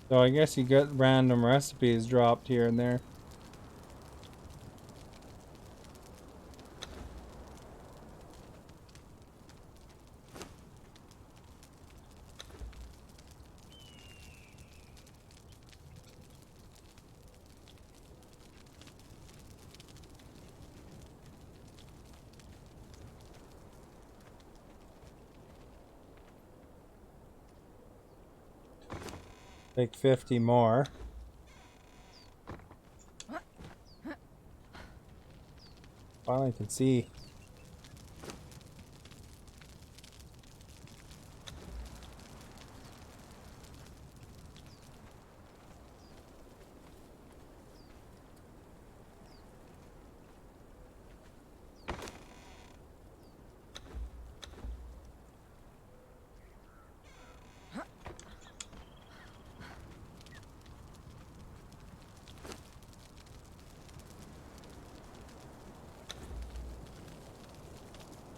So I guess you get random recipes dropped here and there. Take 50 more. Finally can see.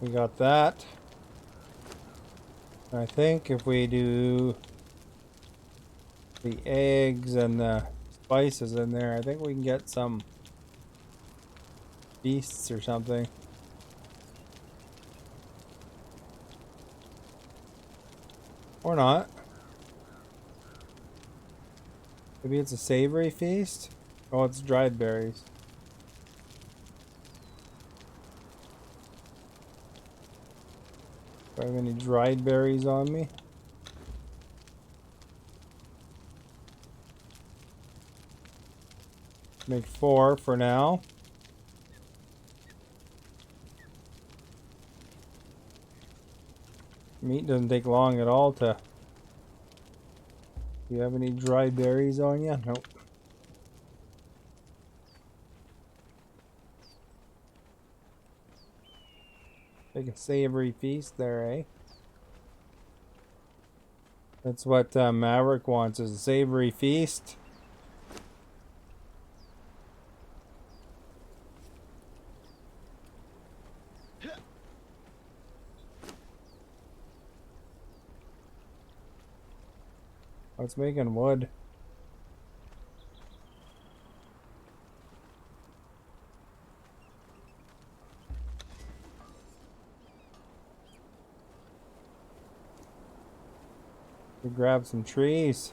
We got that. I think if we do the eggs and the spices in there, I think we can get some beasts or something. Or not. Maybe it's a savory feast? Oh, it's dried berries. Do I have any dried berries on me? Make 4 for now. Meat doesn't take long at all to... Do you have any dried berries on you? Nope. Make a savory feast there, eh? That's what Maverick wants, is a savory feast. Oh, it's making wood. We grab some trees.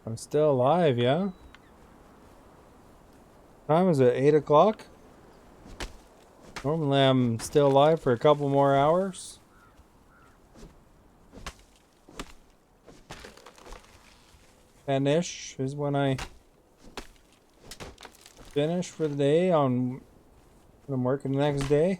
I'm still alive, yeah? Time is it? 8 o'clock? Normally I'm still alive for a couple more hours. 10-ish is when I finish for the day when I'm working the next day.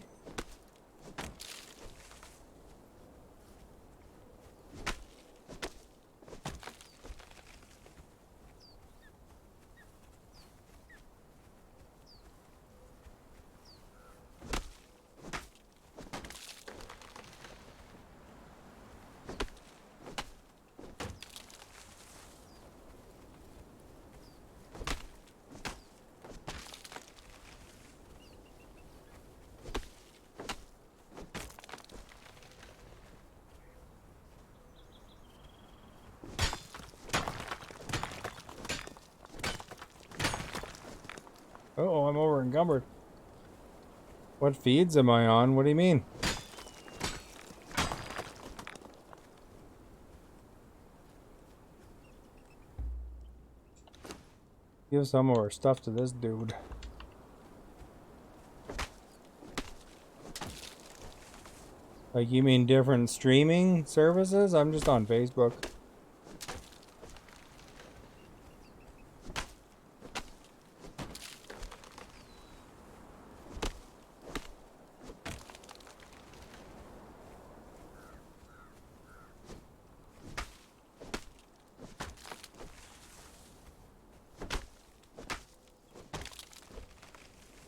Oh, I'm over encumbered. What feeds am I on? What do you mean? Give some of our stuff to this dude. Like, you mean different streaming services? I'm just on Facebook.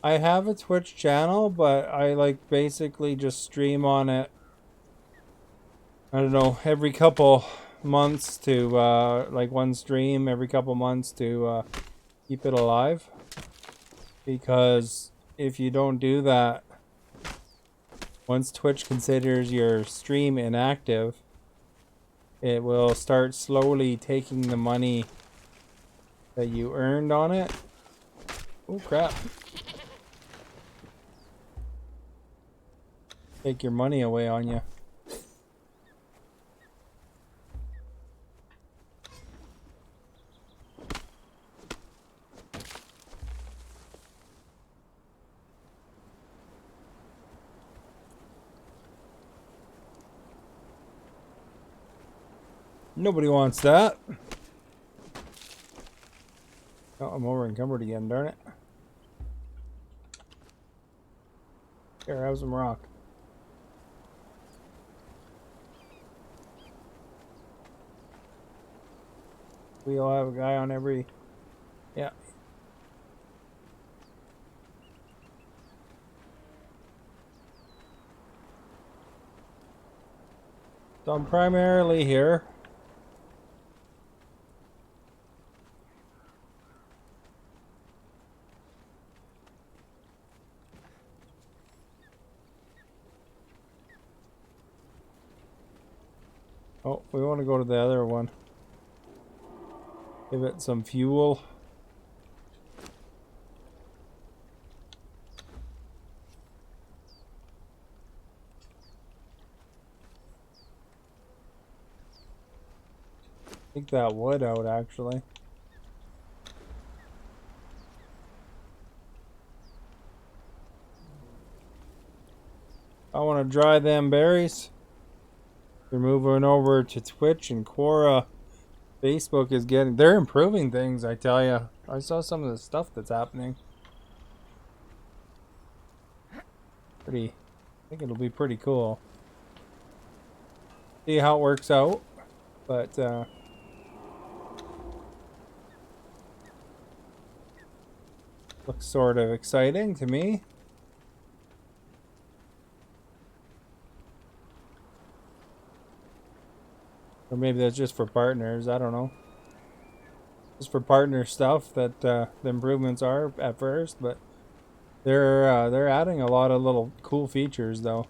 I have a Twitch channel, but I like basically just stream on it. I don't know, every couple months to like one stream every couple months to keep it alive. Because if you don't do that, once Twitch considers your stream inactive, it will start slowly taking the money that you earned on it. Oh crap. Take your money away on you. Nobody wants that. Oh, I'm over encumbered again, darn it. Here, have some rock. We all have a guy on every... Yeah. So I'm primarily here. Oh, we want to go to the other one. Give it some fuel. Take that wood out, actually. I want to dry them berries. They're moving over to Twitch and Quora. Facebook is getting... They're improving things, I tell you. I saw some of the stuff that's happening. I think it'll be pretty cool. See how it works out. But, looks sort of exciting to me. Or maybe that's just for partners, I don't know. Just for partner stuff that the improvements are at first, but they're adding a lot of little cool features though.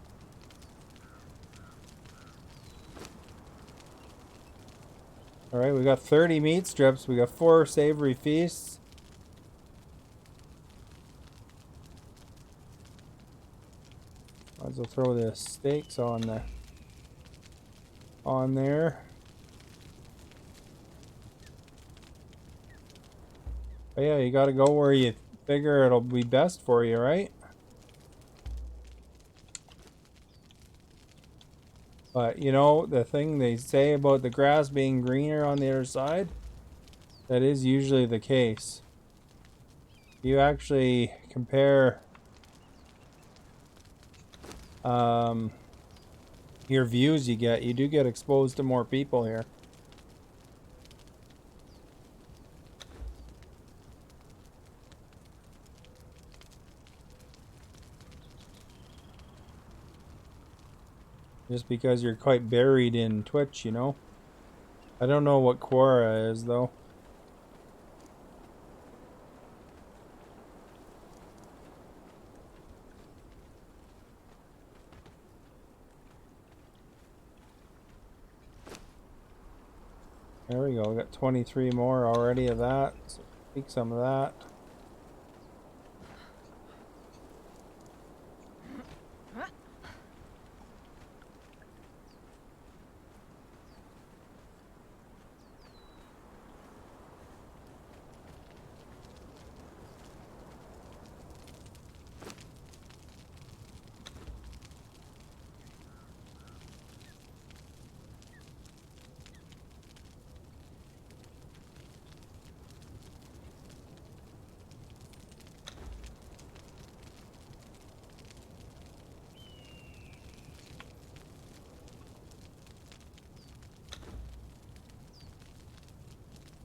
Alright, we got 30 meat strips, we got 4 savory feasts. Might as well throw the steaks on there. But yeah, you gotta go where you figure it'll be best for you, right? But you know, the thing they say about the grass being greener on the other side, that is usually the case. You actually compare your views you do get exposed to more people here. Just because you're quite buried in Twitch, you know? I don't know what Quora is, though. There we go, we got 23 more already of that. So take some of that.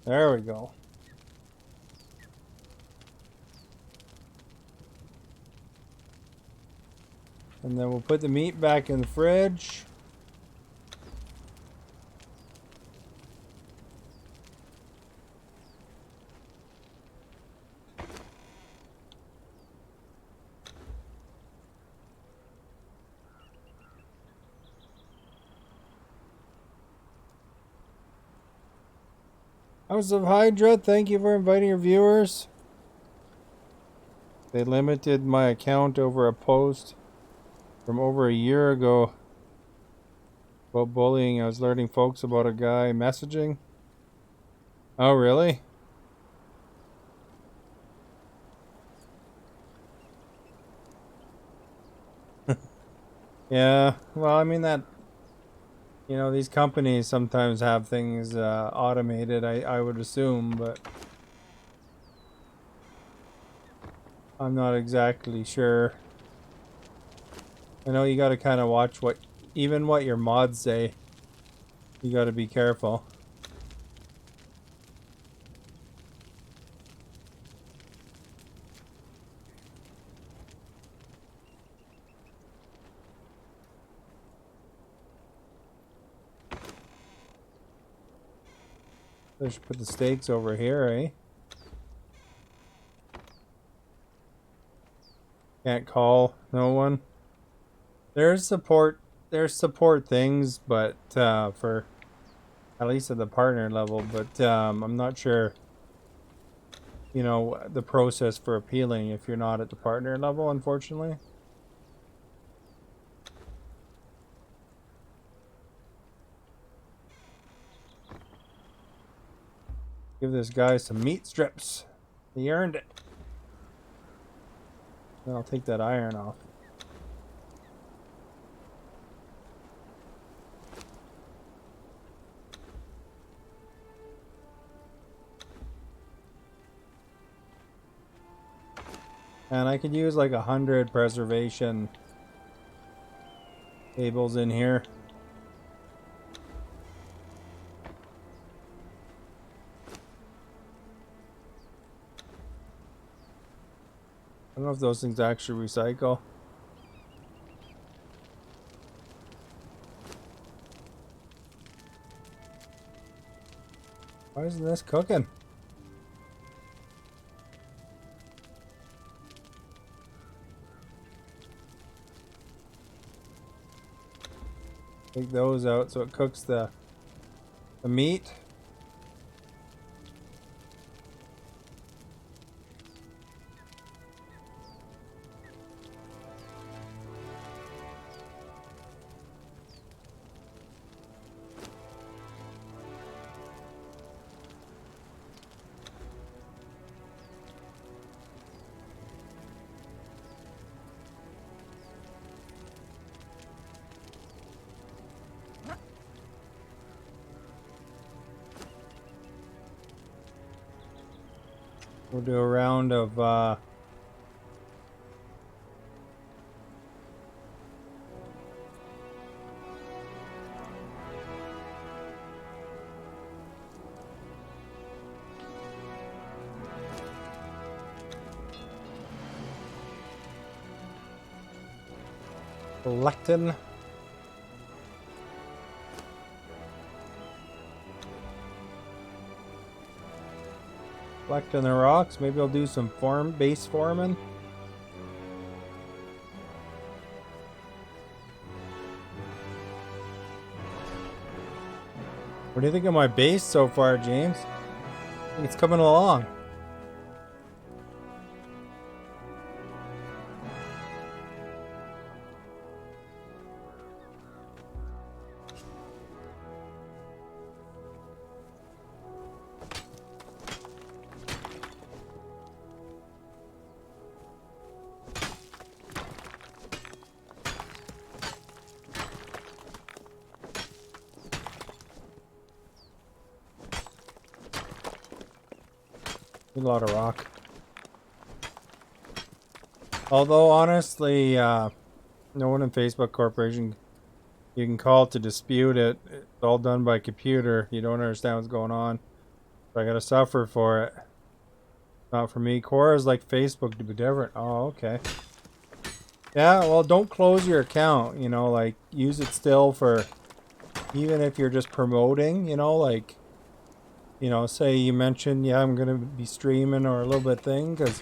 There we go. And then we'll put the meat back in the fridge. House of Hydra, thank you for inviting your viewers. They limited my account over a post from over a year ago about bullying. I was alerting folks about a guy messaging. Oh, really? Yeah, well, I mean that, you know, these companies sometimes have things automated, I would assume, but I'm not exactly sure. I know you gotta kind of watch even what your mods say. You gotta be careful. I should put the steaks over here, eh? Can't call no one. There's support things, but for at least at the partner level, but I'm not sure, you know, the process for appealing if you're not at the partner level, unfortunately. Give this guy some meat strips. He earned it. Then I'll take that iron off. And I could use like 100 preservation tables in here. I don't know if those things actually recycle. Why isn't this cooking? Take those out so it cooks the meat. We'll do a round of lectin. Collecting the rocks. Maybe I'll do some base forming. What do you think of my base so far, James? I think it's coming along. A lot of rock. Although, honestly, no one in Facebook Corporation you can call to dispute it. It's all done by computer. You don't understand what's going on. I gotta suffer for it. Not for me. Cora's like Facebook to be different. Oh, okay. Yeah, well, don't close your account, you know, like, use it still for, even if you're just promoting, you know, like, you know, say you mentioned, yeah, I'm gonna be streaming or a little bit thing, because,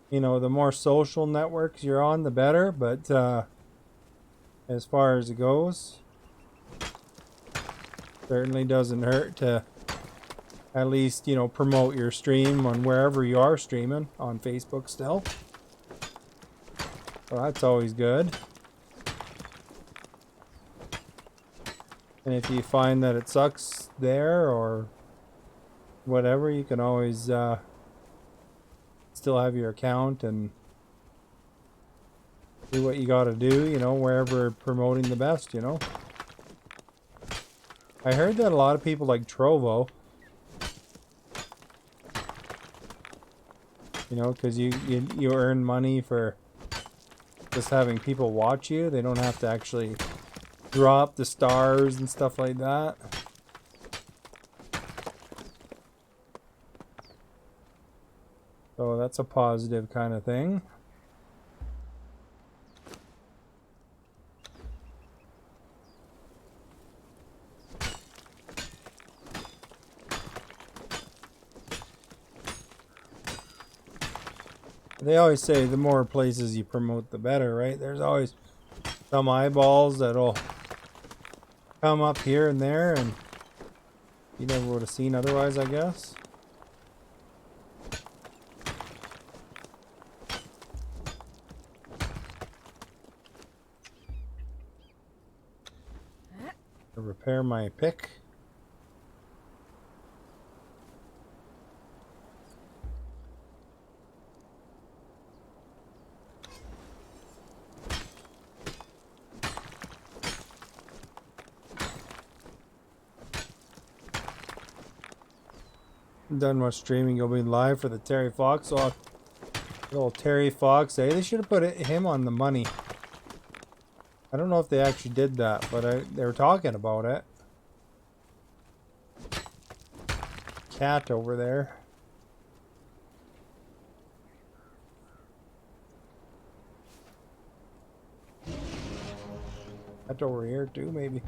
you know, the more social networks you're on, the better, but, as far as it goes, certainly doesn't hurt to at least, you know, promote your stream on wherever you are streaming, on Facebook still. So that's always good. And if you find that it sucks there or whatever, you can always still have your account and do what you gotta do, you know, wherever promoting the best, you know. I heard that a lot of people like Trovo, you know, because you earn money for just having people watch you. They don't have to actually drop the stars and stuff like that. So that's a positive kind of thing. They always say the more places you promote, the better, right? There's always some eyeballs that'll come up here and there, and you never would have seen otherwise, I guess. To repair my pick. Done much streaming. You'll be live for the Terry Fox. Oh, little Terry Fox. Hey, they should have put him on the money. I don't know if they actually did that, but they were talking about it. Cat over there. Cat over here too, maybe.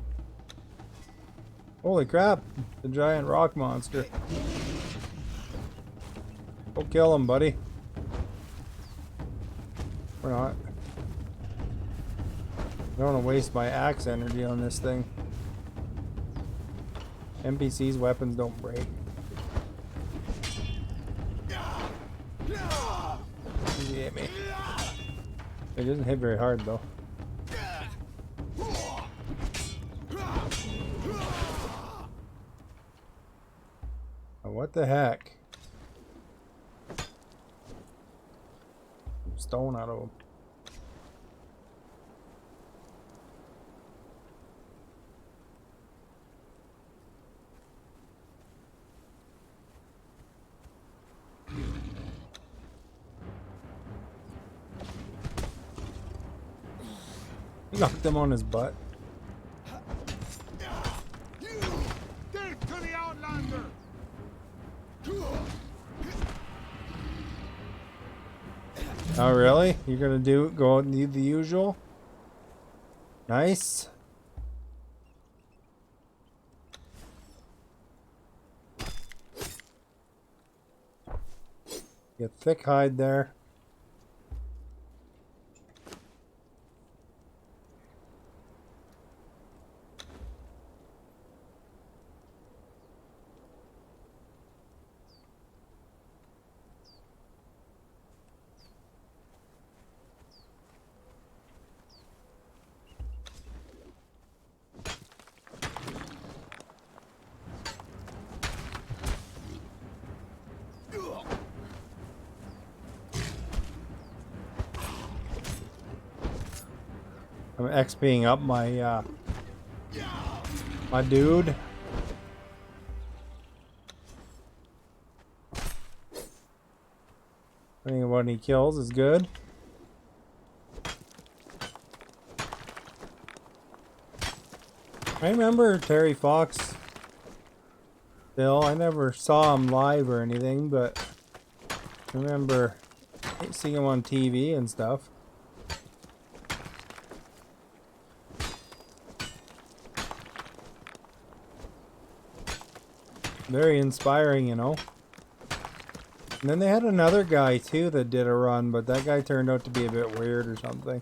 Holy crap! The giant rock monster. Go kill him, buddy. Or not. I don't want to waste my axe energy on this thing. NPC's weapons don't break. Easy hit me. It doesn't hit very hard though. Oh, what the heck? Stone out of him. Knocked him on his butt. Death to the Outlander! Oh really? You're gonna go and do the usual? Nice. Get thick hide there. I'm XPing up my my dude. Depending on what he kills is good. I remember Terry Fox Still, I never saw him live or anything, but I remember seeing him on TV and stuff. Very inspiring, you know. And then they had another guy too that did a run, but that guy turned out to be a bit weird or something.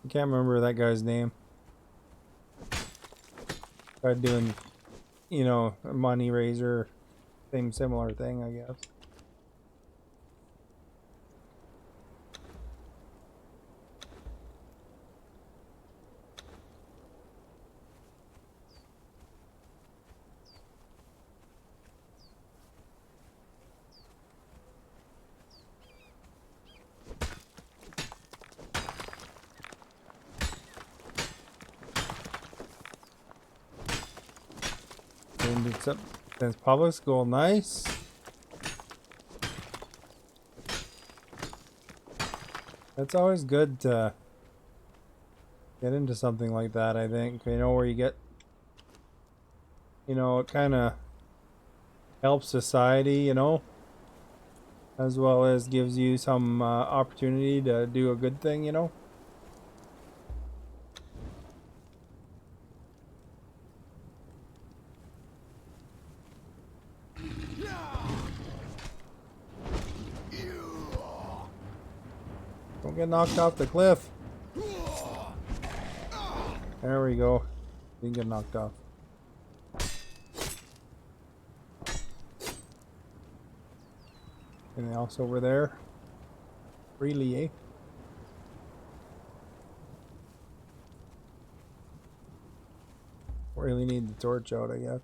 I can't remember that guy's name. Tried doing, you know, a money raiser, same similar thing, I guess. And it's up since public school, nice. It's always good to get into something like that, I think. You know, where you get, you know, it kind of helps society, you know, as well as gives you some opportunity to do a good thing, you know. Don't get knocked off the cliff. There we go. Didn't get knocked off. Anything else over there? Really, eh? Really need the torch out, I guess.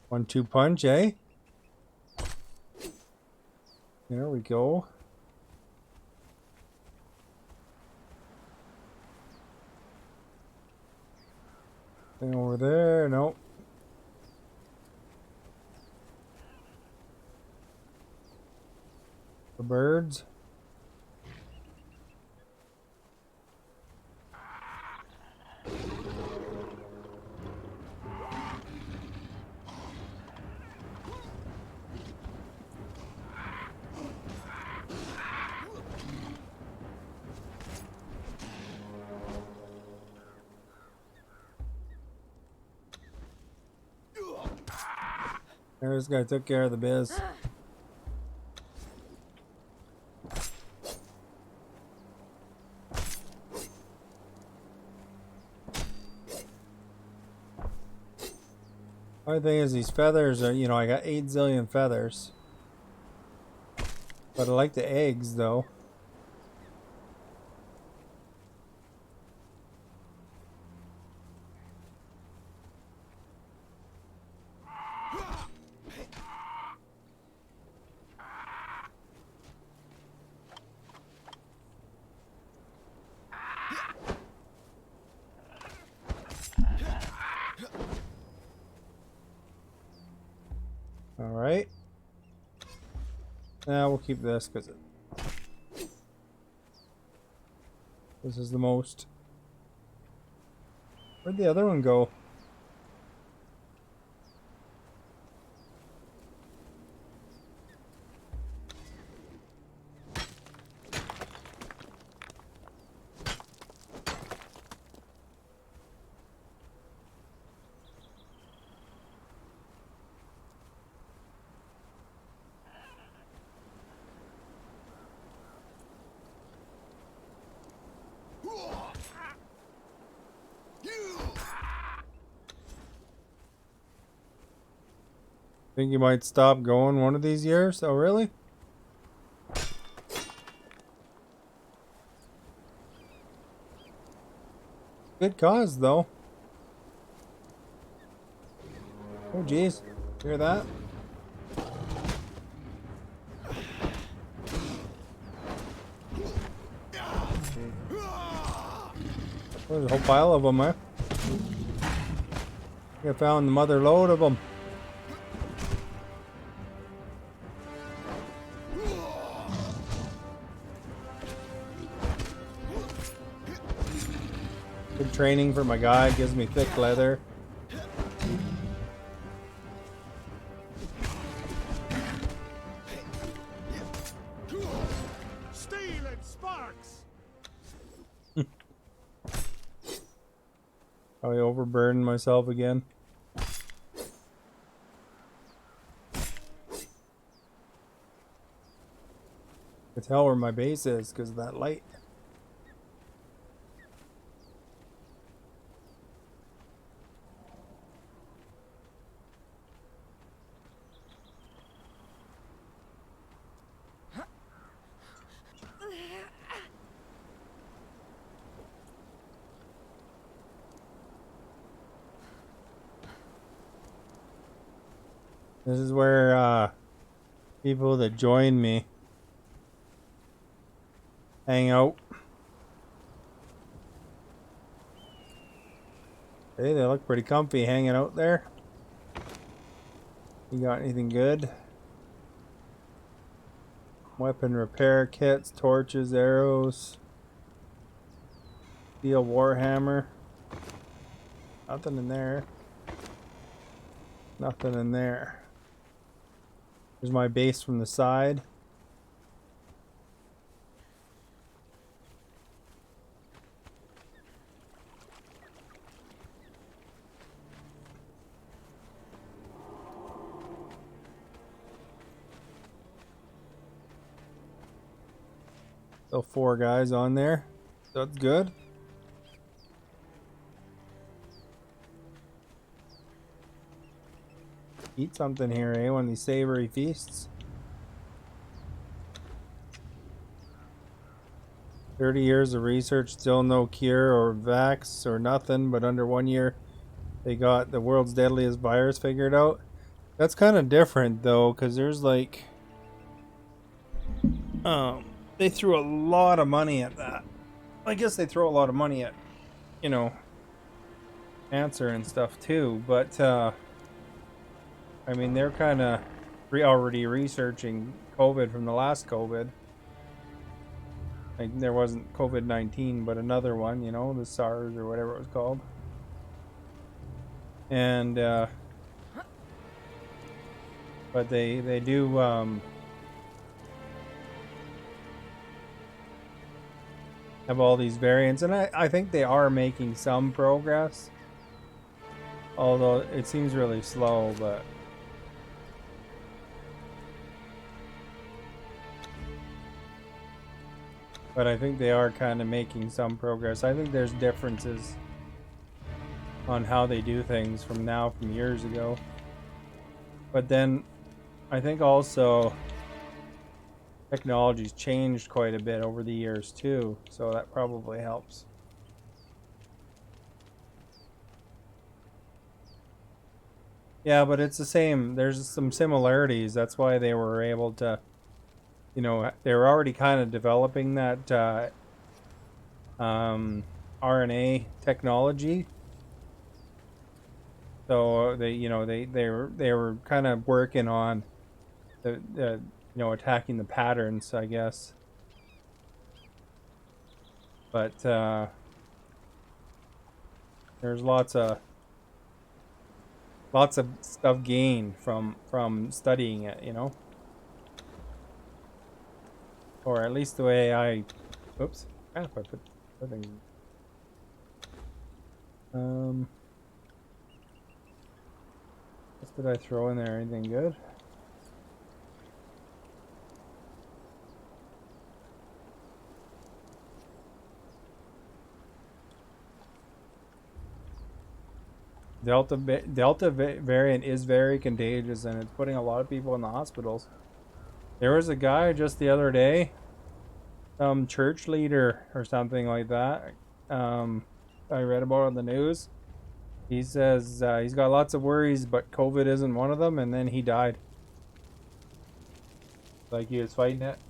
One-two punch, eh? There we go. Thing over there, nope. The birds. There, this guy took care of the biz. Only thing is these feathers are, you know, I got 8 zillion feathers. But I like the eggs though. Alright. Now we'll keep this because this is the most. Where'd the other one go? Think you might stop going one of these years? Oh, really? Good cause, though. Oh, jeez. Hear that? There's a whole pile of them, huh? I found the mother load of them. Good training for my guy. Gives me thick leather. Steel and sparks. Probably overburdened myself again. I can tell where my base is because of that light. This is where people that join me hang out. Hey, they look pretty comfy hanging out there. You got anything good? Weapon repair kits, torches, arrows, steel warhammer. Nothing in there. Nothing in there. There's my base from the side. So 4 guys on there. That's good. Eat something here, eh? One of these savory feasts. 30 years of research, still no cure or vax or nothing, but under 1 year they got the world's deadliest virus figured out. That's kind of different though, because there's like they threw a lot of money at that. I guess they throw a lot of money at, you know, cancer and stuff too, but I mean, they're kind of already researching COVID from the last COVID. Like, there wasn't COVID-19, but another one, you know, the SARS or whatever it was called. And, but they do, have all these variants, and I think they are making some progress. Although it seems really slow, but I think they are kind of making some progress. I think there's differences on how they do things from years ago. But then I think also technology's changed quite a bit over the years too, so that probably helps. Yeah, but it's the same. There's some similarities. That's why they were able to, you know, they were already kind of developing that RNA technology. So they, you know, they were kind of working on the you know, attacking the patterns, I guess. But there's lots of stuff gained from studying it, you know. Or at least the way I, oops, if I put things. What did I throw in there? Anything good? Delta variant is very contagious, and it's putting a lot of people in the hospitals. There was a guy just the other day, some church leader or something like that. I read about on the news. He says he's got lots of worries, but COVID isn't one of them, and then he died. Like he was fighting it.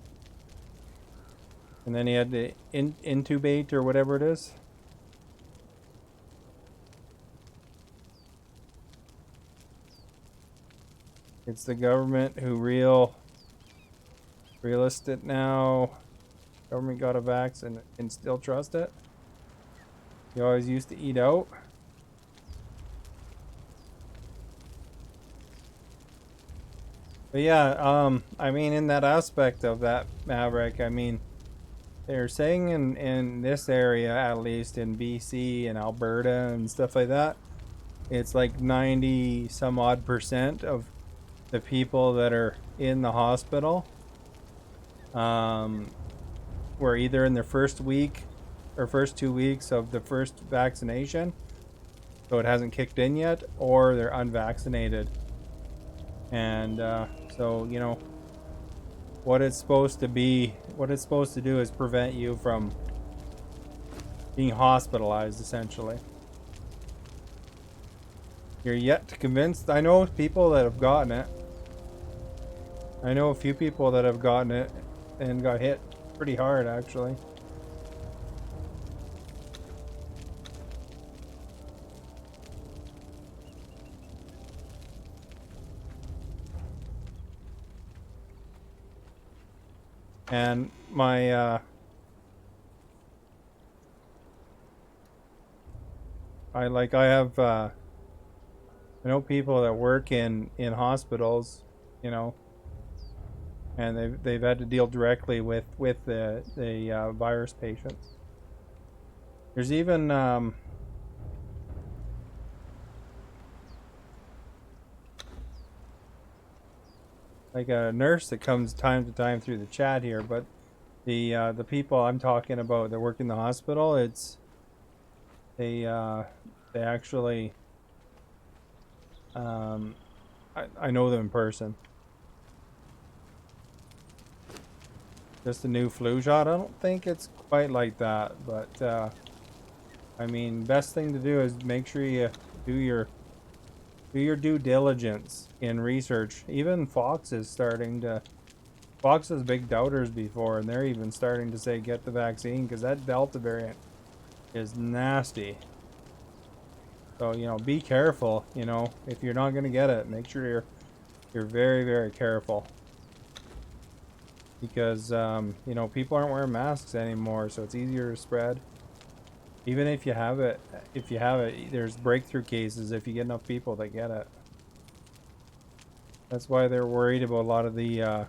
And then he had to intubate or whatever it is. It's the government who realist it now. Government got a vax and still trust it. You always used to eat out. But yeah, I mean, in that aspect of that, Maverick, I mean, they're saying in this area, at least in BC and Alberta and stuff like that, it's like 90 some odd percent of the people that are in the hospital were either in their first week or first 2 weeks of the first vaccination, so it hasn't kicked in yet, or they're unvaccinated. And so, you know, what it's supposed to do is prevent you from being hospitalized, essentially. You're yet to convince. I know people that have gotten it. I know a few people that have gotten it and got hit pretty hard, actually. And my I know people that work in hospitals, you know, and they've had to deal directly with the virus patients. There's even like a nurse that comes time to time through the chat here, but the people I'm talking about that work in the hospital, it's they actually I know them in person. Just a new flu shot. I don't think it's quite like that, but I mean, best thing to do is make sure you do your due diligence in research. Even Fox is starting to. Fox has big doubters before, and they're even starting to say get the vaccine because that Delta variant is nasty. So, you know, be careful. You know, if you're not gonna get it, make sure you're very, very careful. Because you know, people aren't wearing masks anymore, so it's easier to spread. Even if you have it, there's breakthrough cases if you get enough people that get it. That's why they're worried about a lot of the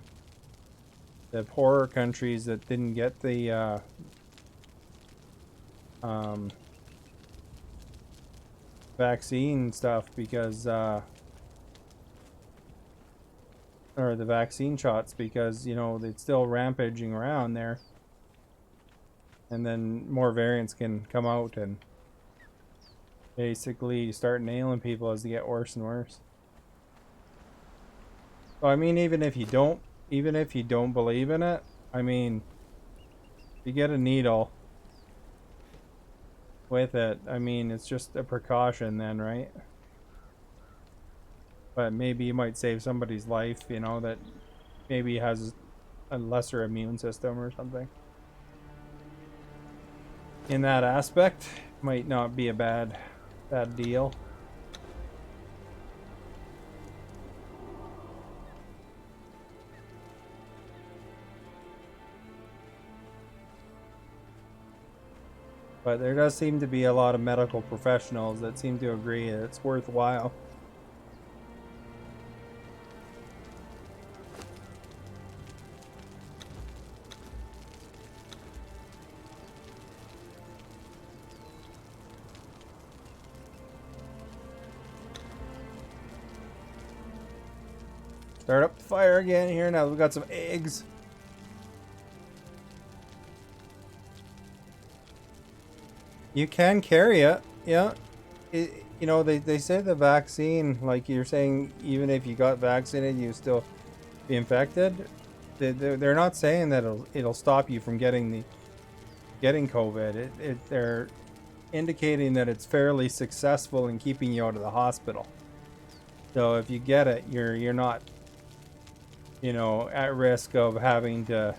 poorer countries that didn't get the vaccine stuff because or the vaccine shots, because, you know, it's still rampaging around there, and then more variants can come out and basically start nailing people as they get worse and worse. So I mean, even if you don't believe in it, I mean, you get a needle with it, I mean, it's just a precaution then, right? But maybe you might save somebody's life, you know, that maybe has a lesser immune system or something. In that aspect, might not be a bad deal. But there does seem to be a lot of medical professionals that seem to agree that it's worthwhile. Start up the fire again here. Now we've got some eggs. You can carry it, yeah. You know, they say the vaccine, like you're saying, even if you got vaccinated, you still be infected. They're not saying that it'll stop you from getting COVID. They're indicating that it's fairly successful in keeping you out of the hospital. So if you get it, you're not, you know, at risk of having to,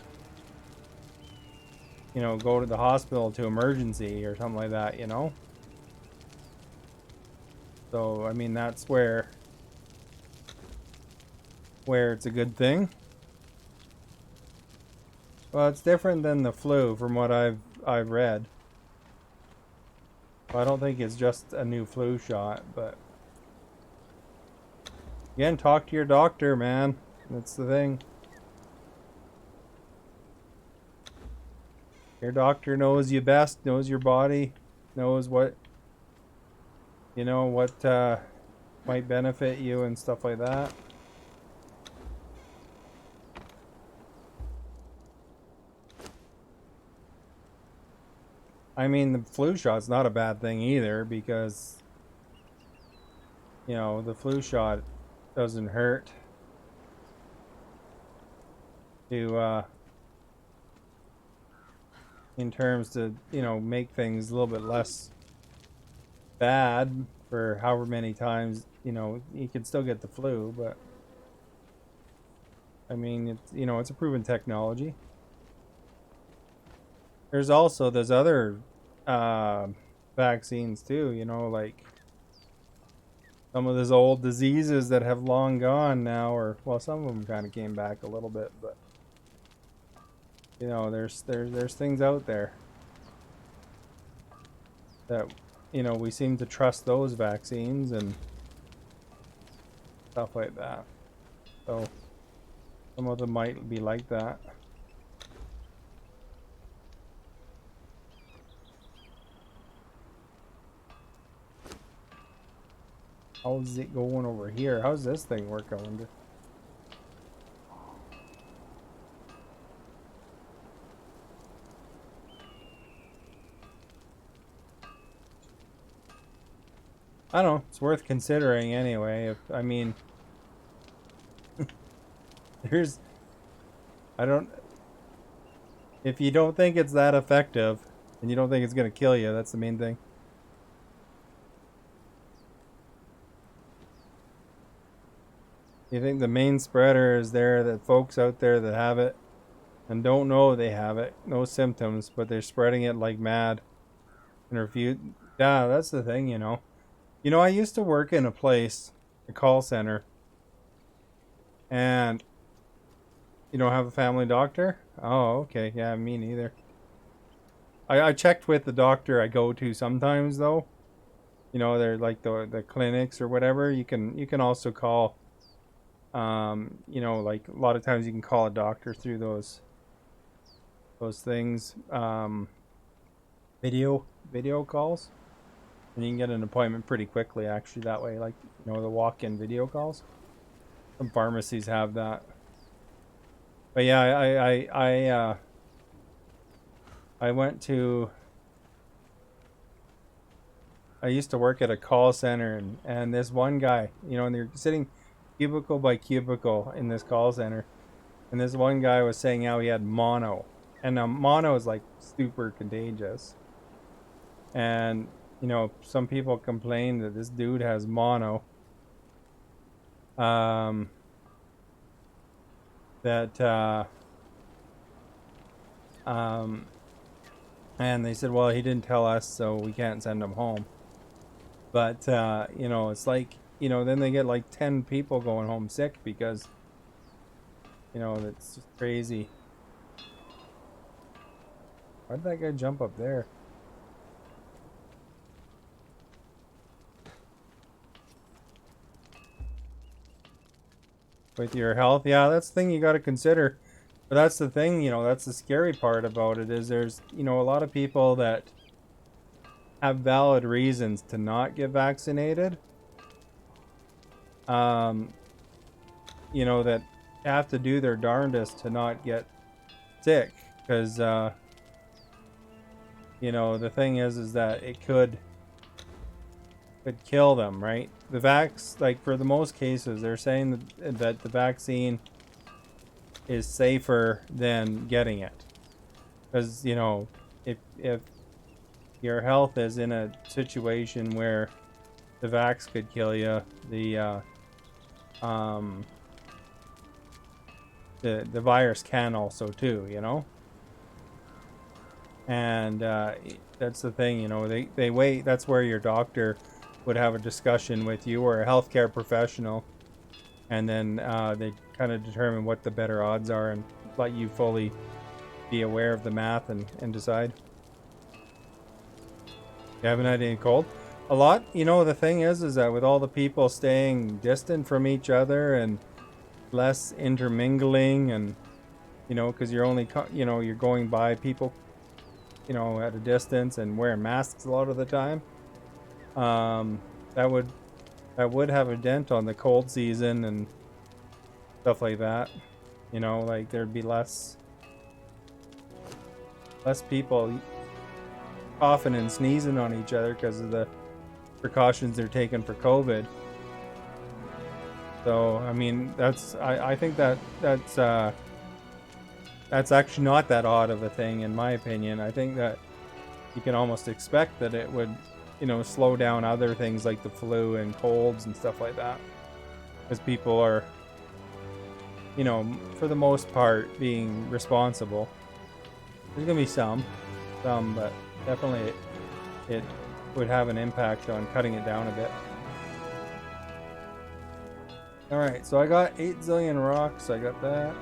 you know, go to the hospital to emergency or something like that, you know. So I mean, that's where where it's a good thing. Well, it's different than the flu from what I've read. I don't think it's just a new flu shot, but again, talk to your doctor, man. That's the thing. Your doctor knows you best, knows your body, knows what what might benefit you and stuff like that. I mean, the flu shot's not a bad thing either because the flu shot doesn't hurt to in terms to make things a little bit less bad for however many times you can still get the flu, but I mean it's a proven technology. There's also those other vaccines too, like some of those old diseases that have long gone now, or well, some of them kind of came back a little bit, but there's things out there that we seem to trust those vaccines and stuff like that. So some of them might be like that. How's it going over here? How's this thing work, I wonder? I don't know. It's worth considering anyway. I mean, there's, I don't, if you don't think it's that effective and you don't think it's going to kill you, that's the main thing. You think the main spreader is there, that folks out there that have it and don't know they have it, no symptoms, but they're spreading it like mad and refuse. Yeah, that's the thing, I used to work in a call center, and you don't have a family doctor? Oh, okay. Yeah, me neither. I checked with the doctor I go to sometimes though. They're like the clinics or whatever. You can also call like a lot of times you can call a doctor through those things. Video calls. And you can get an appointment pretty quickly actually that way, like the walk-in video calls. Some pharmacies have that. But yeah, I went to I used to work at a call center, and this one guy, and they're sitting cubicle by cubicle in this call center, and this one guy was saying how he had mono, and mono is like super contagious, and some people complain that this dude has mono. That and they said, well, he didn't tell us, so we can't send him home. But it's like then they get like 10 people going home sick because that's just crazy. Why did that guy jump up there? With your health, yeah, that's the thing you got to consider. But that's the thing, that's the scary part about it, is there's a lot of people that have valid reasons to not get vaccinated, that have to do their darndest to not get sick, because the thing is that it could kill them, right? The like for the most cases, they're saying that the vaccine is safer than getting it, because if your health is in a situation where the vax could kill you, the virus can also too, and that's the thing, they wait. That's where your doctor would have a discussion with you, or a healthcare professional, and then they kind of determine what the better odds are and let you fully be aware of the math and decide. You haven't had any cold? A lot. You know, the thing is that with all the people staying distant from each other and less intermingling, and you know, because you're only you know, you're going by people, you know, at a distance and wearing masks a lot of the time. Um, that would have a dent on the cold season and stuff like that. You know, like there'd be less people coughing and sneezing on each other because of the precautions they're taking for COVID. So I mean, I think that's actually not that odd of a thing in my opinion. I think that you can almost expect that it would, you know, slow down other things like the flu and colds and stuff like that, because people are, you know, for the most part being responsible. There's gonna be some, but definitely it would have an impact on cutting it down a bit. All right, so I got 8 zillion rocks. I got that.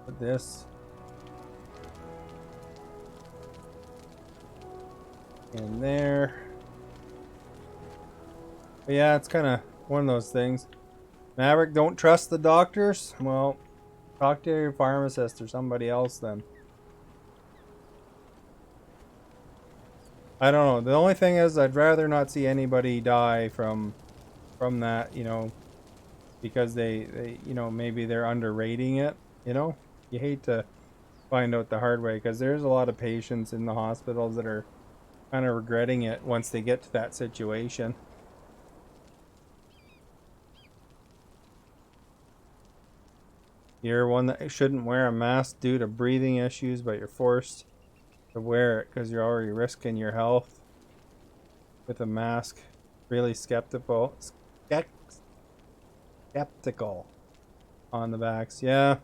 Put this in there. But yeah, it's kind of one of those things. Maverick, don't trust the doctors? Well, talk to your pharmacist or somebody else then. I don't know. The only thing is I'd rather not see anybody die from that, you know, because they you know, maybe they're underrating it, you know? You hate to find out the hard way because there's a lot of patients in the hospitals that are kind of regretting it once they get to that situation. You're one that shouldn't wear a mask due to breathing issues, but you're forced to wear it because you're already risking your health with a mask. Really skeptical on the backs. Yeah.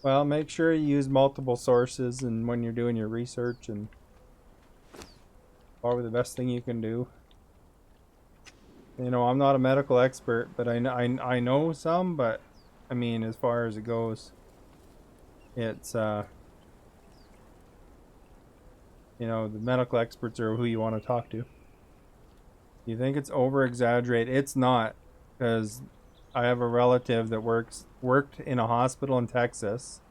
Well, make sure you use multiple sources and when you're doing your research, and probably the best thing you can do. You know, I'm not a medical expert, but I know some, but I mean, as far as it goes, it's you know, the medical experts are who you want to talk to. You think it's over exaggerated? It's not, because I have a relative that worked in a hospital in Texas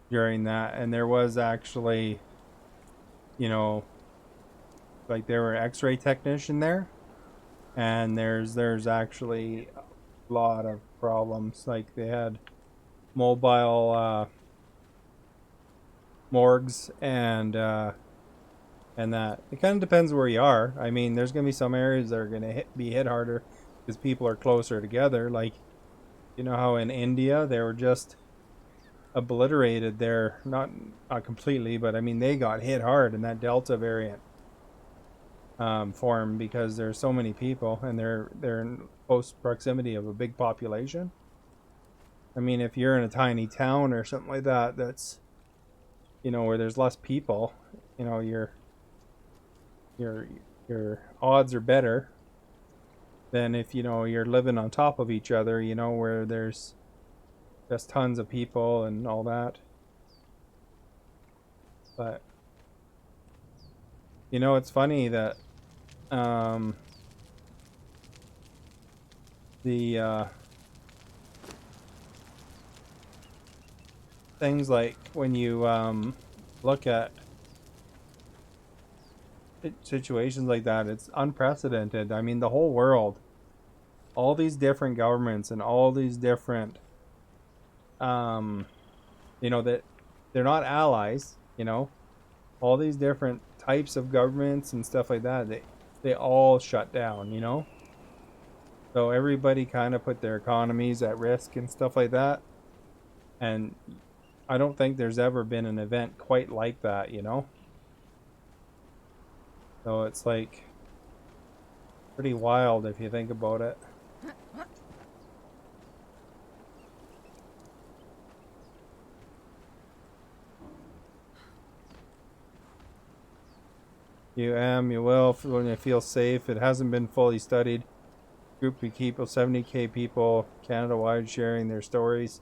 during that, and there was actually, you know, like there were X-ray technician there, and there's actually a lot of problems. Like they had mobile morgues and that it kind of depends where you are. I mean, there's gonna be some areas that are gonna be hit harder because people are closer together. Like, you know how in India they were just obliterated there, not completely, but I mean they got hit hard in that Delta variant form because there's so many people and they're in close proximity of a big population. I mean, if you're in a tiny town or something like that, that's, you know, where there's less people, you know, your your odds are better than if, you know, you're living on top of each other, you know, where there's just tons of people and all that. But you know, it's funny that um the things like when you look at situations like that, it's unprecedented. I mean, the whole world, all these different governments and all these different um you know, that they're not allies, you know, all these different types of governments and stuff like that, they all shut down, you know. So everybody kind of put their economies at risk and stuff like that, and I don't think there's ever been an event quite like that, you know. So it's like pretty wild if you think about it. You will when you feel safe. It hasn't been fully studied. Group of people, 70K people, Canada-wide, sharing their stories.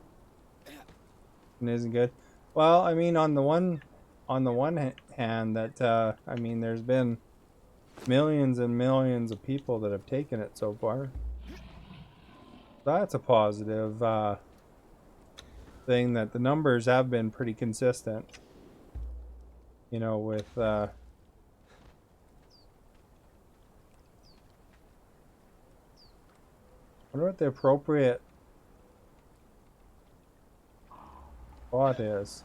And isn't good. Well, I mean, on the one hand, that I mean, there's been millions and millions of people that have taken it so far. That's a positive thing, that the numbers have been pretty consistent. You know, with I wonder what the appropriate spot is.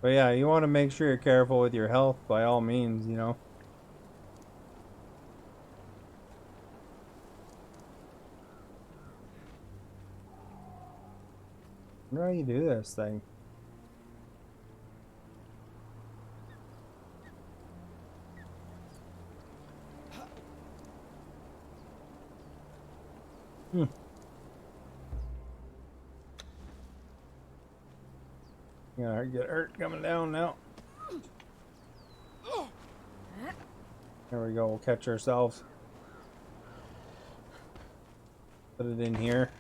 But yeah, you want to make sure you're careful with your health by all means, you know. I wonder how you do this thing. Hmm. Yeah, get hurt coming down now. There we go. We'll catch ourselves. Put it in here.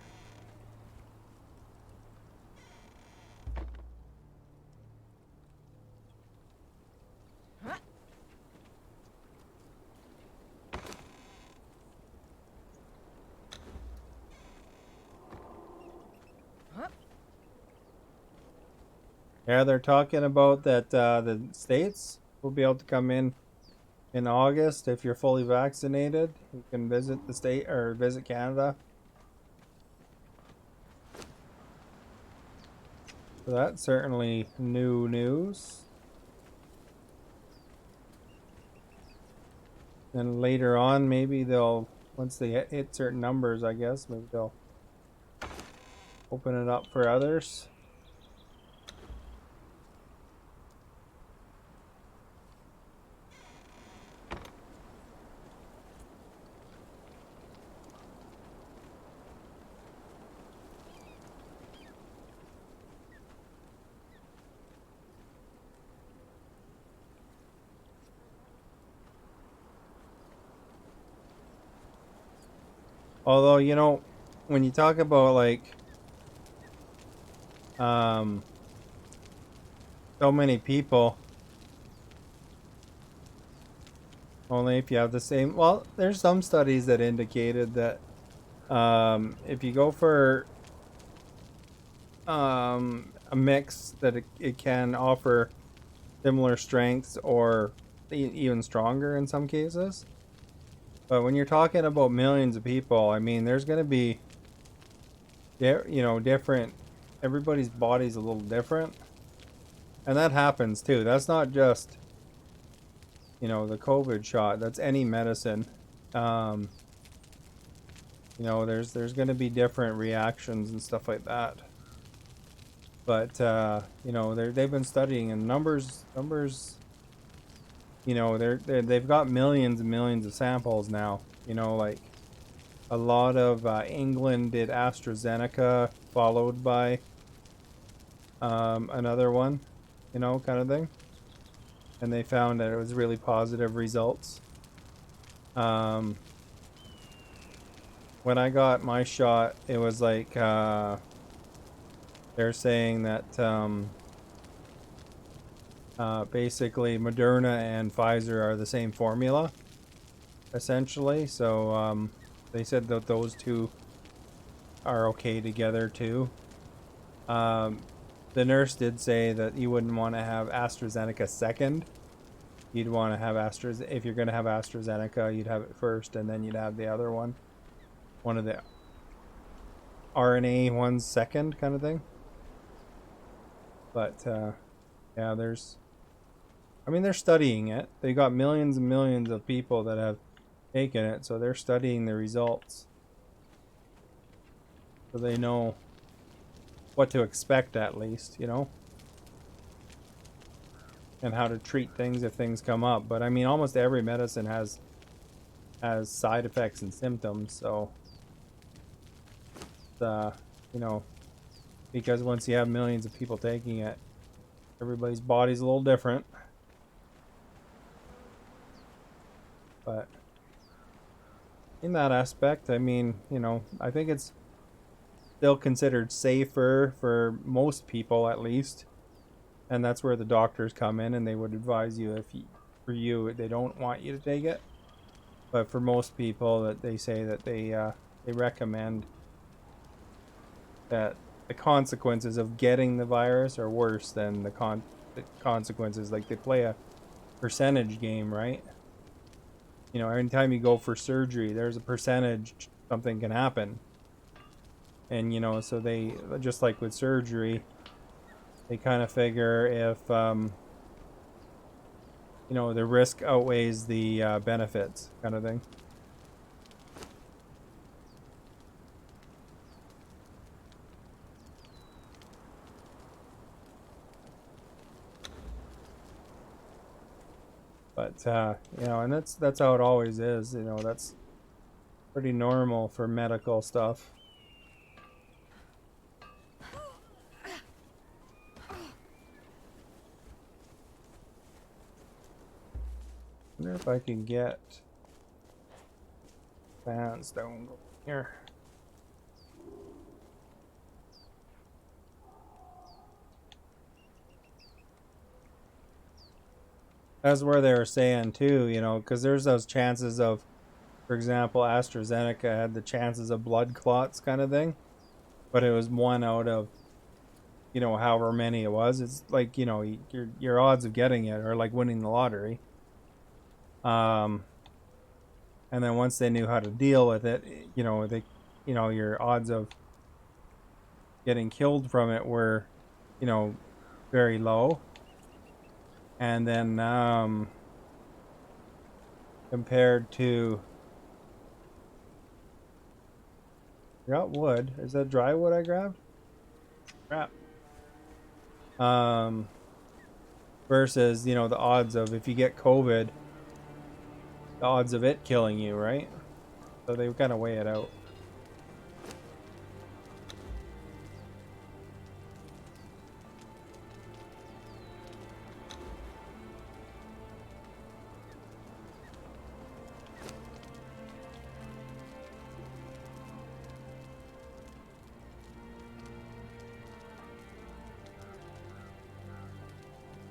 Yeah, they're talking about that the states will be able to come in August if you're fully vaccinated. You can visit the state or visit Canada. So that's certainly new news. And later on, maybe they'll, once they hit certain numbers, I guess, maybe they'll open it up for others. Although, you know, when you talk about like um so many people, only if you have the same, well, there's some studies that indicated that if you go for a mix, that it can offer similar strengths or even stronger in some cases. But when you're talking about millions of people, I mean, there's going to be, you know, different, everybody's body's a little different. And that happens too. That's not just, you know, the COVID shot. That's any medicine. Um, you know, there's going to be different reactions and stuff like that. But you know, they've been studying, and numbers. You know, they've got millions and millions of samples now. You know, like a lot of England did AstraZeneca, followed by another one. You know, kind of thing. And they found that it was really positive results. Um, when I got my shot, it was like they're saying that basically Moderna and Pfizer are the same formula, essentially. So they said that those two are okay together too. The nurse did say that you wouldn't want to have AstraZeneca second. You'd want to have if you're going to have AstraZeneca, you'd have it first, and then you'd have the other one. One of the RNA ones second, kind of thing. But yeah, I mean, they're studying it. They got millions and millions of people that have taken it, so they're studying the results. So they know what to expect at least, you know, and how to treat things if things come up. But I mean, almost every medicine has side effects and symptoms, so uh, you know, because once you have millions of people taking it, everybody's body's a little different. But in that aspect, I mean, you know, I think it's still considered safer for most people at least, and that's where the doctors come in and they would advise you if you, for you they don't want you to take it, but for most people that they say that they recommend that the consequences of getting the virus are worse than the consequences. Like they play a percentage game, right? You know, every time you go for surgery, there's a percentage something can happen. And you know, so they, just like with surgery, they kind of figure if you know, the risk outweighs the benefits, kind of thing. But you know, and that's how it always is. You know, that's pretty normal for medical stuff. I wonder if I can get sandstone here. That's where they were saying too, you know, because there's those chances of, for example, AstraZeneca had the chances of blood clots kind of thing, but it was one out of, you know, however many it was. It's like, you know, your odds of getting it are like winning the lottery. Um, and then once they knew how to deal with it, you know, they, you know, your odds of getting killed from it were, you know, very low. And then compared to, I got wood. Is that dry wood I grabbed? Crap. Um, versus, you know, the odds of, if you get COVID, the odds of it killing you, right? So they kind of weigh it out.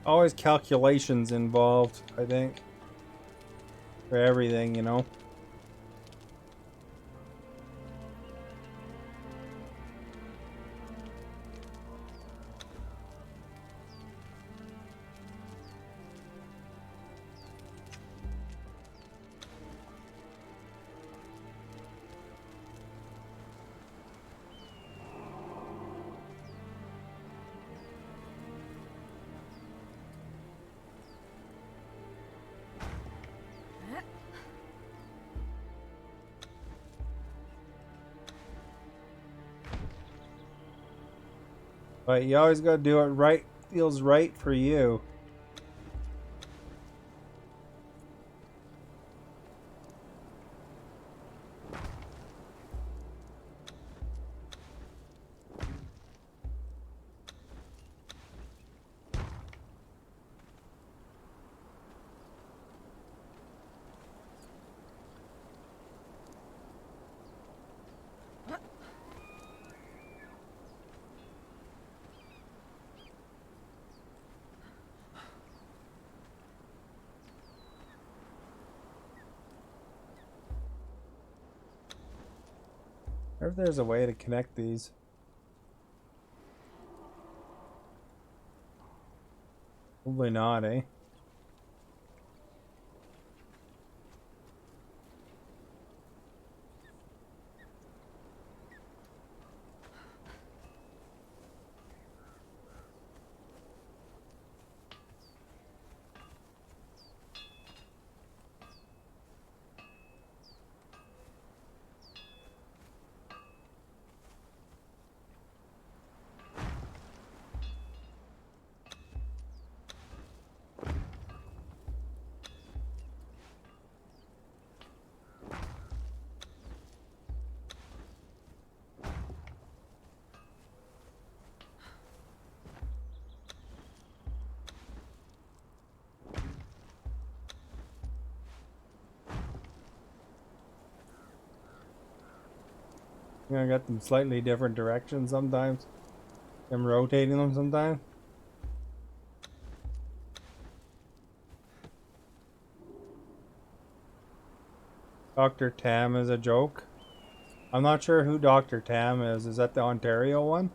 Always calculations involved, I think, for everything, you know. But you always got to do it right, feels right for you. I wonder if there's a way to connect these. Probably not, eh? You know, I got them slightly different directions sometimes. I'm rotating them sometimes. Dr. Tam is a joke. I'm not sure who Dr. Tam is. Is that the Ontario one?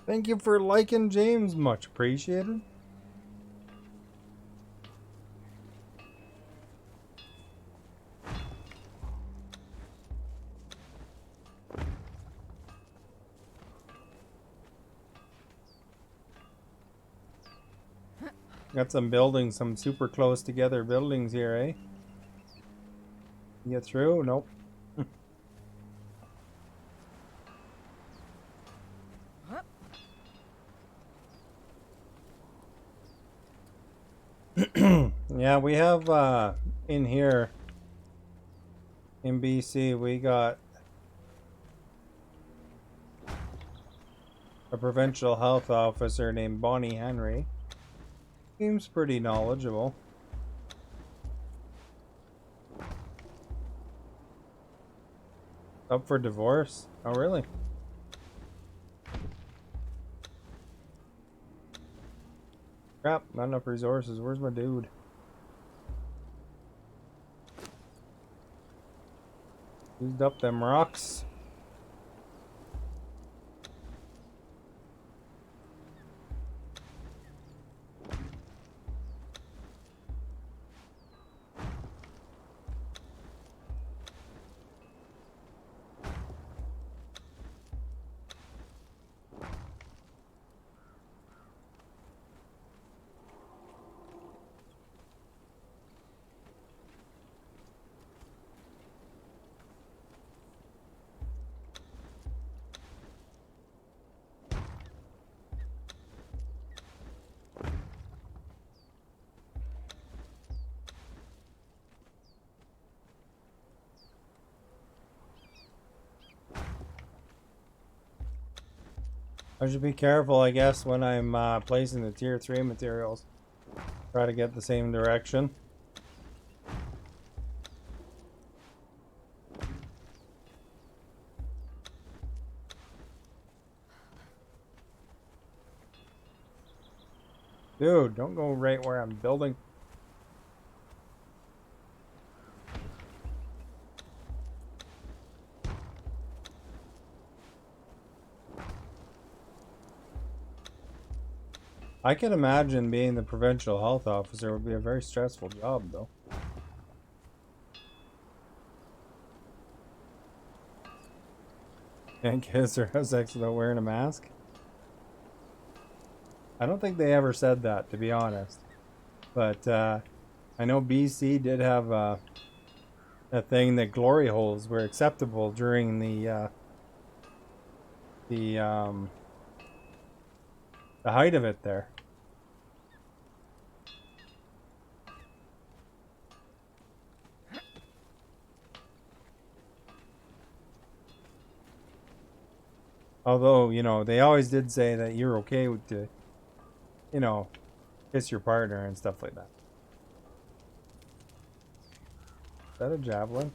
Thank you for liking James. Much appreciated. Got some buildings, some super close together buildings here, eh? You get through? Nope. Yeah, we have in here in BC, we got a provincial health officer named Bonnie Henry. Seems pretty knowledgeable. Up for divorce? Oh, really? Crap, not enough resources. Where's my dude? Used up them rocks. I should be careful, I guess, when I'm placing the tier 3 materials. Try to get the same direction. Dude, don't go right where I'm building. I can imagine being the provincial health officer would be a very stressful job, though. Can't kiss or have sex without wearing a mask? I don't think they ever said that, to be honest. But I know BC did have a thing that glory holes were acceptable during the the height of it there. Although, you know, they always did say that you're okay with to, you know, kiss your partner and stuff like that. Is that a javelin?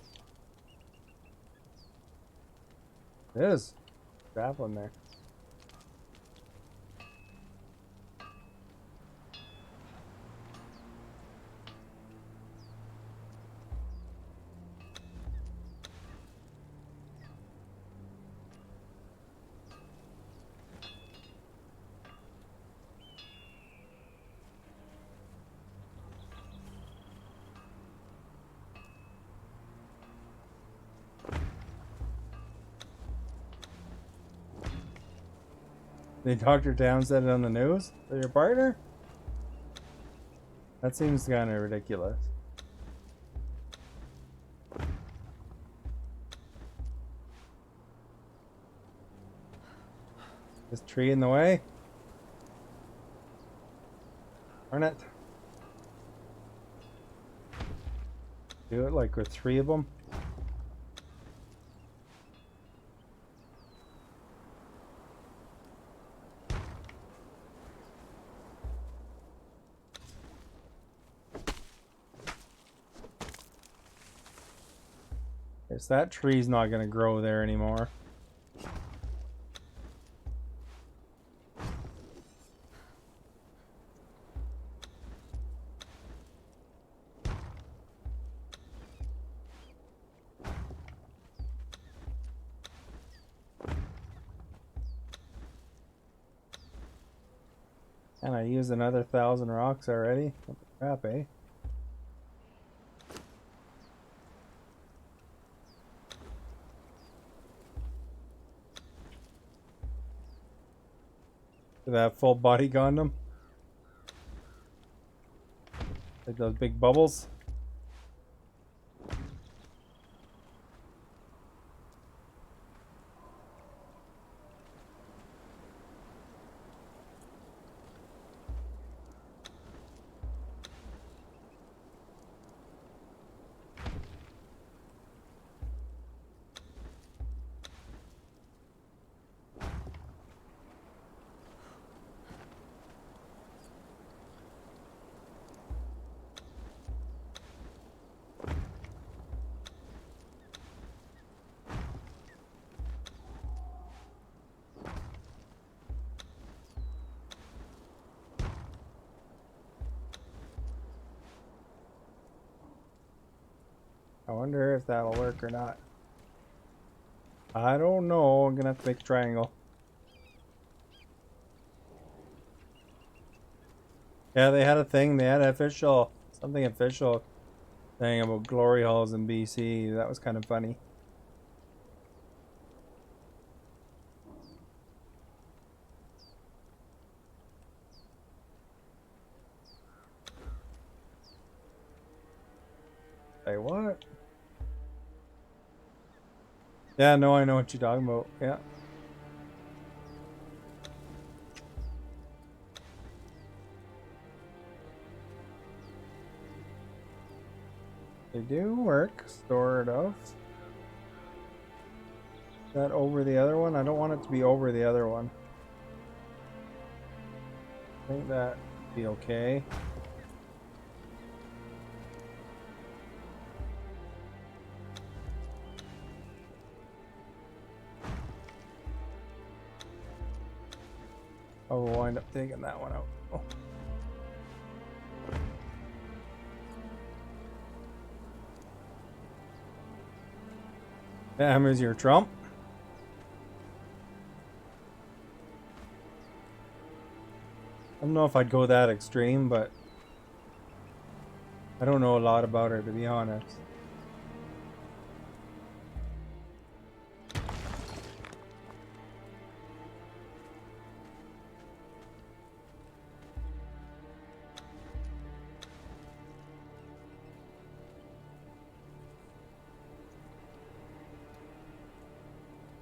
It is. Javelin there. Did Dr. Town said it on the news? For your partner? That seems kind of ridiculous. This tree in the way? Darn it. Do it like with 3 of them. Guess that tree's not gonna grow there anymore. And I used another 1,000 rocks already. What the crap, eh? Did that full body Gundam? Like those big bubbles? I wonder if that'll work or not. I don't know. I'm gonna have to make a triangle. Yeah, they had a thing. They had an official, something official thing about glory halls in BC. That was kind of funny. Say what? Yeah, no, I know what you're talking about. Yeah. They do work, sort of. Is that over the other one? I don't want it to be over the other one. I think that'd be okay. Oh, we'll wind up taking that one out. Oh. Damn, is your trump? I don't know if I'd go that extreme, but I don't know a lot about her, to be honest.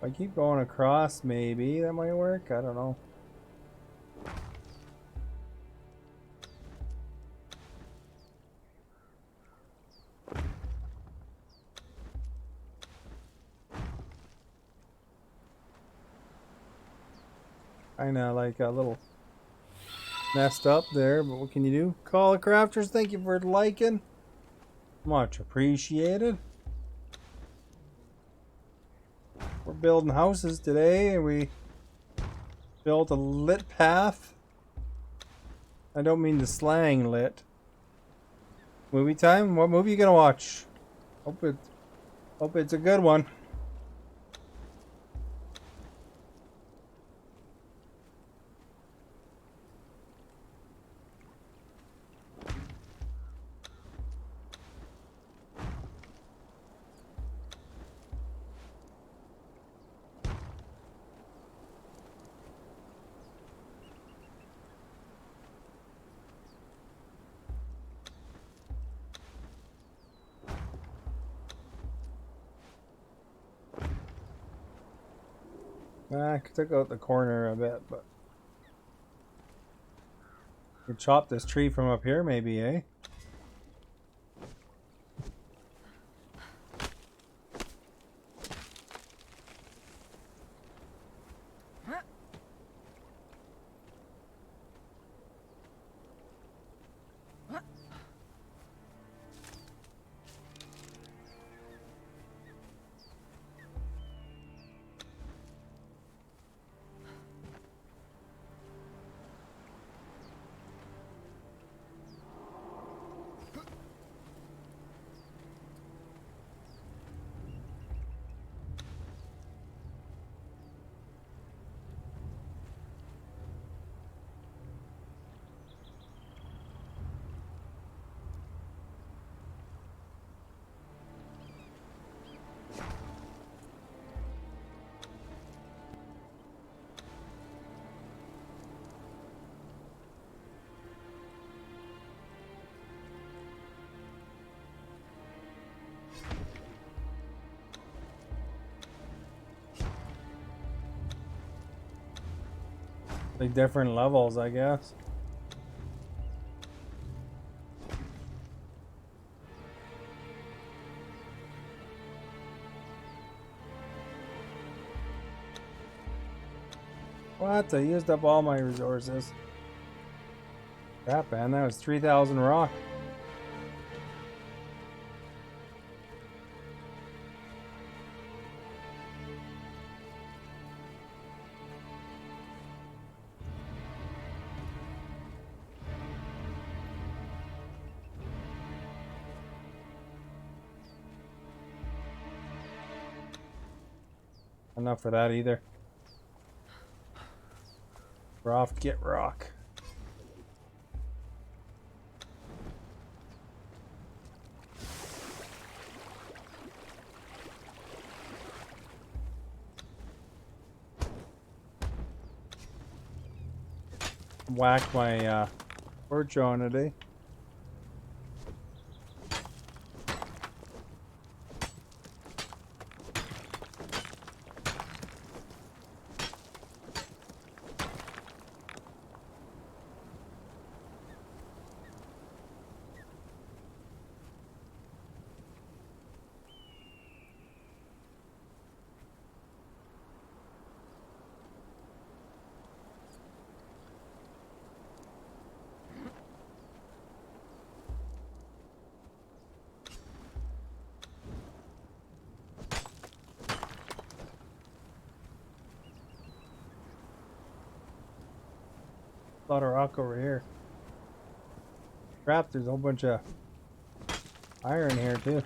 If I keep going across, maybe that might work. I don't know. Kinda like a little messed up there, but what can you do? Call the crafters, thank you for liking. Much appreciated. We're building houses today, and we built a lit path. I don't mean the slang lit. Movie time? What movie you gonna watch? Hope it's a good one. I took out the corner a bit, but you chop this tree from up here, maybe, eh? Like different levels, I guess. What? I used up all my resources. Crap, man, that was 3,000 rock. Enough for that either. We're off to get rock. Whack my torch on it, eh? A lot of rock over here. Crap, there's a whole bunch of iron here too.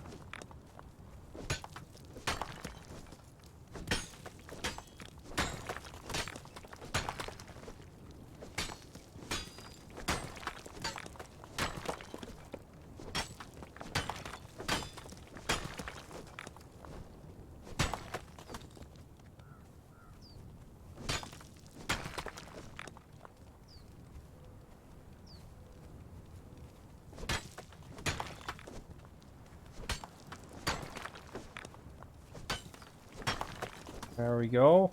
There we go.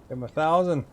Give him 1,000.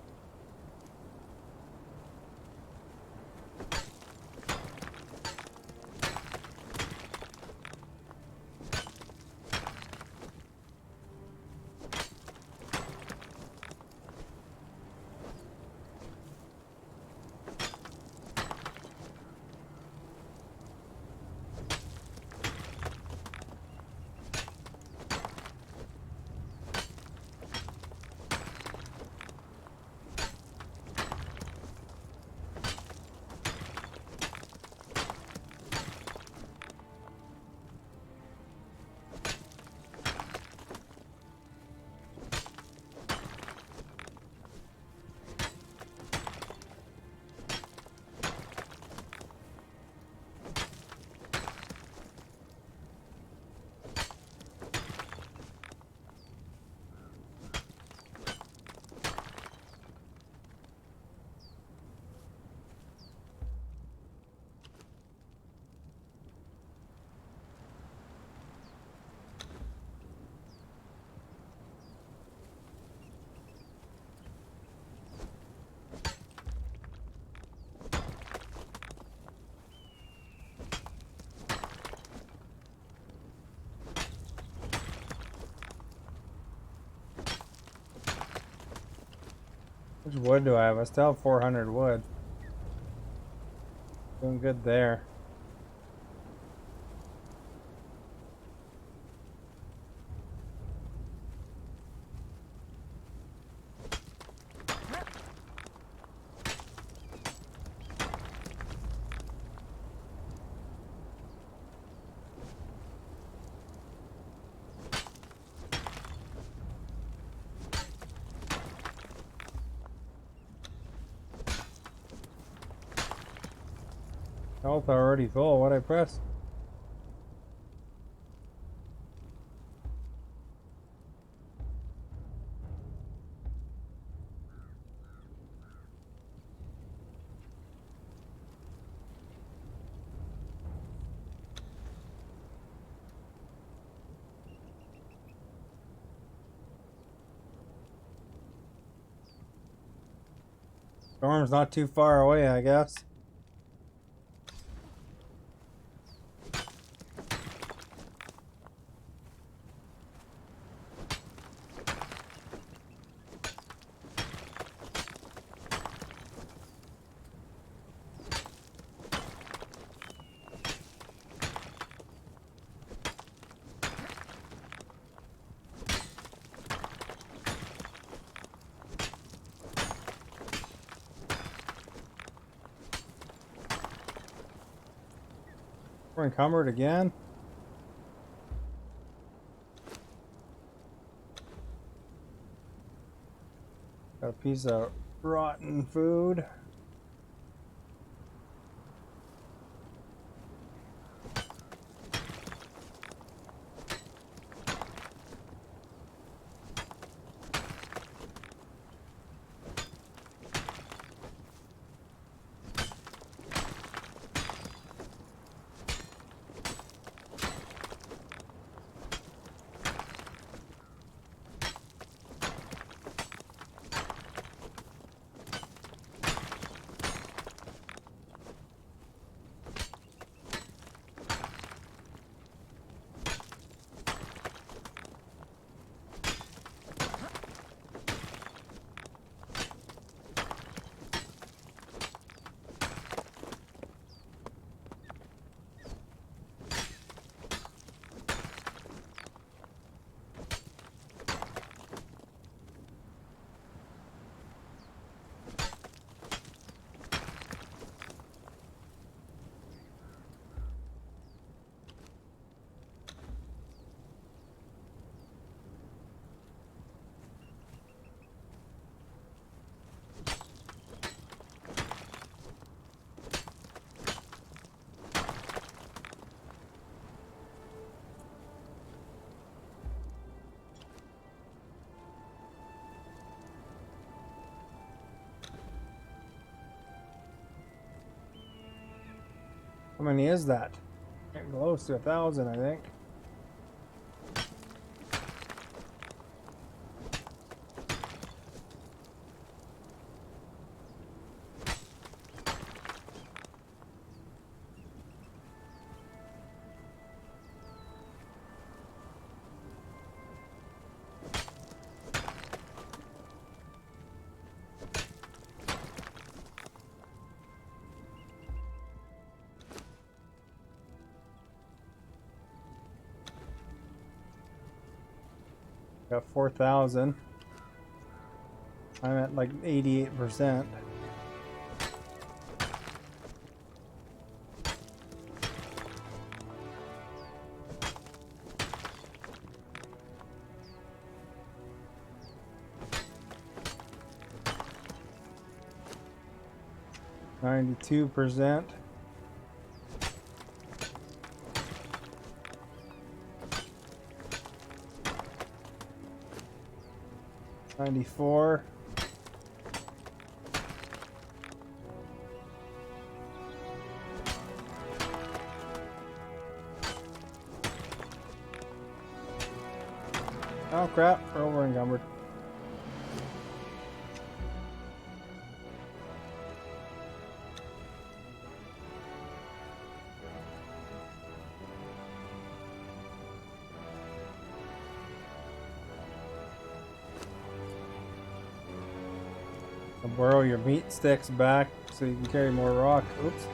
Which wood do I have? I still have 400 wood. Doing good there. Health already full. What I press? Storm's not too far away, I guess. We're encumbered again. Got a piece of rotten food. How many is that? Getting close to 1,000, I think. Got 4,000. I'm at like 88%. %. 94. Oh crap, we're over encumbered. I'll borrow your meat sticks back so you can carry more rock. Oops.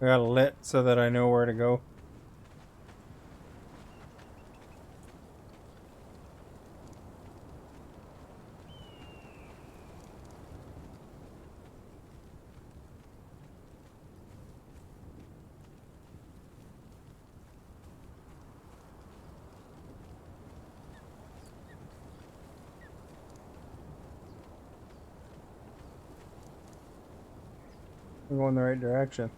I got it lit so that I know where to go. I'm going the right direction.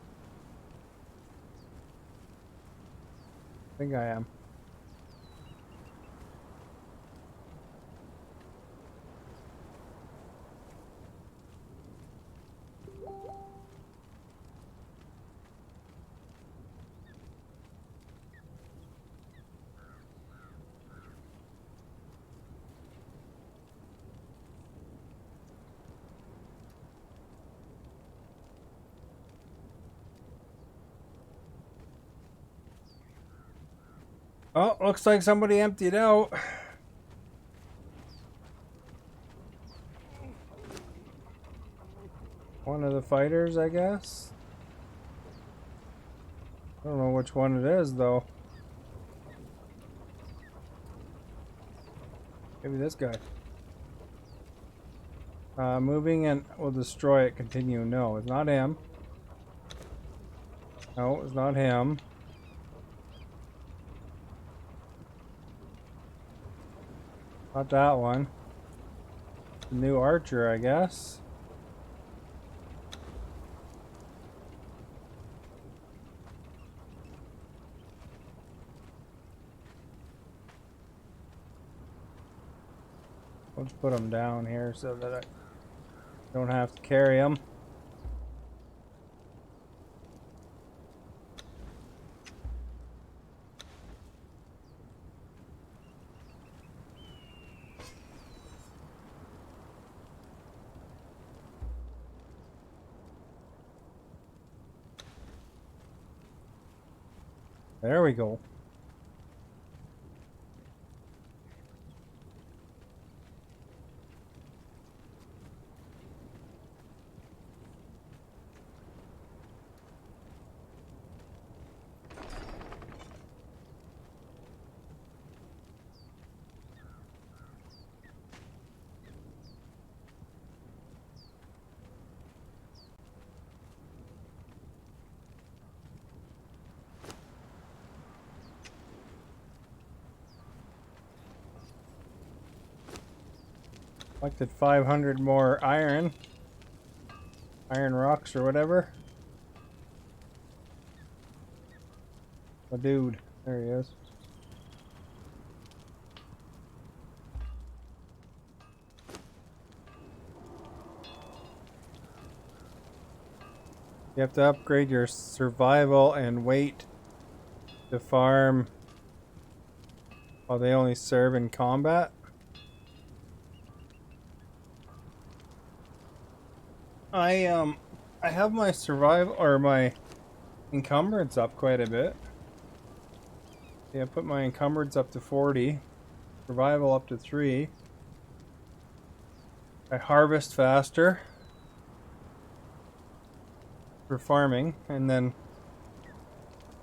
I think I am. Oh, looks like somebody emptied out. One of the fighters, I guess. I don't know which one it is, though. Maybe this guy. Moving and will destroy it. Continue. No, it's not him. No, it's not him. Not that one. The new archer, I guess. Let's put him down here so that I don't have to carry him. There we go. Collected 500 more iron rocks or whatever. A dude, there he is. You have to upgrade your survival and weight to farm while they only serve in combat. I have my survival or my encumbrance up quite a bit. Yeah, I put my encumbrance up to 40, survival up to 3. I harvest faster for farming, and then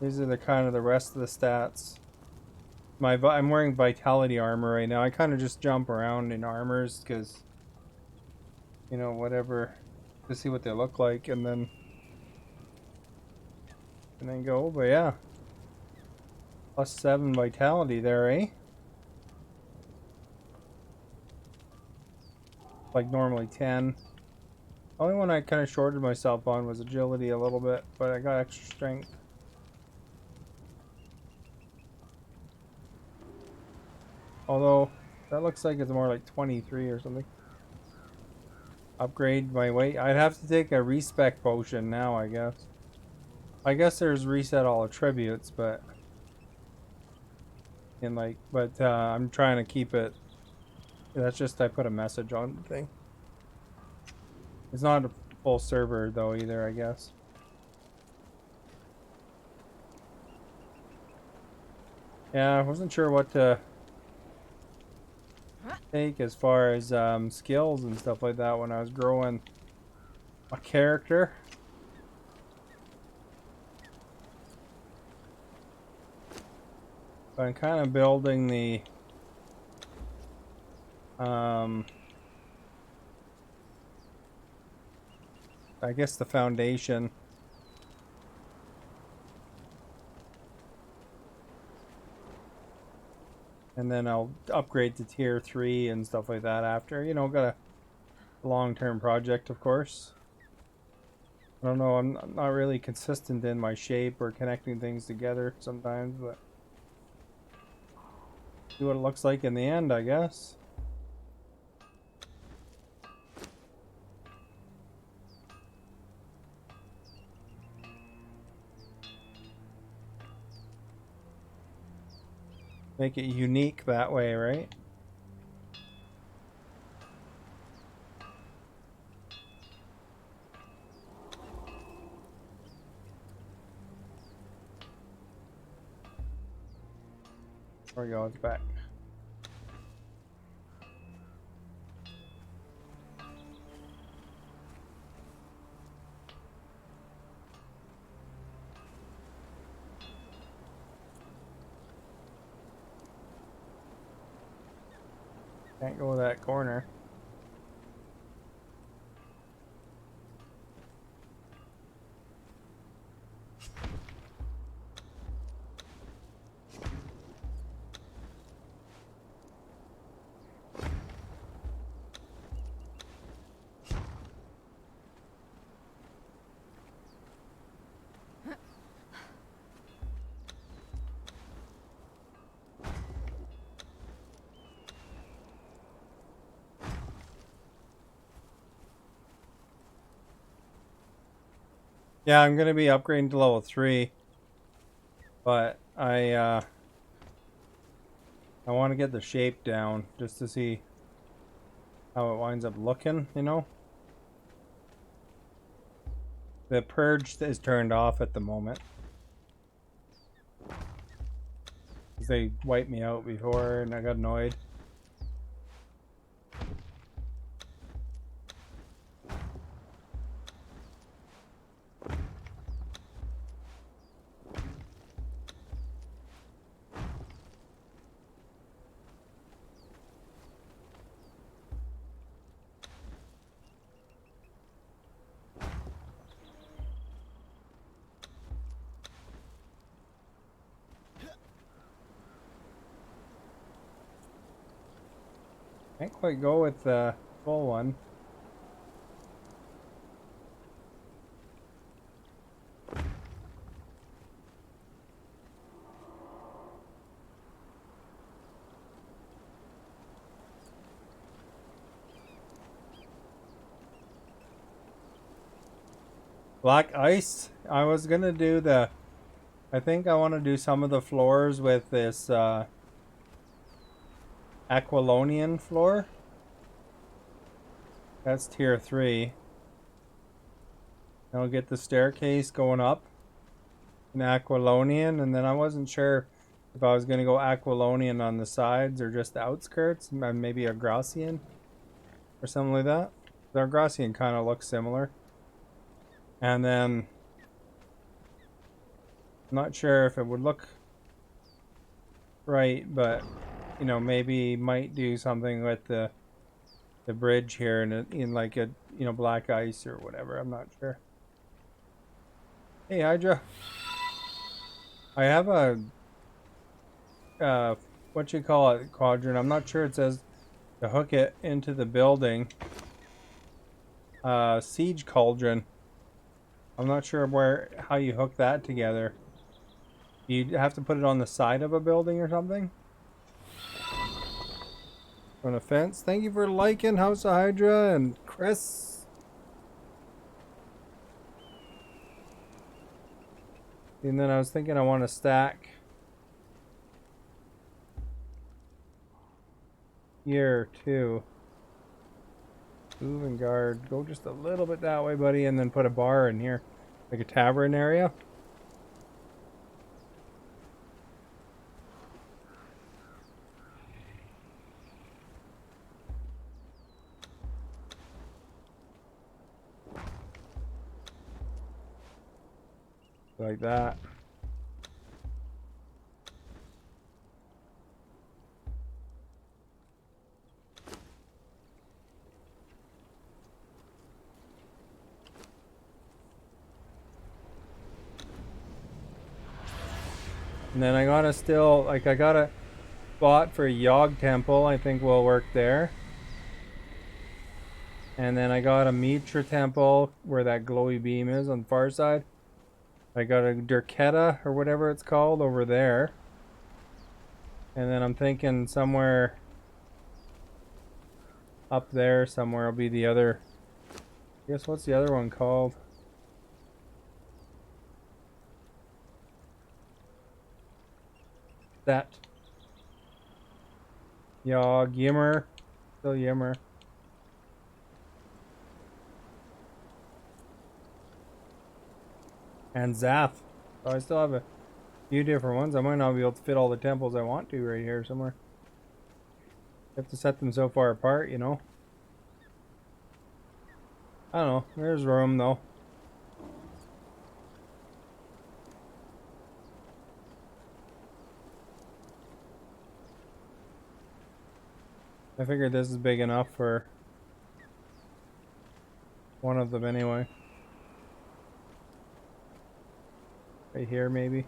these are the kind of the rest of the stats. I'm wearing vitality armor right now. I kind of just jump around in armors because, you know, whatever, to see what they look like, and then go. But yeah, +7 vitality there, eh? Like normally 10. Only one I kind of shorted myself on was agility a little bit, but I got extra strength. Although that looks like it's more like 23 or something. Upgrade my weight. I'd have to take a respec potion now, I guess. I guess there's reset all attributes, but I'm trying to keep it. That's just I put a message on the thing. It's not a full server though either, I guess. Yeah, I wasn't sure what to take as far as skills and stuff like that when I was growing a character. I'm kind of building the I guess the foundation. And then I'll upgrade to tier 3 and stuff like that after. You know, got a long-term project, of course. I don't know, I'm not really consistent in my shape or connecting things together sometimes, but see what it looks like in the end, I guess. Make it unique that way, right? There we go, it's back. Can't go with that corner. Yeah, I'm gonna be upgrading to level 3, but I want to get the shape down just to see how it winds up looking, you know? The purge is turned off at the moment. 'Cause they wiped me out before and I got annoyed. Can't quite go with the full one. Black ice. I was gonna do the. I think I want to do some of the floors with this Aquilonian floor. That's tier 3. I'll get the staircase going up in Aquilonian, and then I wasn't sure if I was gonna go Aquilonian on the sides or just the outskirts, maybe a Gracian or something like that. The Gracian kind of looks similar. And then I'm not sure if it would look right, but you know, maybe might do something with the bridge here in like a, you know, black ice or whatever. I'm not sure. Hey Hydra, I have a what you call it, quadrant. I'm not sure. It says to hook it into the building. Siege cauldron. I'm not sure how you hook that together. You have to put it on the side of a building or something? On a fence? Thank you for liking House of Hydra and Chris. And then I was thinking I want to stack here too. Move and guard. Go just a little bit that way, buddy, and then put a bar in here. Like a tavern area. Like that. And then I gotta still, like, I got a spot for Yog Temple, I think will work there. And then I got a Mitra Temple where that glowy beam is on the far side. I got a Durketa or whatever it's called over there. And then I'm thinking somewhere up there somewhere will be the other. I guess what's the other one called? That Yog Yimmer. Still Yimmer. And Zath. So I still have a few different ones. I might not be able to fit all the temples I want to right here somewhere. You have to set them so far apart, you know. I don't know. There's room though. I figured this is big enough for one of them anyway. Right here maybe.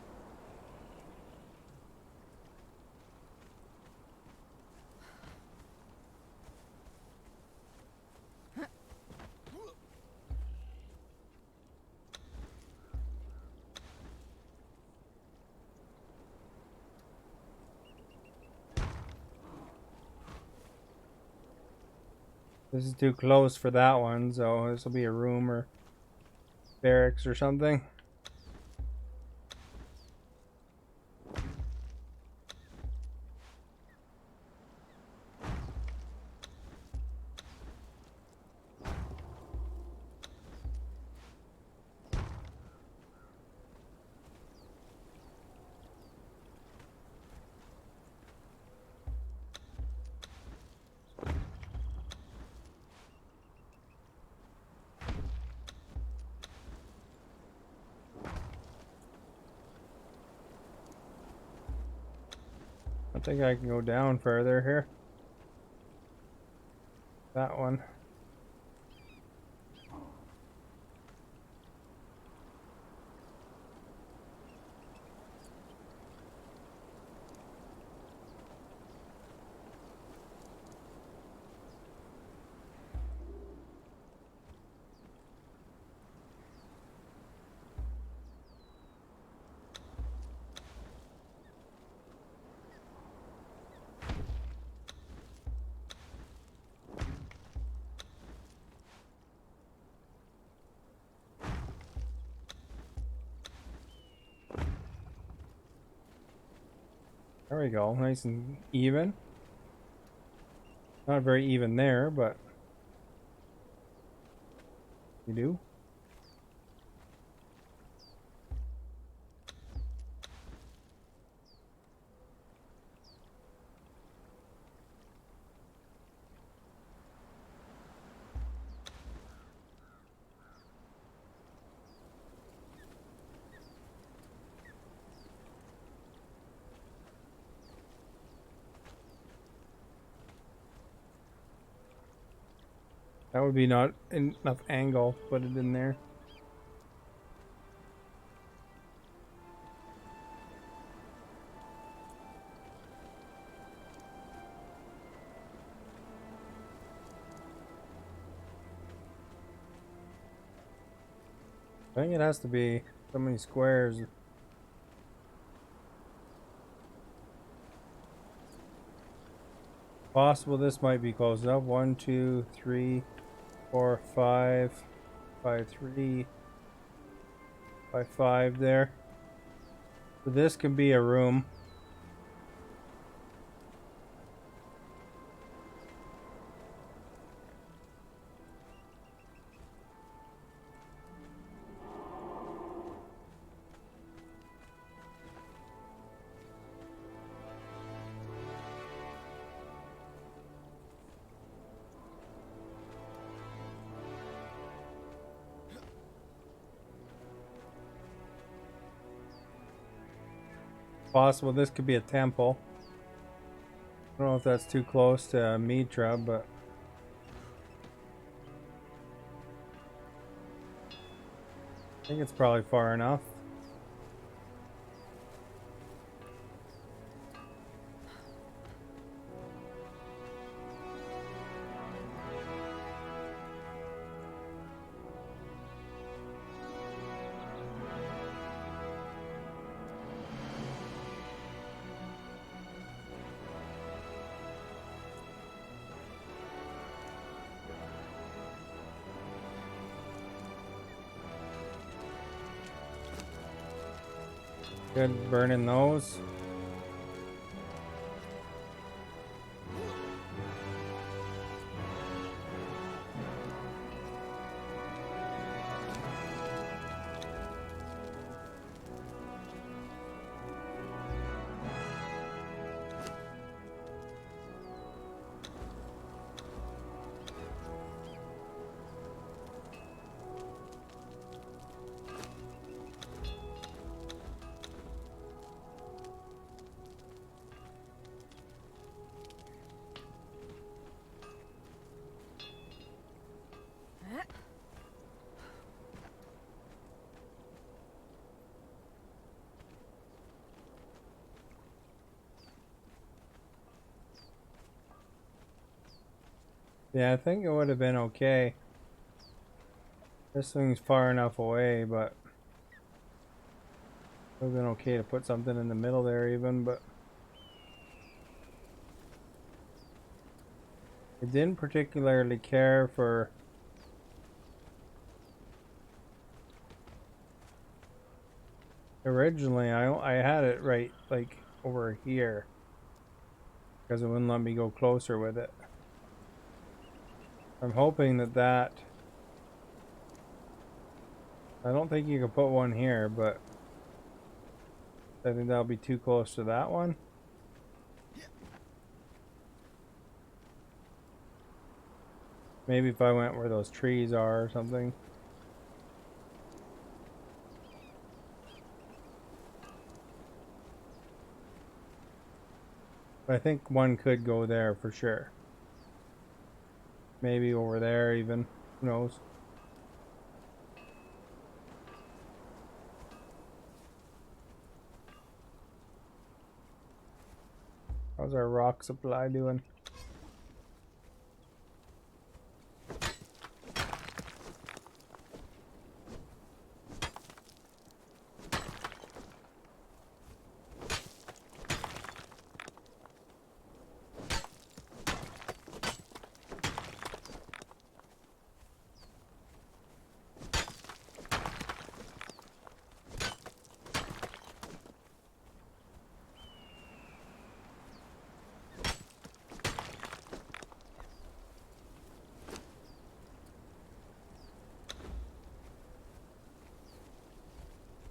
This is too close for that one, so this will be a room or barracks or something. I think I can go down further here. That one. There we go. Nice and even. Not very even there, but you do. That would be not enough angle to put it in there. I think it has to be so many squares. Possible this might be close enough. 1, 2, 3, 4, 5, 5, 3, 5, 5 there. So this can be a room. Possible this could be a temple. I don't know if that's too close to Mitra, but I think it's probably far enough. Good burning those. Yeah, I think it would have been okay. This thing's far enough away, but it would have been okay to put something in the middle there even, but I didn't particularly care for originally. I had it right like over here because it wouldn't let me go closer with it. I'm hoping that I don't think you can put one here, but I think that'll be too close to that one. Maybe if I went where those trees are or something. But I think one could go there for sure. Maybe over there even. Who knows? How's our rock supply doing?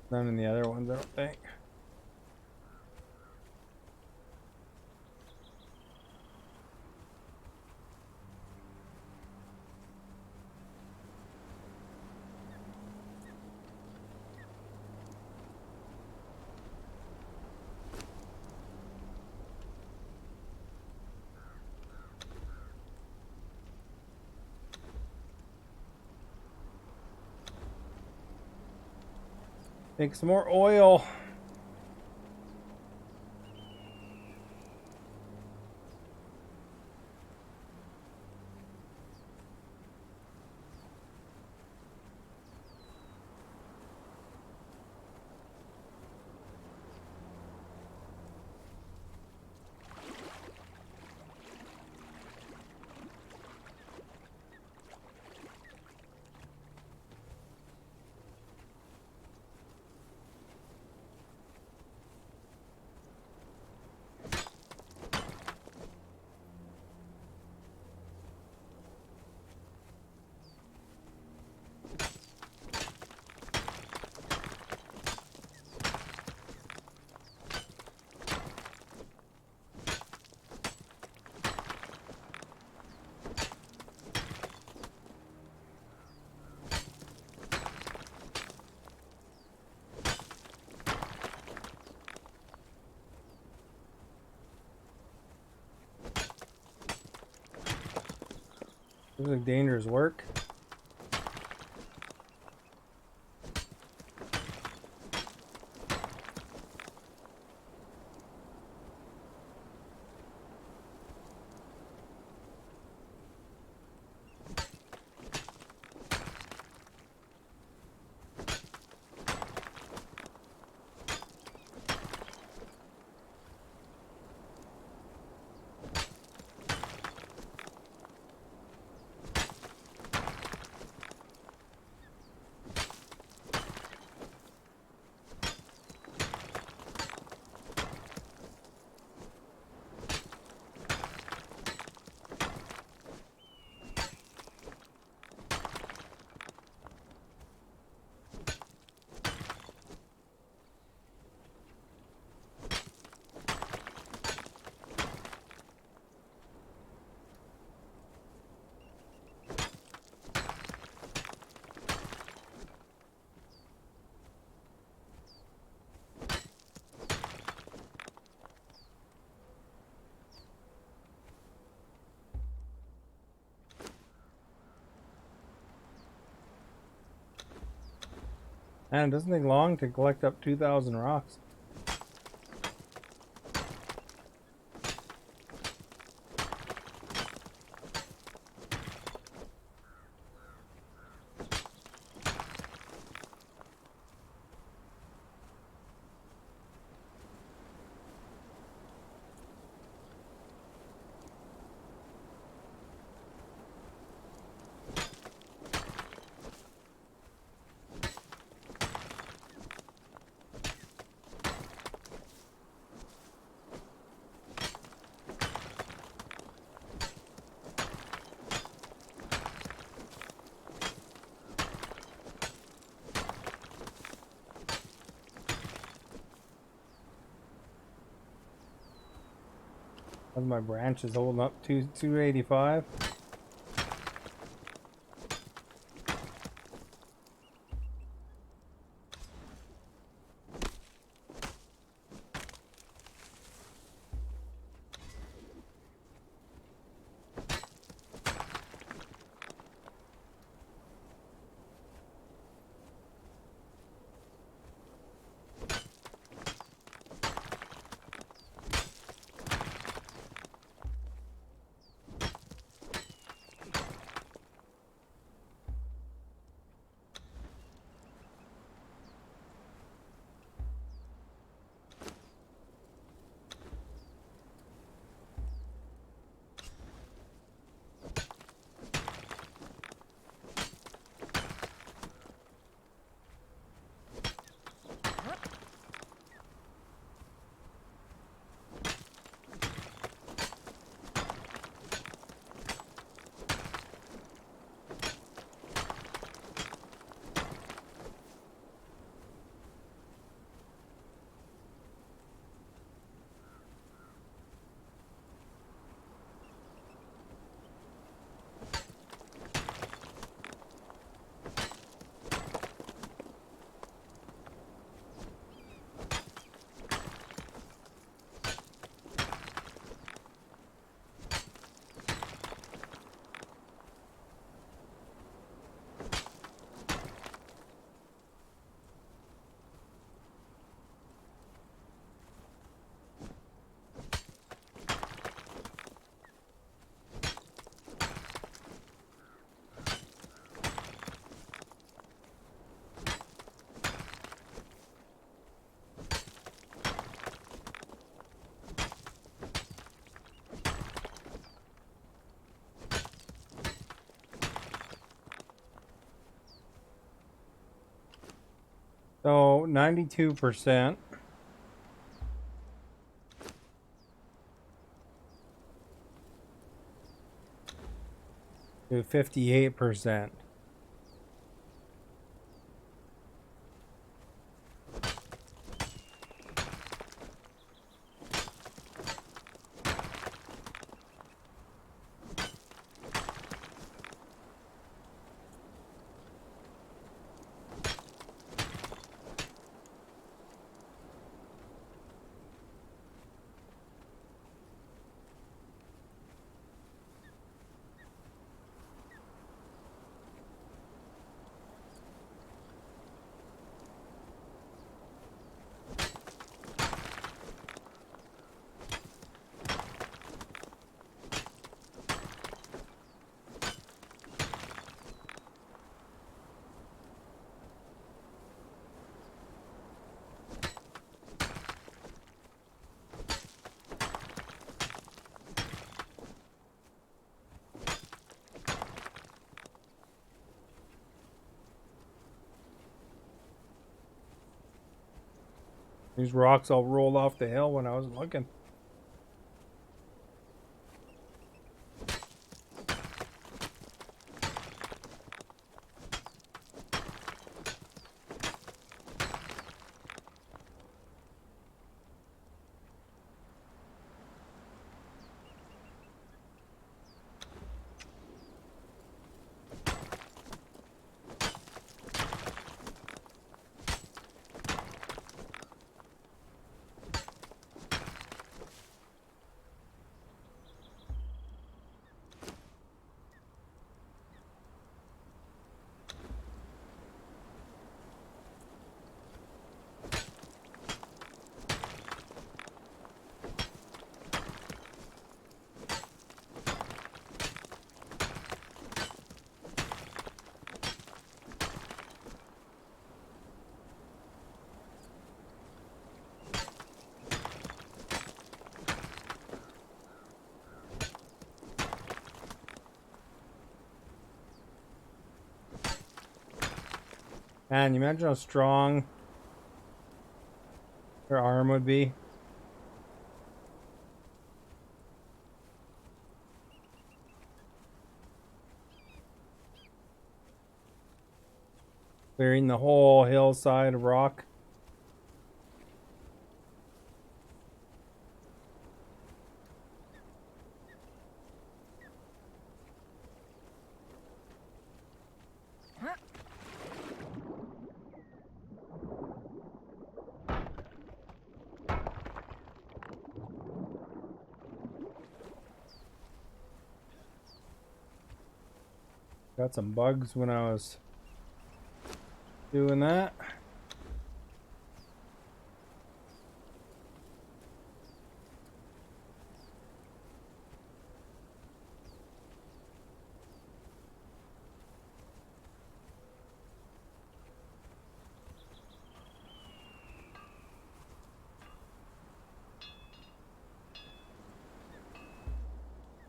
None in the other ones, I don't think. Make some more oil. This is like dangerous work. And it doesn't take long to collect up 2,000 rocks. As my branch is holding up to 285. So 92% to 58%. These rocks all rolled off the hill when I was looking. Man, you imagine how strong her arm would be. Clearing the whole hillside of rock. Got some bugs when I was doing that.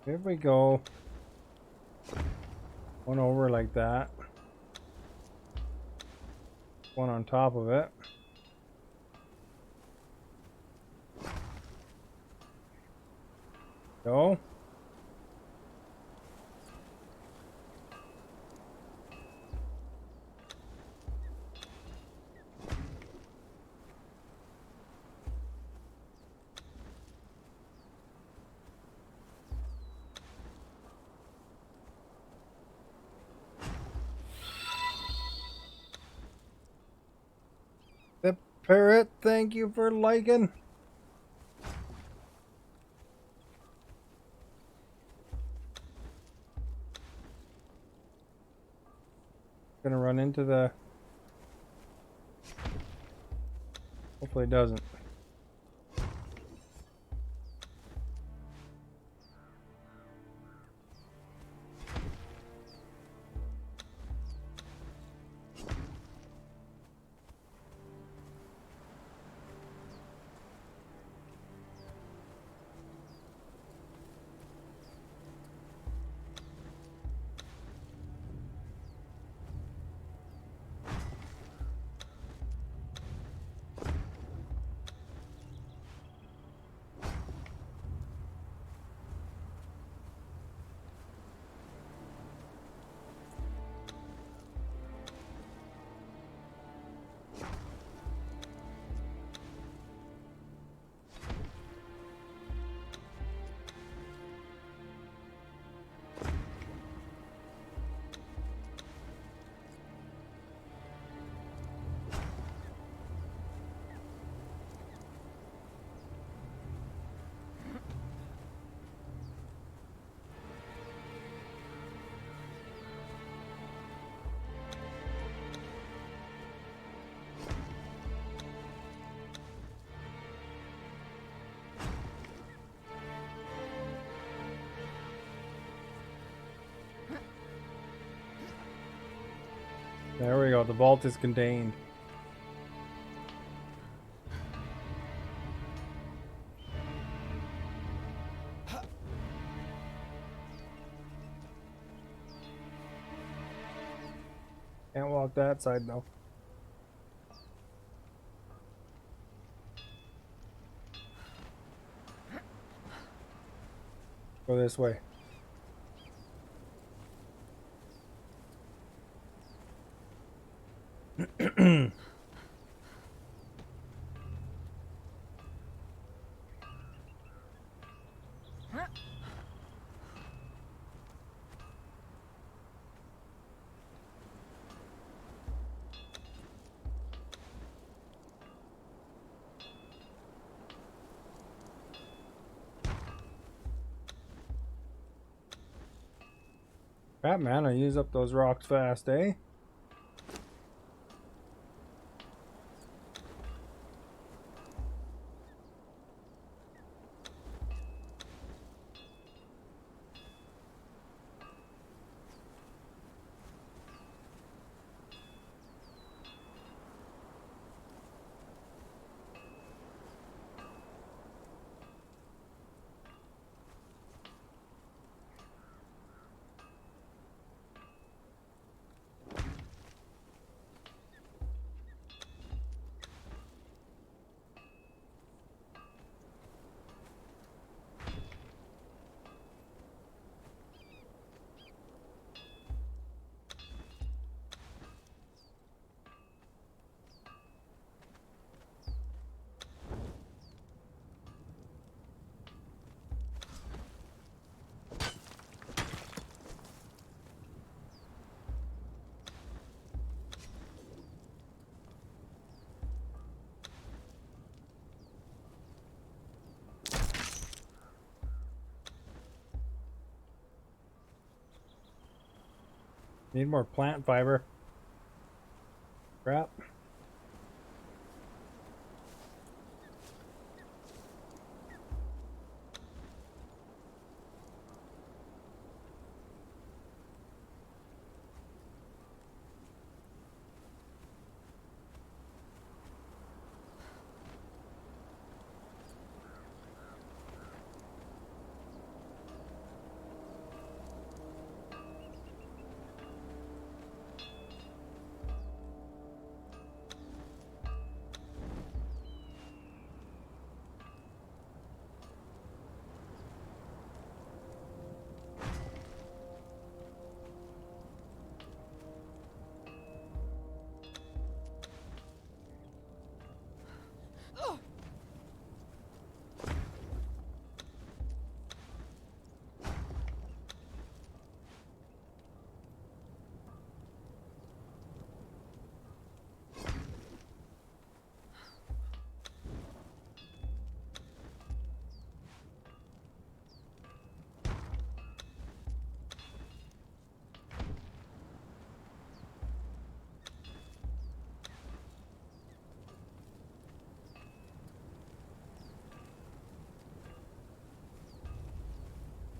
Here we go. One over like that. One on top of it. Go. The parrot, thank you for liking. Gonna run into the... Hopefully it doesn't. There we go, the vault is contained. Can't walk that side though. Go this way. Crap, man, I use up those rocks fast, eh? Need more plant fiber. Crap.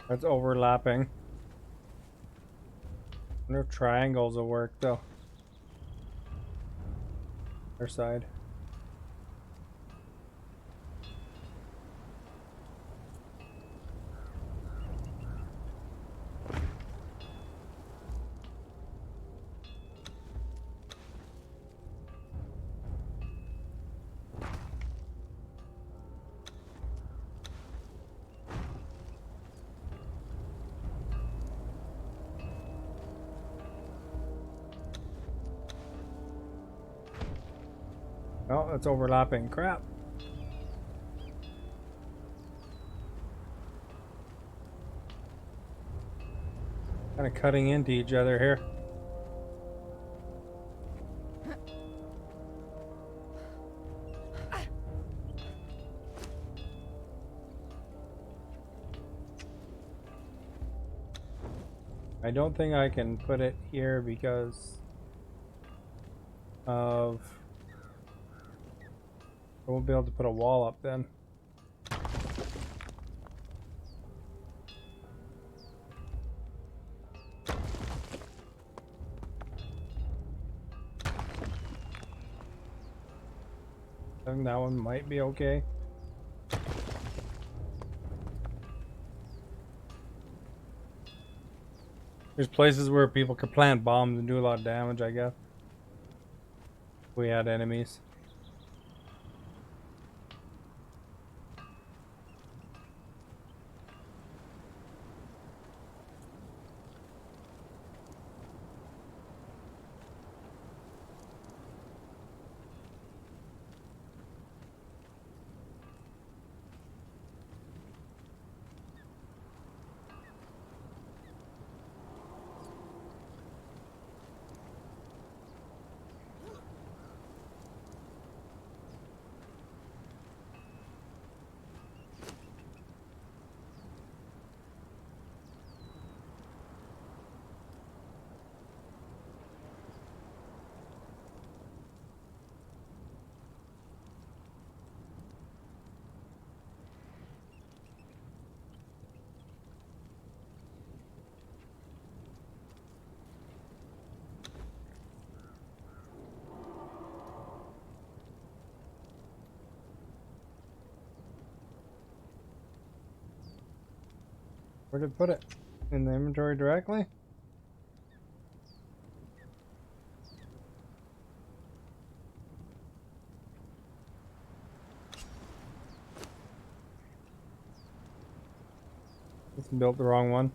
That's overlapping. I wonder if triangles will work though. Their side. Oh, that's overlapping. Crap. Kind of cutting into each other here. I don't think I can put it here because of... I won't be able to put a wall up then. I think that one might be okay. There's places where people could plant bombs and do a lot of damage, I guess. If we had enemies. Where did I put it? In the inventory directly? Just built the wrong one.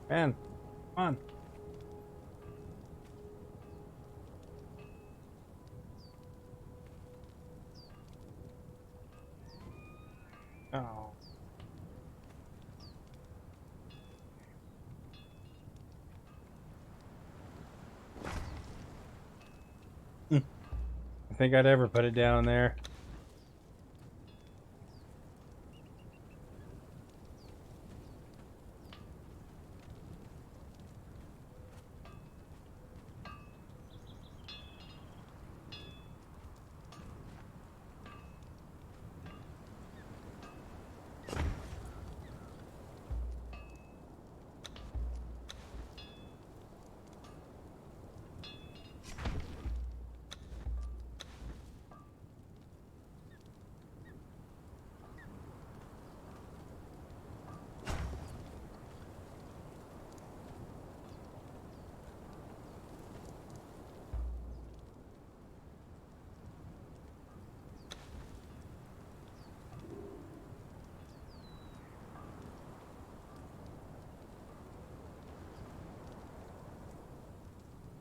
Man, come on. Oh. Hmm. I think I'd ever put it down there.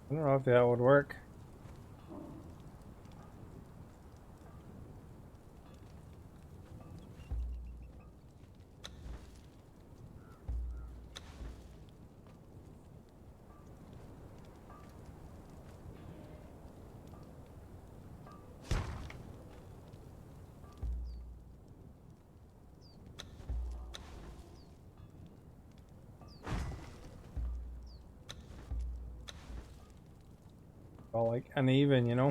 I don't know if that would work. All like uneven, you know?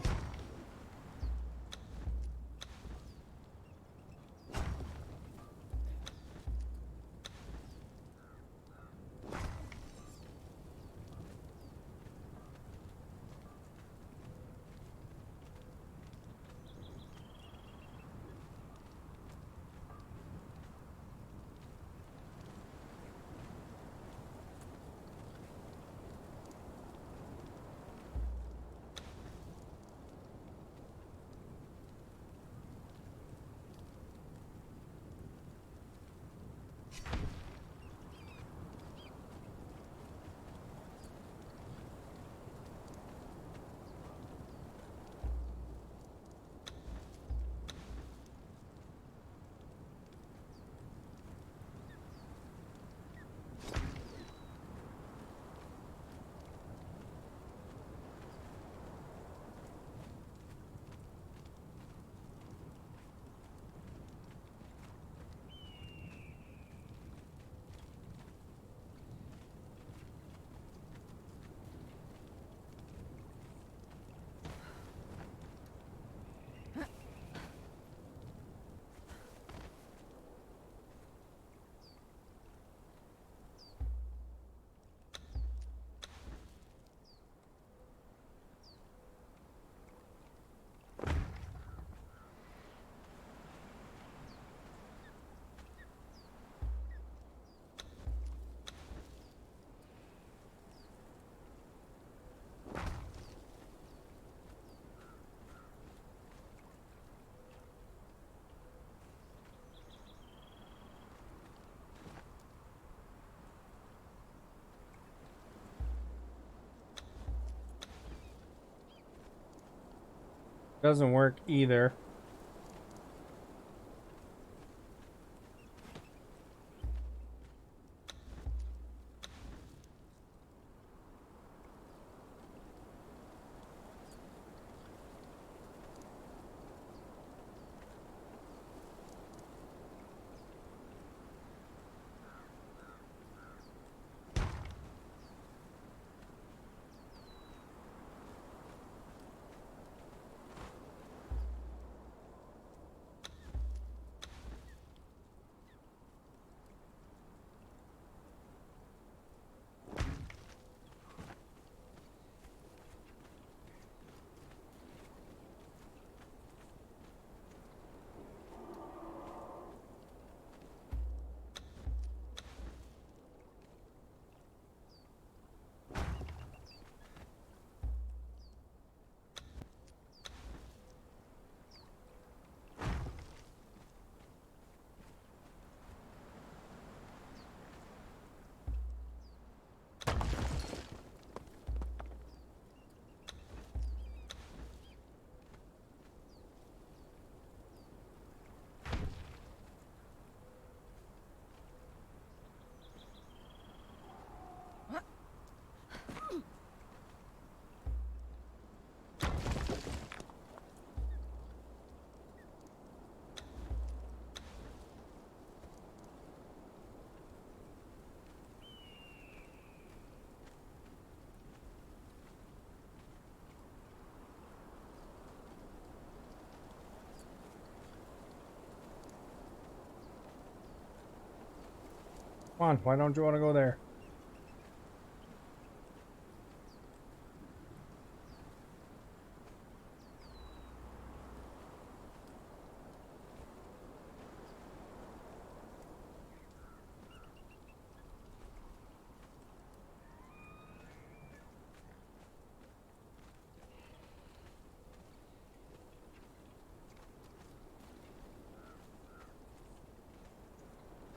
Doesn't work either. Come on, why don't you want to go there?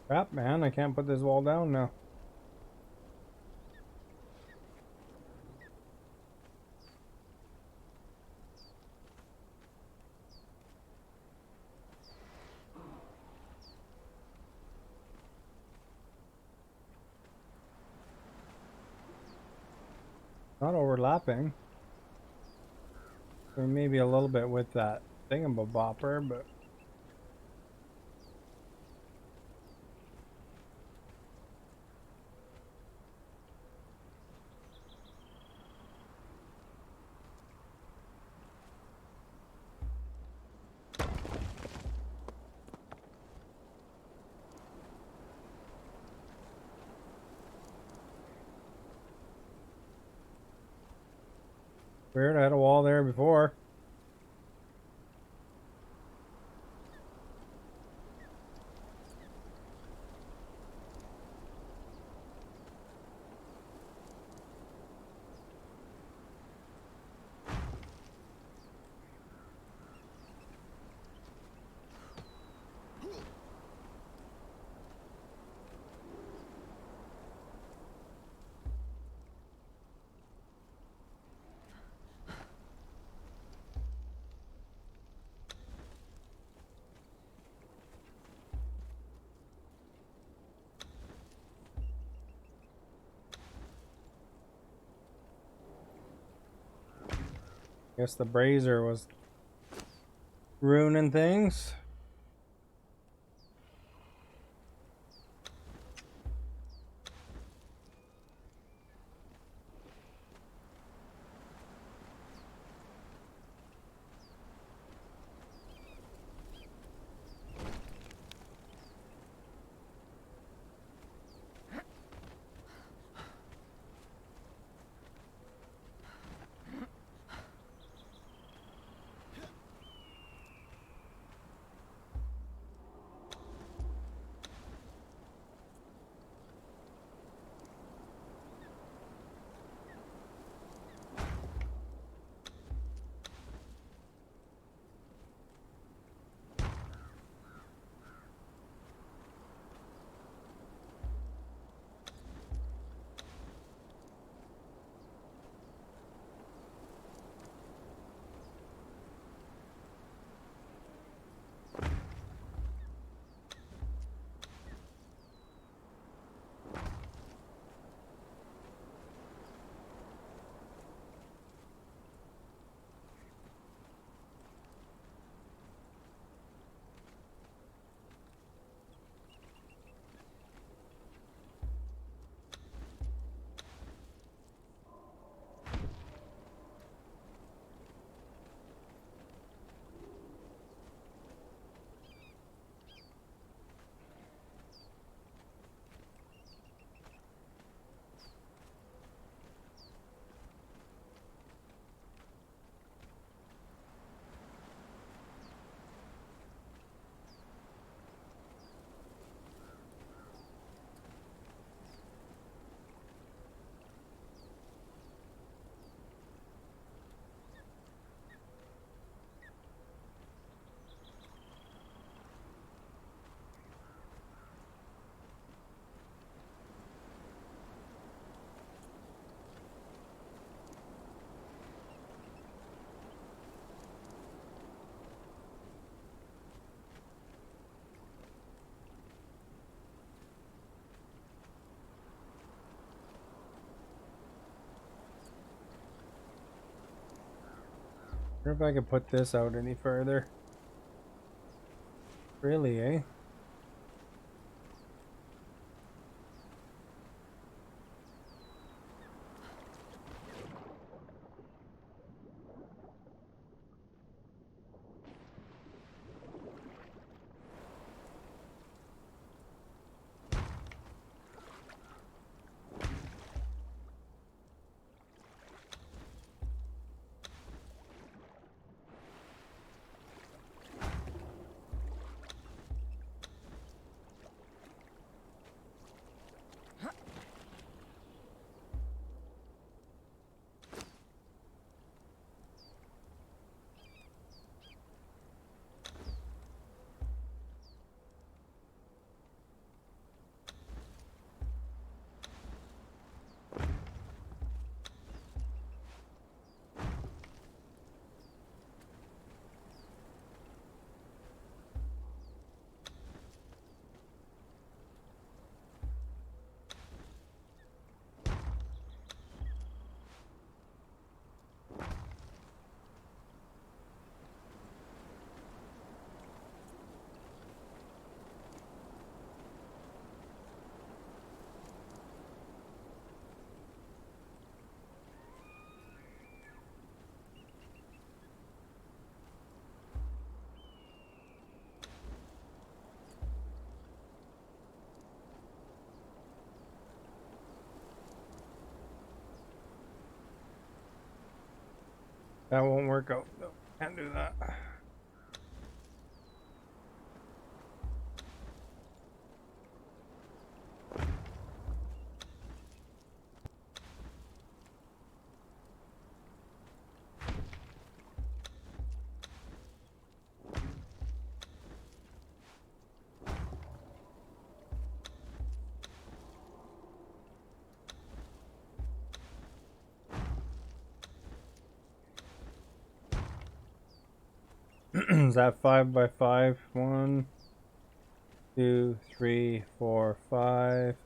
Crap, man, I can't put this wall down now. Not overlapping. I mean, maybe a little bit with that thingamabopper, but weird. I had a wall there before. Guess the brazier was ruining things. I wonder if I could put this out any further. Really, eh? That won't work out. No, can't do that. Is that 5 by 5? 1, 2, 3, 4, 5.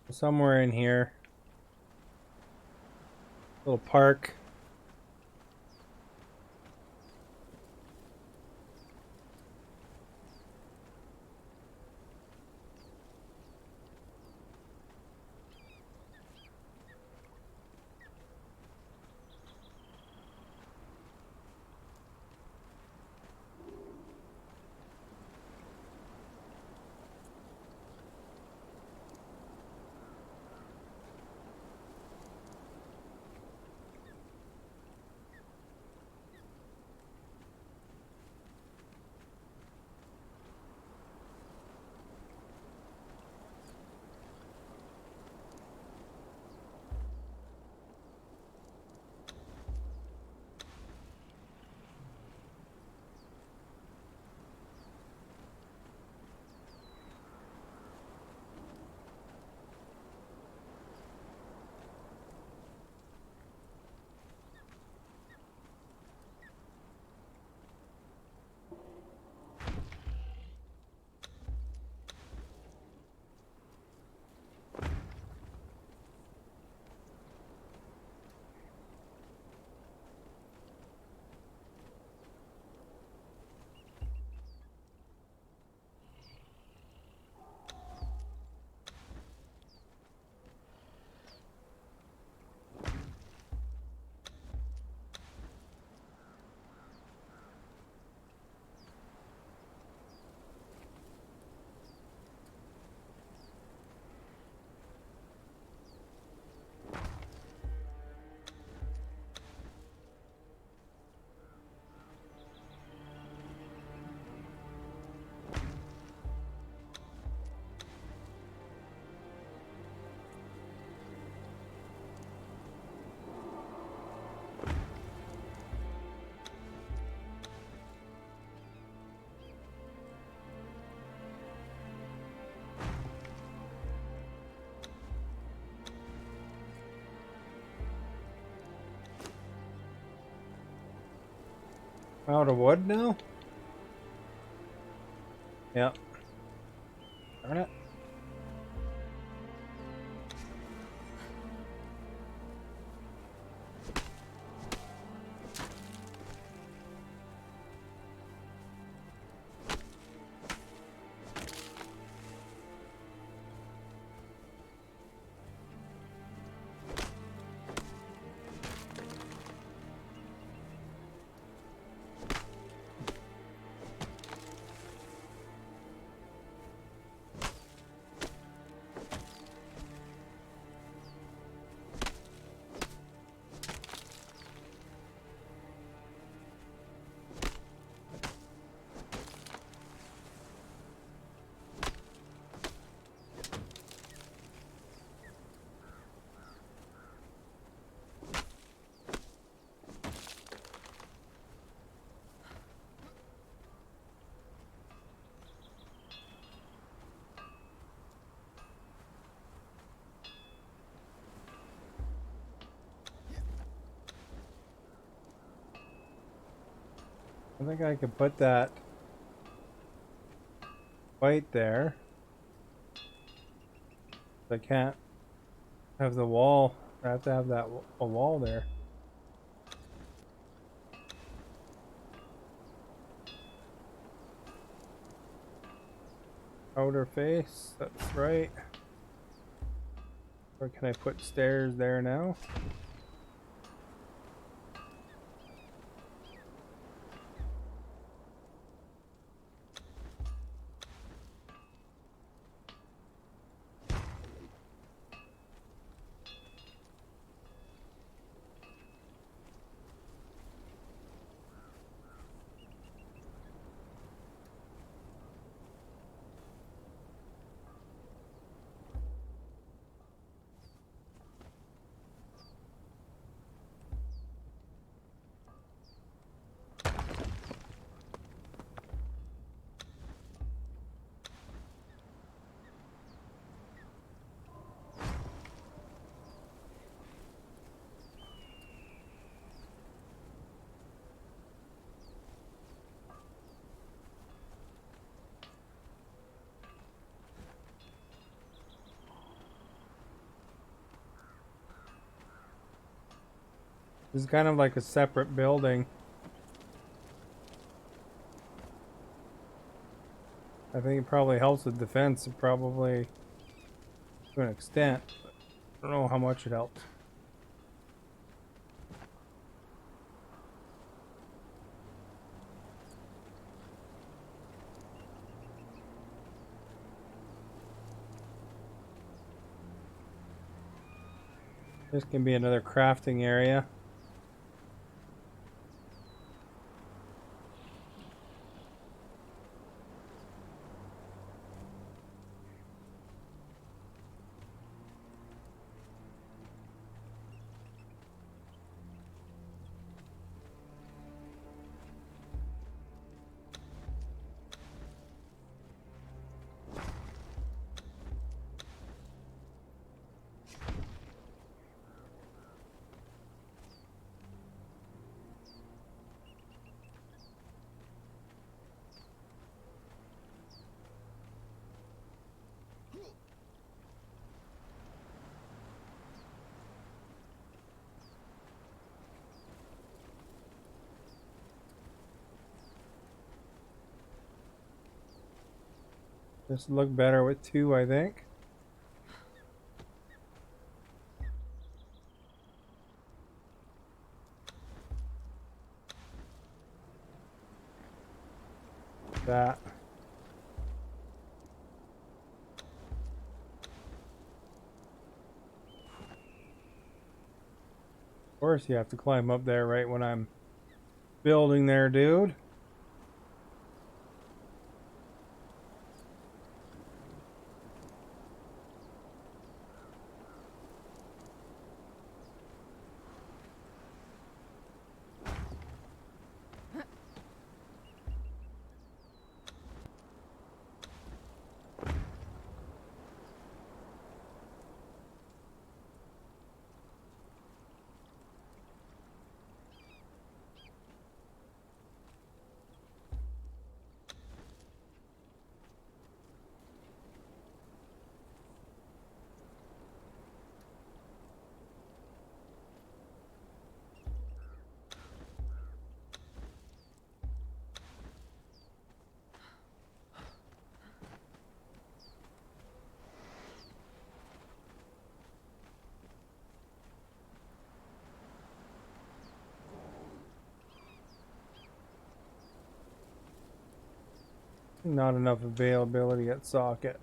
Somewhere in here. Little park. Out of wood now? Yep. Darn it. I think I could put that right there. I can't have the wall. I have to have that a wall there. Outer face, that's right. Or can I put stairs there now? This is kind of like a separate building. I think it probably helps with defense, probably to an extent. But I don't know how much it helps. This can be another crafting area. This look better with two, I think. That. Of course, you have to climb up there right when I'm building there, dude. Not enough availability at socket.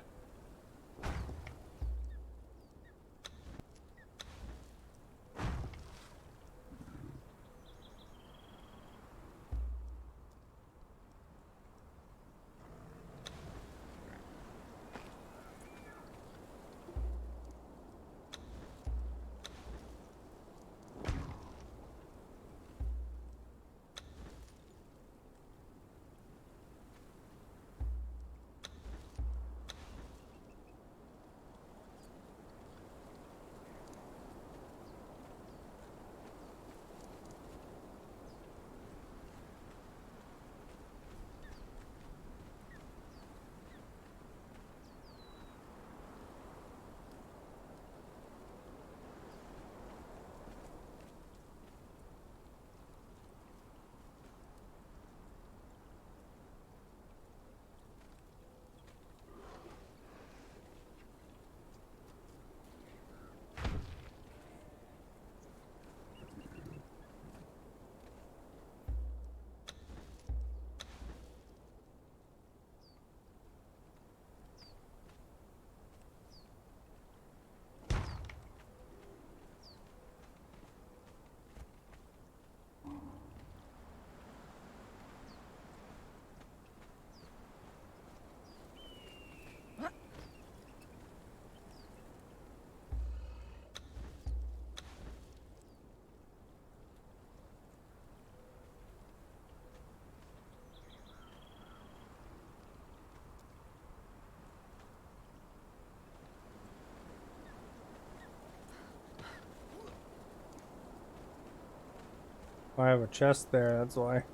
I have a chest there, that's why.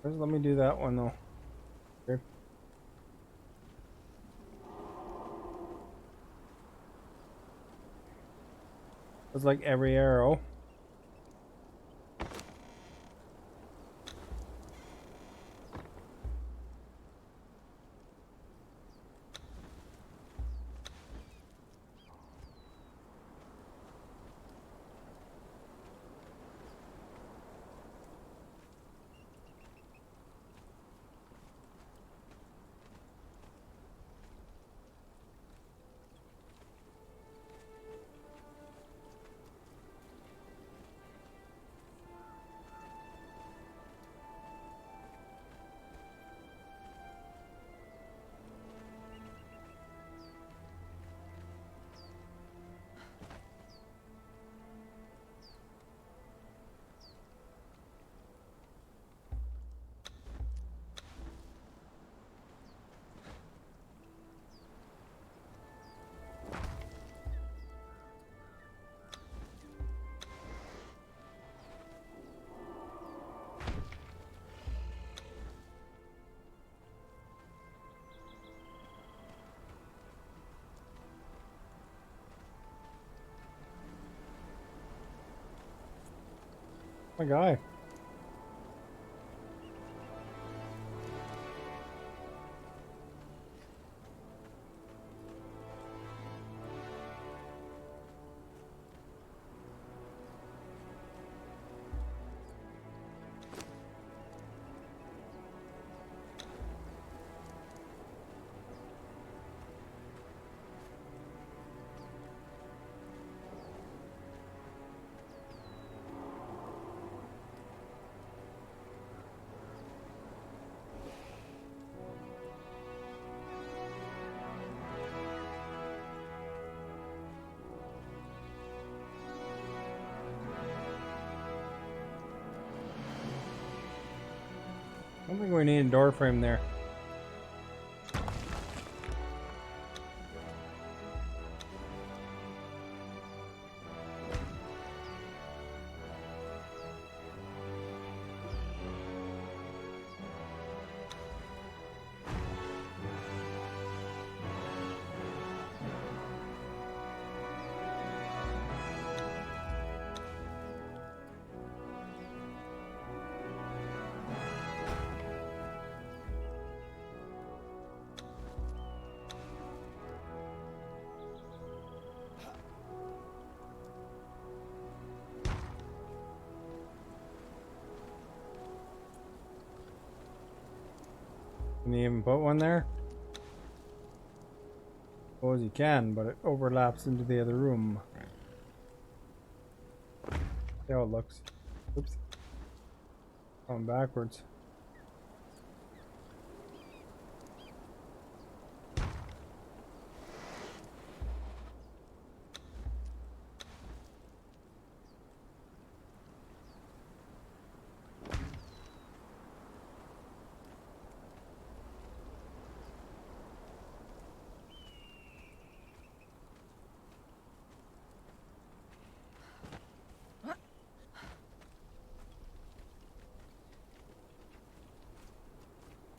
First, let me do that one though. Okay. It's like every arrow. My guy. I don't think we need a door frame there. Can you even put one there? Suppose you can, but it overlaps into the other room. See how it looks. Oops. Going backwards.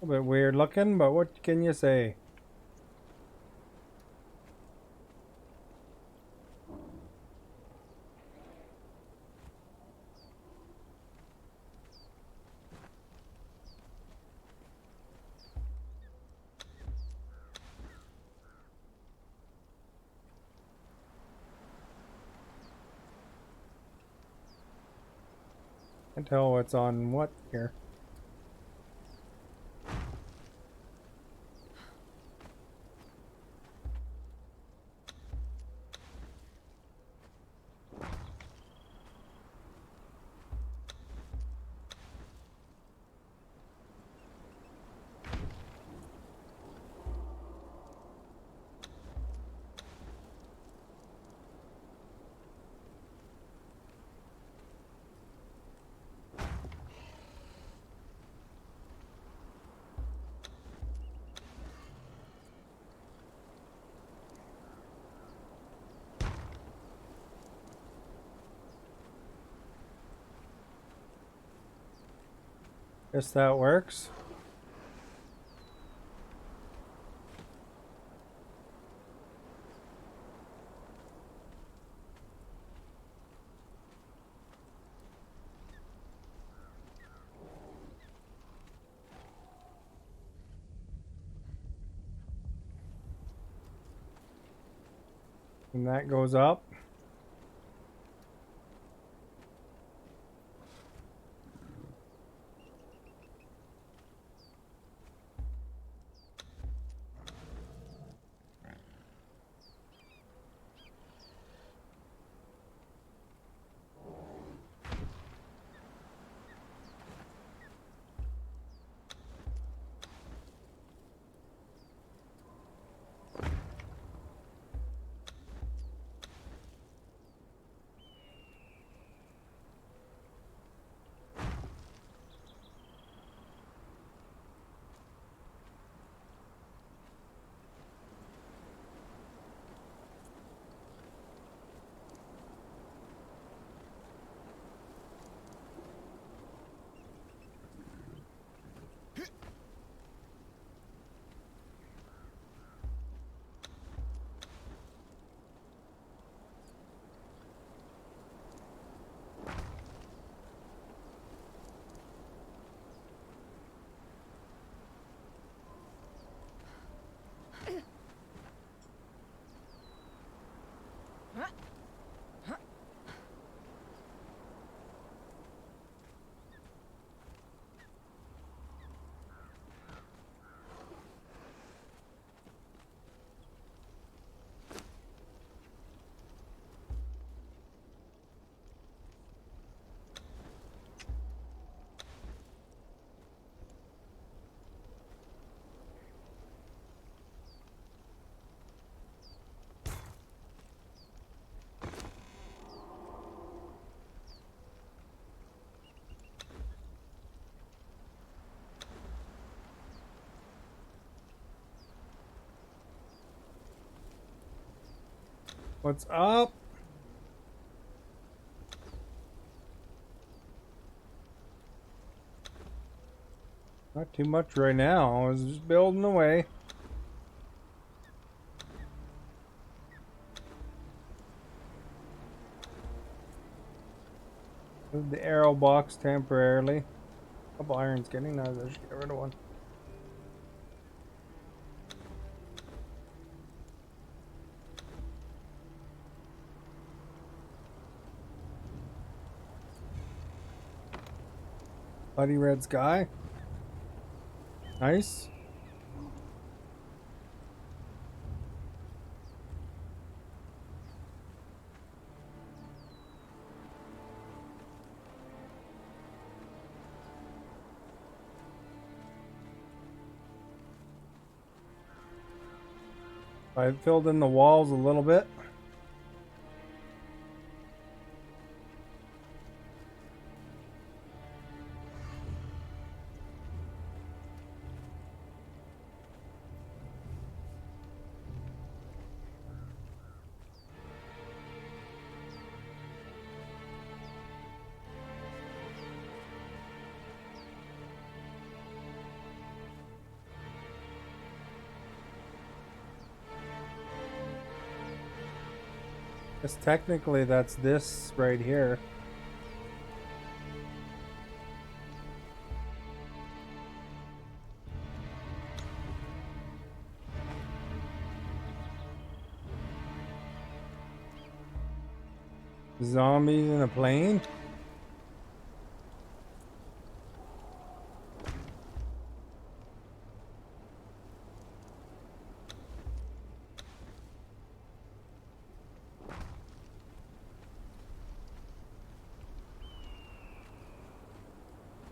A bit weird looking, but what can you say? Can't tell what's on what here. Guess that works. And that goes up. What's up? Not too much right now. I was just building away. Move the arrow box temporarily. A couple irons getting now. I should get rid of one. Bloody red sky. Nice. I filled in the walls a little bit. Because technically that's this right here. Zombies in a plane?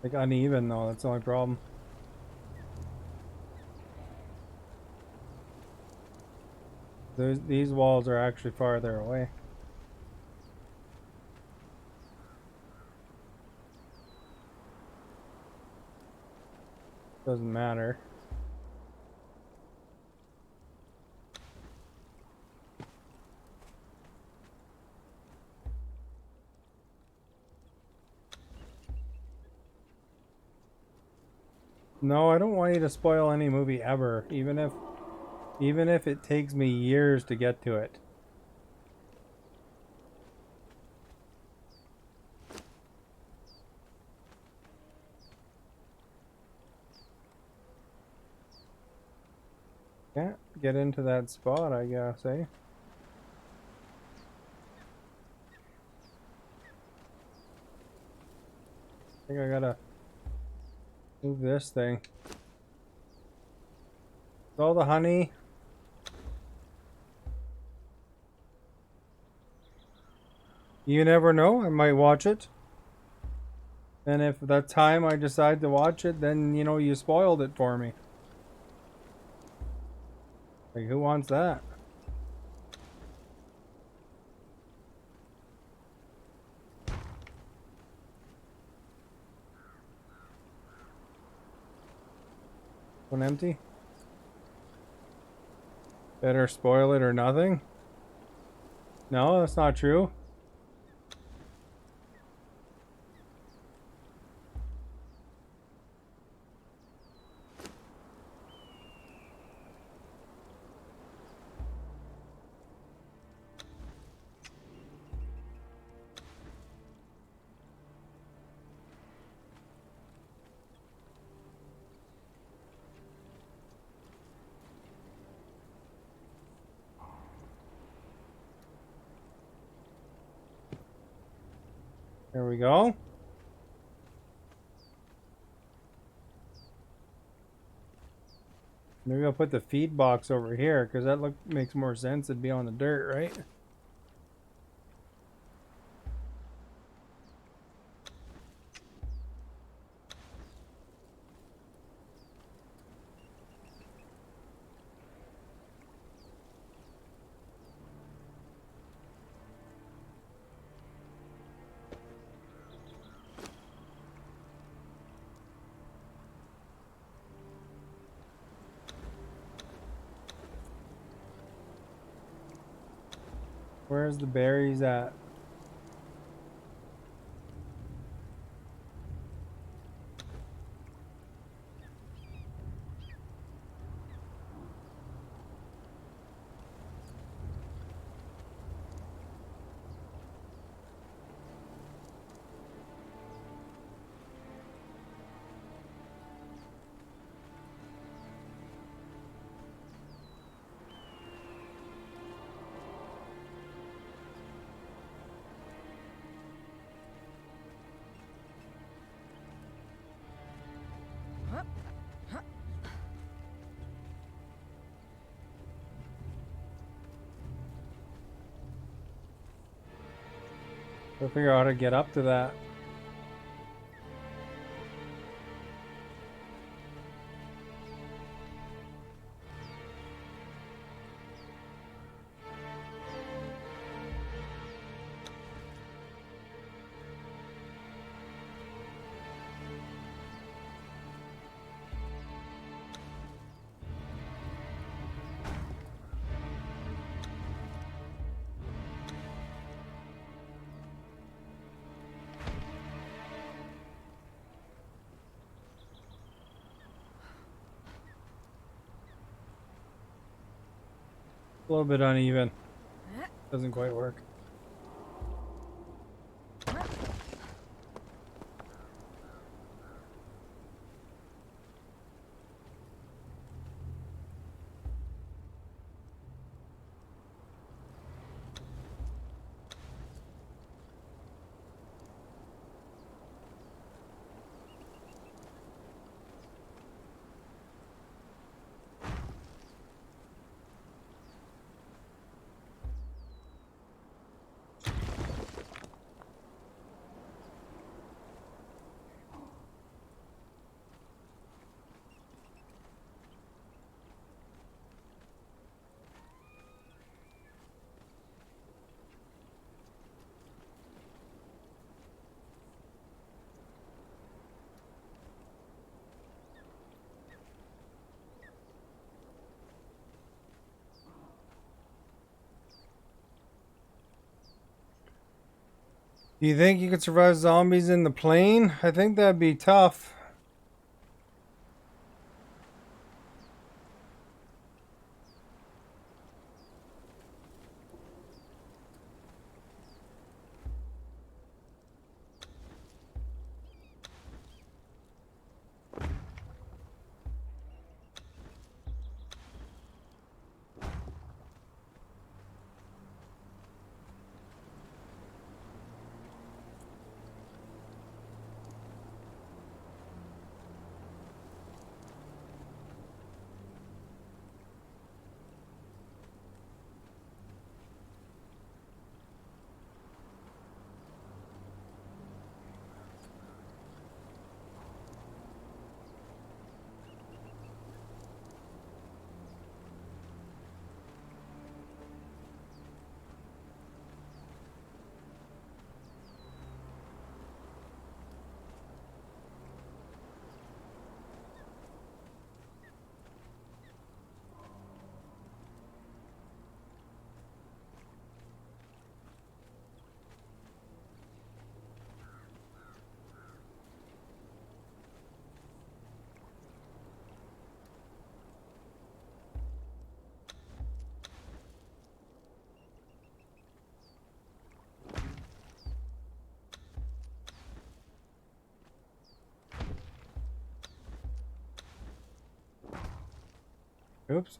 Like uneven though, that's the only problem. These walls are actually farther away. Doesn't matter. No, I don't want you to spoil any movie ever, even if it takes me years to get to it. Can't get into that spot, I guess, eh? I think I gotta move this thing. All the honey. You never know, I might watch it. And if that time I decide to watch it, then, you know, you spoiled it for me. Like, who wants that? One empty? Better spoil it or nothing? No, that's not true. There we go. Maybe I'll put the feed box over here, because that makes more sense. It'd be on the dirt, right? Where's the berries at? I'll figure out how to get up to that. A little bit uneven. Doesn't quite work. Do you think you could survive zombies in the plane? I think that'd be tough. Oops.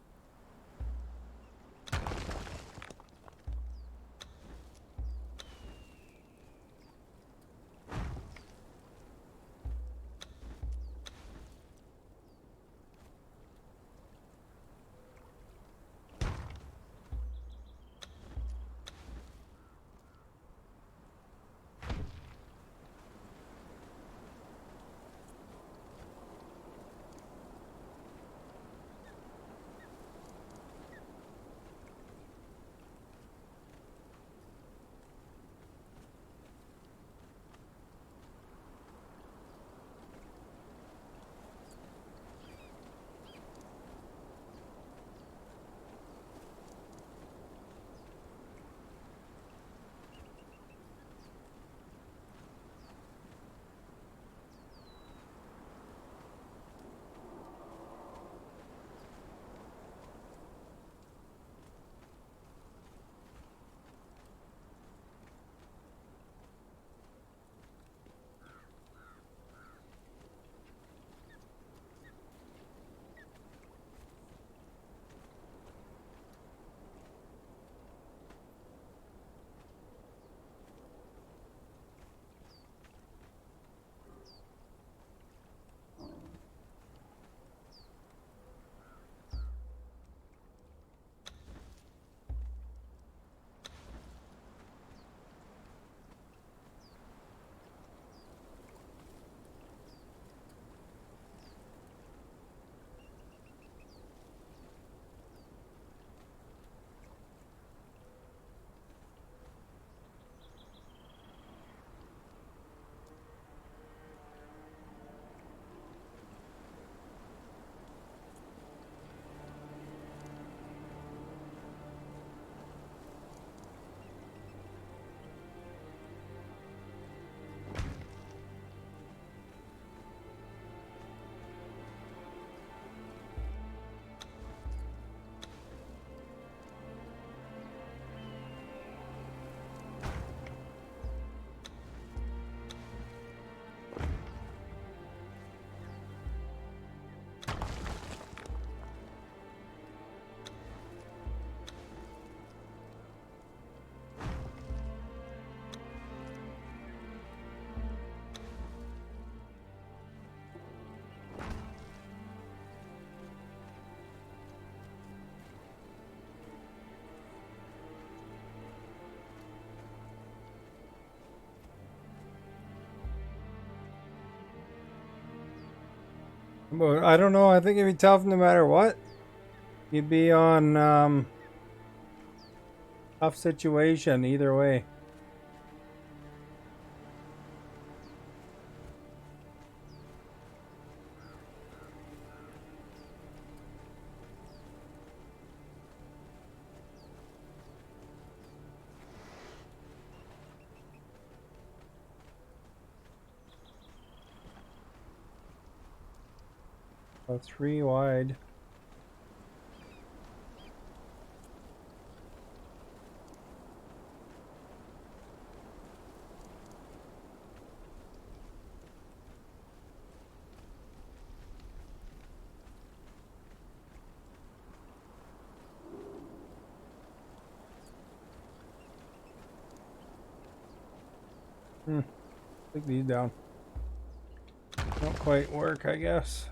But I don't know. I think it'd be tough no matter what. You'd be on tough situation either way. So 3 wide. Take these down. Don't quite work, I guess.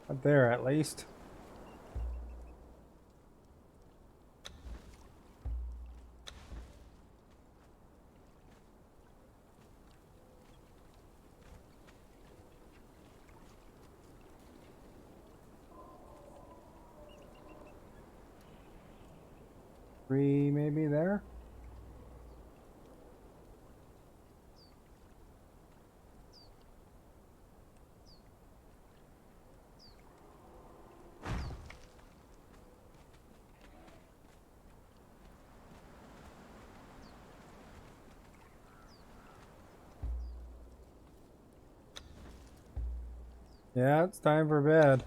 Up there at least. Three maybe there. Yeah, it's time for bed.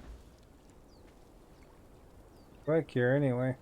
Quick here anyway.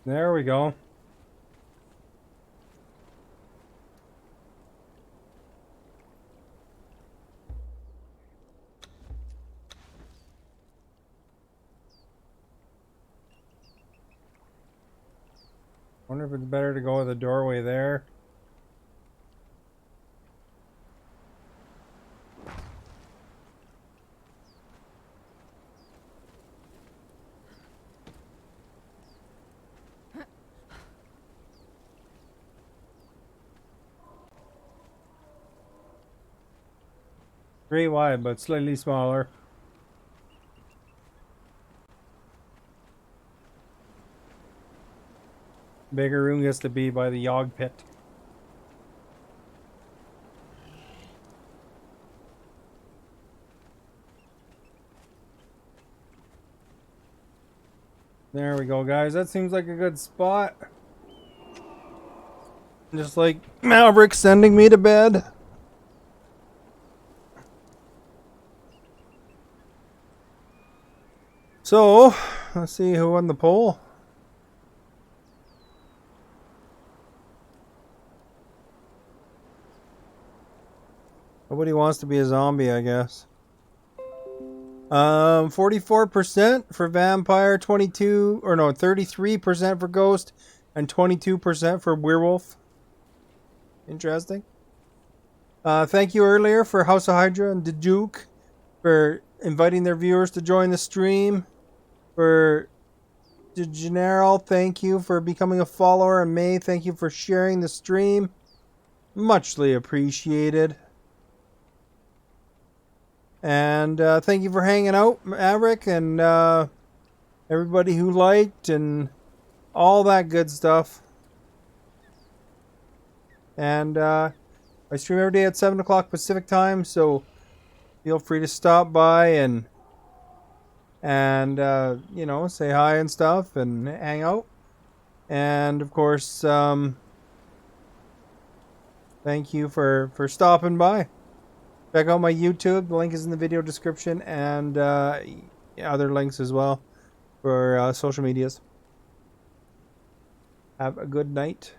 There we go. Wonder if it's better to go with the doorway there. Three wide, but slightly smaller. Bigger room gets to be by the yog pit. There we go, guys. That seems like a good spot. Just like Maverick sending me to bed. So, let's see who won the poll. Nobody wants to be a zombie, I guess. 44% for vampire, 33% for ghost, and 22% for werewolf. Interesting. Thank you earlier for House of Hydra and the Duke for inviting their viewers to join the stream. For General, thank you for becoming a follower, and May, thank you for sharing the stream. Muchly appreciated. And thank you for hanging out, Maverick, and everybody who liked and all that good stuff. And I stream every day at 7 o'clock Pacific time, so feel free to stop by and you know, say hi and stuff and hang out. And of course, thank you for stopping by. Check out my YouTube. The link is in the video description, and other links as well for social medias. Have a good night.